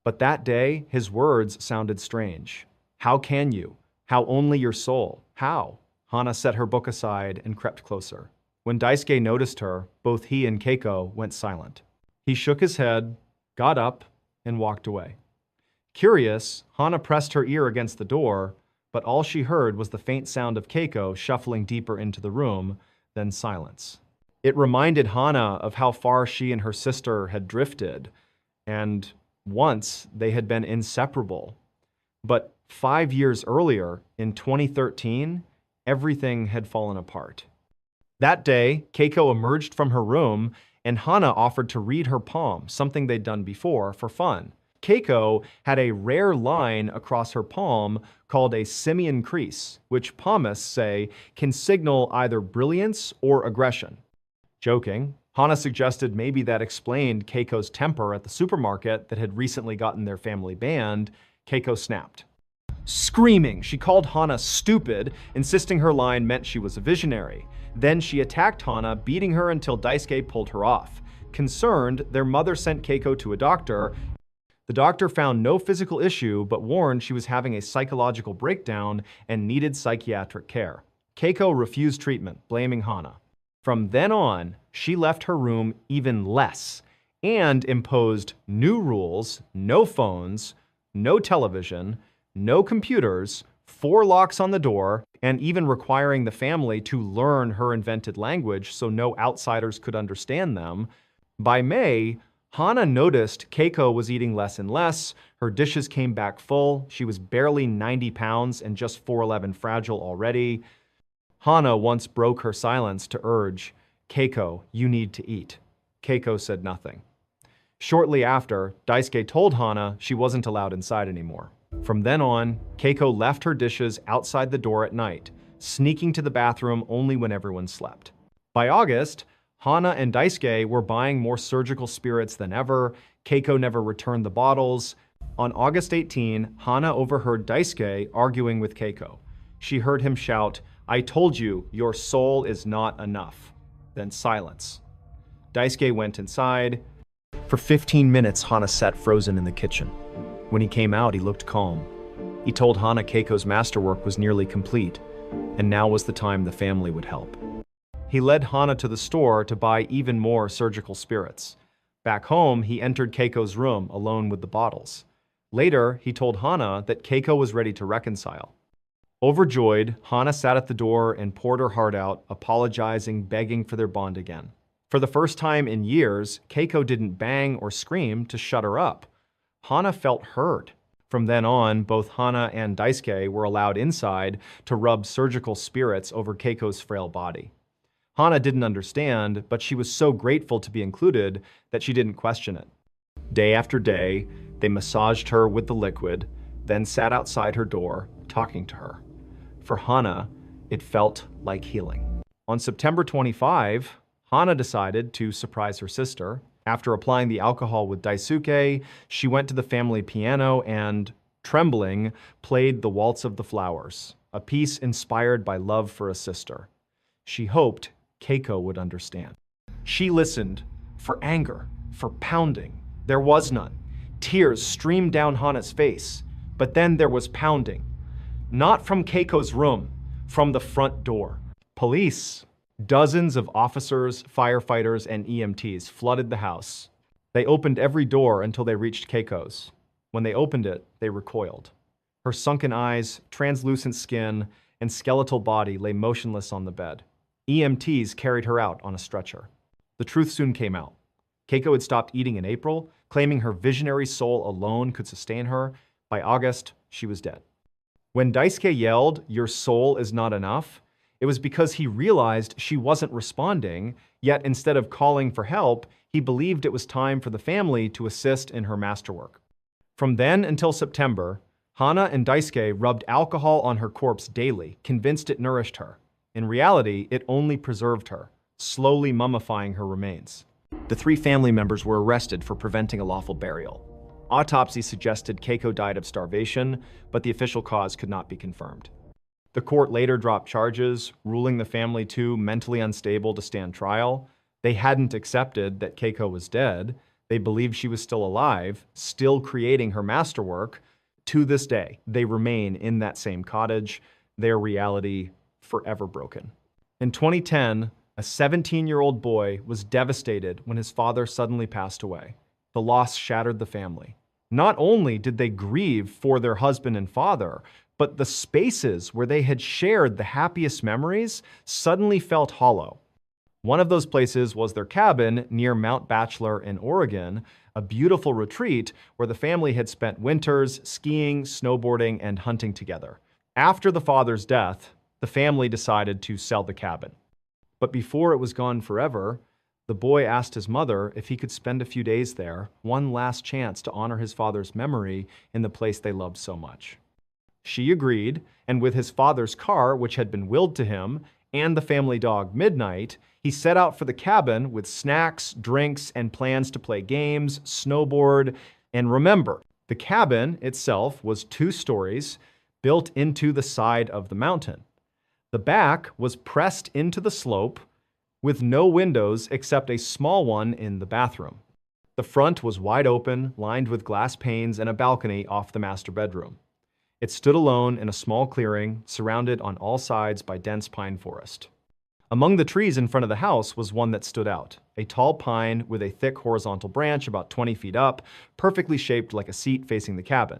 But that day, his words sounded strange. How can you? How only your soul? How? Hana set her book aside and crept closer. When Daisuke noticed her, both he and Keiko went silent. He shook his head, got up, and walked away. Curious, Hana pressed her ear against the door, but all she heard was the faint sound of Keiko shuffling deeper into the room, then silence. It reminded Hana of how far she and her sister had drifted, and once they had been inseparable. But 5 years earlier, in 2013, everything had fallen apart. That day, Keiko emerged from her room, and Hana offered to read her palm, something they'd done before, for fun. Keiko had a rare line across her palm called a simian crease, which palmists say can signal either brilliance or aggression. Joking, Hana suggested maybe that explained Keiko's temper at the supermarket that had recently gotten their family banned. Keiko snapped. Screaming, she called Hana stupid, insisting her line meant she was a visionary. Then she attacked Hana, beating her until Daisuke pulled her off. Concerned, their mother sent Keiko to a doctor. The doctor found no physical issue, but warned she was having a psychological breakdown and needed psychiatric care. Keiko refused treatment, blaming Hana. From then on, she left her room even less and imposed new rules: no phones, no television, no computers, 4 locks on the door, and even requiring the family to learn her invented language so no outsiders could understand them. By May, Hana noticed Keiko was eating less and less. Her dishes came back full. She was barely 90 pounds and just 4'11" fragile already. Hana once broke her silence to urge, Keiko, you need to eat. Keiko said nothing. Shortly after, Daisuke told Hana she wasn't allowed inside anymore. From then on, Keiko left her dishes outside the door at night, sneaking to the bathroom only when everyone slept. By August, Hana and Daisuke were buying more surgical spirits than ever. Keiko never returned the bottles. On August 18, Hana overheard Daisuke arguing with Keiko. She heard him shout, "I told you, your soul is not enough." Then silence. Daisuke went inside. For 15 minutes, Hana sat frozen in the kitchen. When he came out, he looked calm. He told Hana Keiko's masterwork was nearly complete, and now was the time the family would help. He led Hana to the store to buy even more surgical spirits. Back home, he entered Keiko's room alone with the bottles. Later, he told Hana that Keiko was ready to reconcile. Overjoyed, Hana sat at the door and poured her heart out, apologizing, begging for their bond again. For the first time in years, Keiko didn't bang or scream to shut her up. Hana felt heard. From then on, both Hana and Daisuke were allowed inside to rub surgical spirits over Keiko's frail body. Hana didn't understand, but she was so grateful to be included that she didn't question it. Day after day, they massaged her with the liquid, then sat outside her door, talking to her. For Hana, it felt like healing. On September 25, Hana decided to surprise her sister. After applying the alcohol with Daisuke, she went to the family piano and, trembling, played The Waltz of the Flowers, a piece inspired by love for a sister. She hoped Keiko would understand. She listened for anger, for pounding. There was none. Tears streamed down Hana's face, but then there was pounding. Not from Keiko's room, from the front door. Police. Dozens of officers, firefighters, and EMTs flooded the house. They opened every door until they reached Keiko's. When they opened it, they recoiled. Her sunken eyes, translucent skin, and skeletal body lay motionless on the bed. EMTs carried her out on a stretcher. The truth soon came out. Keiko had stopped eating in April, claiming her visionary soul alone could sustain her. By August, she was dead. When Daisuke yelled, "Your soul is not enough," it was because he realized she wasn't responding, yet instead of calling for help, he believed it was time for the family to assist in her masterwork. From then until September, Hana and Daisuke rubbed alcohol on her corpse daily, convinced it nourished her. In reality, it only preserved her, slowly mummifying her remains. The 3 family members were arrested for preventing a lawful burial. Autopsy suggested Keiko died of starvation, but the official cause could not be confirmed. The court later dropped charges, ruling the family too mentally unstable to stand trial. They hadn't accepted that Keiko was dead. They believed she was still alive, still creating her masterwork. To this day, they remain in that same cottage, their reality forever broken. In 2010, a 17-year-old boy was devastated when his father suddenly passed away. The loss shattered the family. Not only did they grieve for their husband and father, but the spaces where they had shared the happiest memories suddenly felt hollow. One of those places was their cabin near Mount Bachelor in Oregon, a beautiful retreat where the family had spent winters skiing, snowboarding, and hunting together. After the father's death, the family decided to sell the cabin. But before it was gone forever, the boy asked his mother if he could spend a few days there, one last chance to honor his father's memory in the place they loved so much. She agreed, and with his father's car, which had been willed to him, and the family dog Midnight, he set out for the cabin with snacks, drinks, and plans to play games, snowboard, and remember, the cabin itself was 2 stories built into the side of the mountain. The back was pressed into the slope with no windows except a small one in the bathroom. The front was wide open, lined with glass panes and a balcony off the master bedroom. It stood alone in a small clearing, surrounded on all sides by dense pine forest. Among the trees in front of the house was one that stood out, a tall pine with a thick horizontal branch about 20 feet up, perfectly shaped like a seat facing the cabin.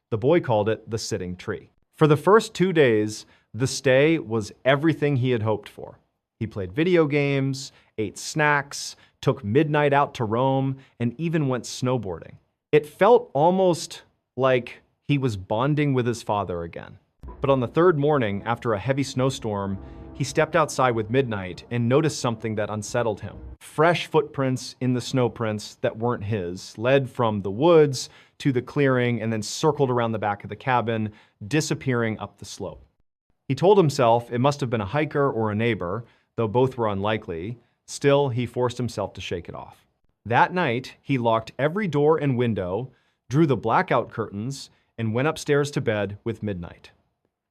The boy called it the sitting tree. For the first 2 days, the stay was everything he had hoped for. He played video games, ate snacks, took Midnight out to roam, and even went snowboarding. It felt almost like he was bonding with his father again. But on the 3rd morning, after a heavy snowstorm, he stepped outside with Midnight and noticed something that unsettled him. Fresh footprints in the snow prints that weren't his led from the woods to the clearing and then circled around the back of the cabin, disappearing up the slope. He told himself it must have been a hiker or a neighbor, though both were unlikely. Still, he forced himself to shake it off. That night, he locked every door and window, drew the blackout curtains, and went upstairs to bed with Midnight.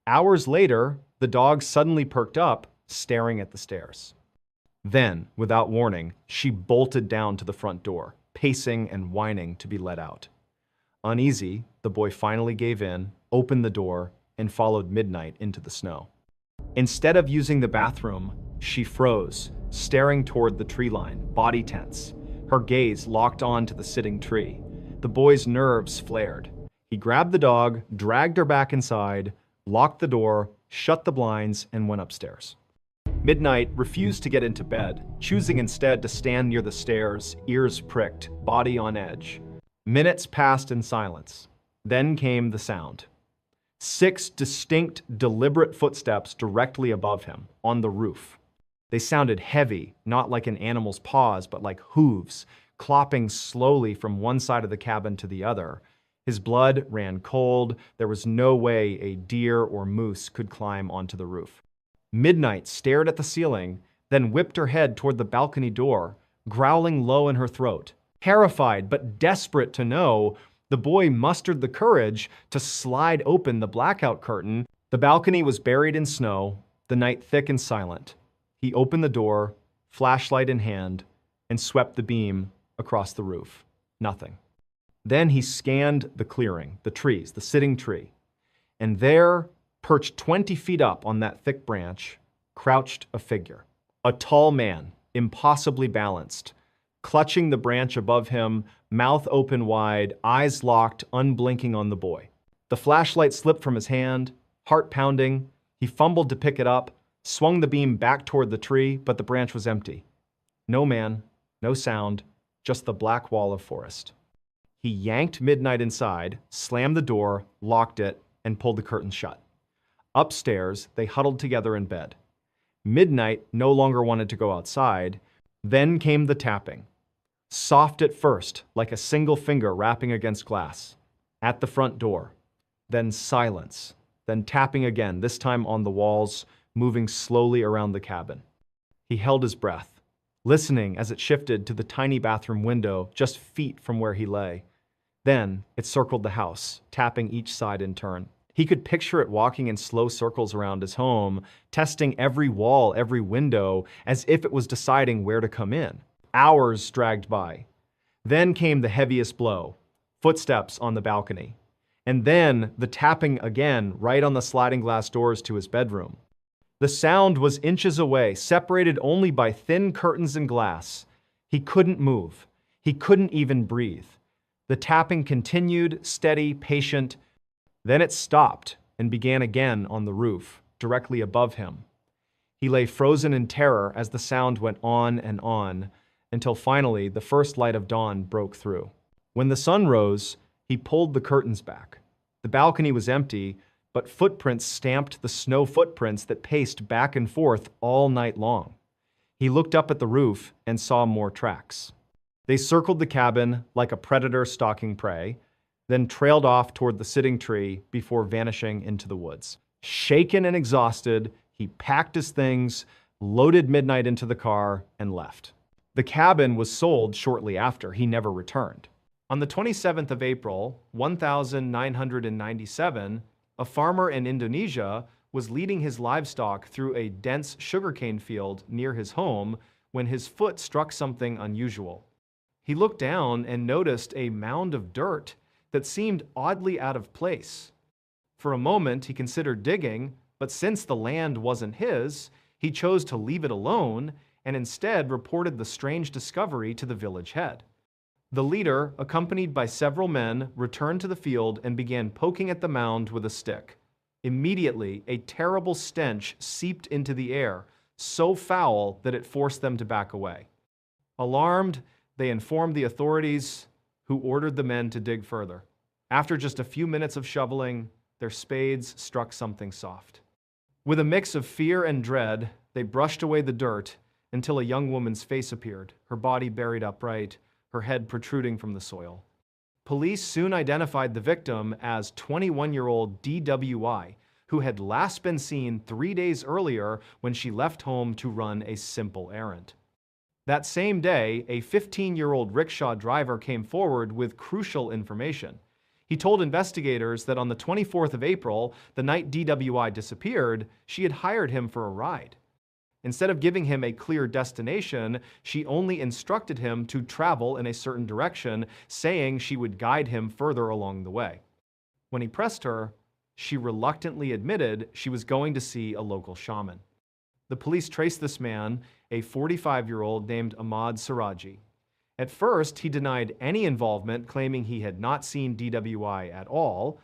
Hours later, the dog suddenly perked up, staring at the stairs. Then, without warning, she bolted down to the front door, pacing and whining to be let out. Uneasy, the boy finally gave in, opened the door, and followed Midnight into the snow. Instead of using the bathroom, she froze, staring toward the tree line, body tense, her gaze locked on to the sitting tree. The boy's nerves flared. He grabbed the dog, dragged her back inside, locked the door, shut the blinds, and went upstairs. Midnight refused to get into bed, choosing instead to stand near the stairs, ears pricked, body on edge. Minutes passed in silence. Then came the sound. 6 distinct, deliberate footsteps directly above him, on the roof. They sounded heavy, not like an animal's paws, but like hooves, clopping slowly from one side of the cabin to the other. His blood ran cold. There was no way a deer or moose could climb onto the roof. Midnight stared at the ceiling, then whipped her head toward the balcony door, growling low in her throat. Terrified but desperate to know, the boy mustered the courage to slide open the blackout curtain. The balcony was buried in snow, the night thick and silent. He opened the door, flashlight in hand, and swept the beam across the roof. Nothing. Then he scanned the clearing, the trees, the sitting tree. And there, perched 20 feet up on that thick branch, crouched a figure. A tall man, impossibly balanced, clutching the branch above him, mouth open wide, eyes locked, unblinking on the boy. The flashlight slipped from his hand, heart pounding. He fumbled to pick it up, swung the beam back toward the tree, but the branch was empty. No man, no sound, just the black wall of forest. He yanked Midnight inside, slammed the door, locked it, and pulled the curtains shut. Upstairs, they huddled together in bed. Midnight no longer wanted to go outside. Then came the tapping. Soft at first, like a single finger rapping against glass. At the front door. Then silence. Then tapping again, this time on the walls, moving slowly around the cabin. He held his breath, listening as it shifted to the tiny bathroom window just feet from where he lay. Then it circled the house, tapping each side in turn. He could picture it walking in slow circles around his home, testing every wall, every window, as if it was deciding where to come in. Hours dragged by. Then came the heaviest blow, footsteps on the balcony. And then the tapping again, right on the sliding glass doors to his bedroom. The sound was inches away, separated only by thin curtains and glass. He couldn't move. He couldn't even breathe. The tapping continued, steady, patient. Then it stopped and began again on the roof, directly above him. He lay frozen in terror as the sound went on, until finally the first light of dawn broke through. When the sun rose, he pulled the curtains back. The balcony was empty, but footprints stamped the snow footprints that paced back and forth all night long. He looked up at the roof and saw more tracks. They circled the cabin like a predator stalking prey, then trailed off toward the sitting tree before vanishing into the woods. Shaken and exhausted, he packed his things, loaded Midnight into the car, and left. The cabin was sold shortly after. He never returned. On the 27th of April, 1997, a farmer in Indonesia was leading his livestock through a dense sugarcane field near his home when his foot struck something unusual. He looked down and noticed a mound of dirt that seemed oddly out of place. For a moment, he considered digging, but since the land wasn't his, he chose to leave it alone and instead reported the strange discovery to the village head. The leader, accompanied by several men, returned to the field and began poking at the mound with a stick. Immediately, a terrible stench seeped into the air, so foul that it forced them to back away. Alarmed, they informed the authorities, who ordered the men to dig further. After just a few minutes of shoveling, their spades struck something soft. With a mix of fear and dread, they brushed away the dirt until a young woman's face appeared, her body buried upright, her head protruding from the soil. Police soon identified the victim as 21-year-old DWI, who had last been seen 3 days earlier when she left home to run a simple errand. That same day, a 15-year-old rickshaw driver came forward with crucial information. He told investigators that on the 24th of April, the night DWI disappeared, she had hired him for a ride. Instead of giving him a clear destination, she only instructed him to travel in a certain direction, saying she would guide him further along the way. When he pressed her, she reluctantly admitted she was going to see a local shaman. The police traced this man, a 45-year-old named Ahmad Siraji. At first, he denied any involvement, claiming he had not seen DWI at all.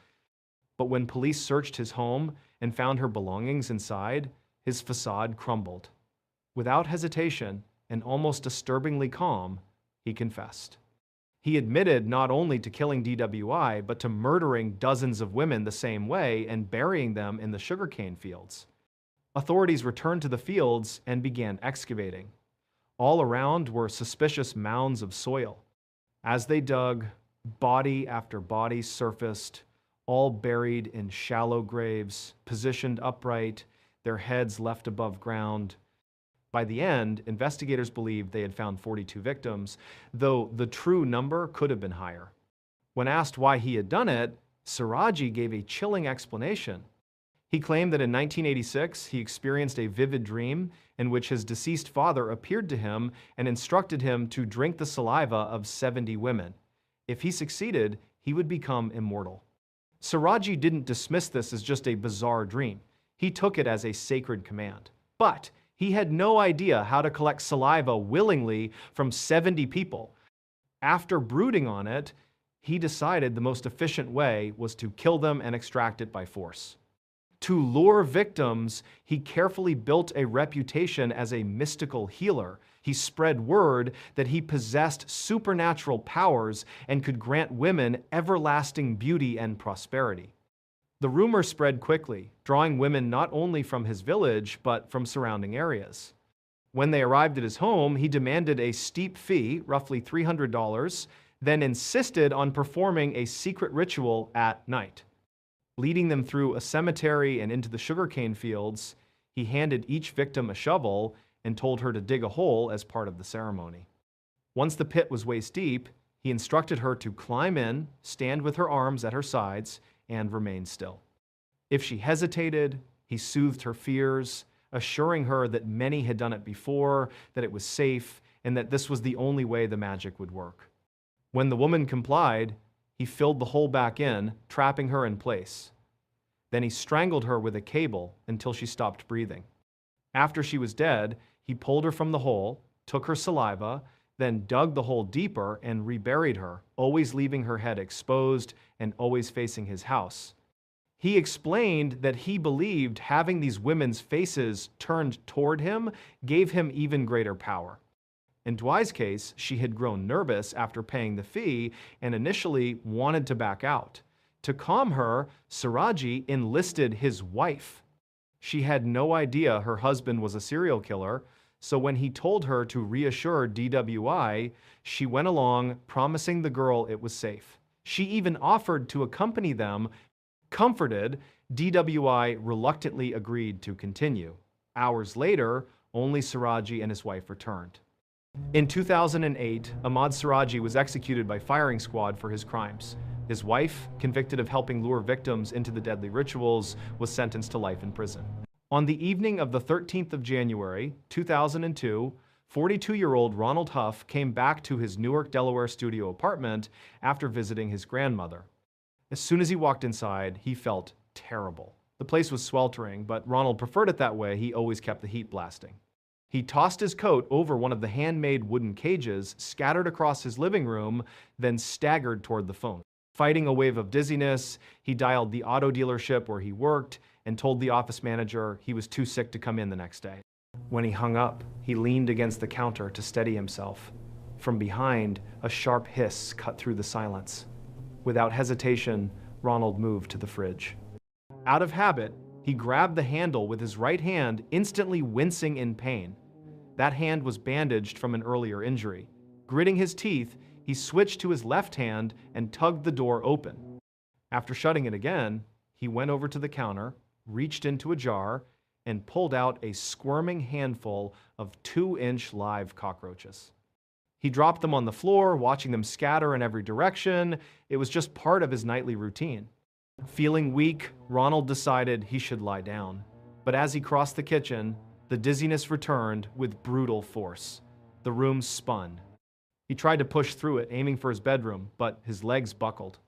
But when police searched his home and found her belongings inside, his facade crumbled. Without hesitation and almost disturbingly calm, he confessed. He admitted not only to killing DWI, but to murdering dozens of women the same way and burying them in the sugarcane fields. Authorities returned to the fields and began excavating. All around were suspicious mounds of soil. As they dug, body after body surfaced, all buried in shallow graves, positioned upright, their heads left above ground. By the end, investigators believed they had found 42 victims, though the true number could have been higher. When asked why he had done it, Siraji gave a chilling explanation. He claimed that in 1986, he experienced a vivid dream in which his deceased father appeared to him and instructed him to drink the saliva of 70 women. If he succeeded, he would become immortal. Siraji didn't dismiss this as just a bizarre dream. He took it as a sacred command. But he had no idea how to collect saliva willingly from 70 people. After brooding on it, he decided the most efficient way was to kill them and extract it by force. To lure victims, he carefully built a reputation as a mystical healer. He spread word that he possessed supernatural powers and could grant women everlasting beauty and prosperity. The rumor spread quickly, drawing women not only from his village, but from surrounding areas. When they arrived at his home, he demanded a steep fee, roughly $300, then insisted on performing a secret ritual at night. Leading them through a cemetery and into the sugarcane fields, he handed each victim a shovel and told her to dig a hole as part of the ceremony. Once the pit was waist deep, he instructed her to climb in, stand with her arms at her sides, and remain still. If she hesitated, he soothed her fears, assuring her that many had done it before, that it was safe, and that this was the only way the magic would work. When the woman complied, he filled the hole back in, trapping her in place. Then he strangled her with a cable until she stopped breathing. After she was dead, he pulled her from the hole, took her saliva, then dug the hole deeper and reburied her, always leaving her head exposed and always facing his house. He explained that he believed having these women's faces turned toward him gave him even greater power. In Dwight's case, she had grown nervous after paying the fee and initially wanted to back out. To calm her, Siraji enlisted his wife. She had no idea her husband was a serial killer, so when he told her to reassure DWI, she went along, promising the girl it was safe. She even offered to accompany them. Comforted, DWI reluctantly agreed to continue. Hours later, only Siraji and his wife returned. In 2008, Ahmad Siraji was executed by firing squad for his crimes. His wife, convicted of helping lure victims into the deadly rituals, was sentenced to life in prison. On the evening of the 13th of January, 2002, 42-year-old Ronald Huff came back to his Newark, Delaware studio apartment after visiting his grandmother. As soon as he walked inside, he felt terrible. The place was sweltering, but Ronald preferred it that way. He always kept the heat blasting. He tossed his coat over one of the handmade wooden cages scattered across his living room, then staggered toward the phone. Fighting a wave of dizziness, he dialed the auto dealership where he worked and told the office manager he was too sick to come in the next day. When he hung up, he leaned against the counter to steady himself. From behind, a sharp hiss cut through the silence. Without hesitation, Ronald moved to the fridge. Out of habit, he grabbed the handle with his right hand, instantly wincing in pain. That hand was bandaged from an earlier injury. Gritting his teeth, he switched to his left hand and tugged the door open. After shutting it again, he went over to the counter, reached into a jar, and pulled out a squirming handful of 2-inch live cockroaches. He dropped them on the floor, watching them scatter in every direction. It was just part of his nightly routine. Feeling weak, Ronald decided he should lie down. But as he crossed the kitchen, the dizziness returned with brutal force. The room spun. He tried to push through it, aiming for his bedroom, but his legs buckled.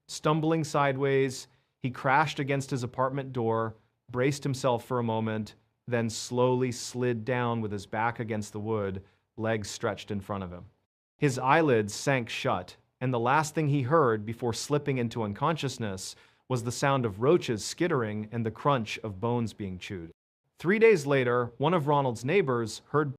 Stumbling sideways, he crashed against his apartment door, braced himself for a moment, then slowly slid down with his back against the wood, legs stretched in front of him. His eyelids sank shut, and the last thing he heard before slipping into unconsciousness was the sound of roaches skittering and the crunch of bones being chewed. 3 days later, one of Ronald's neighbors heard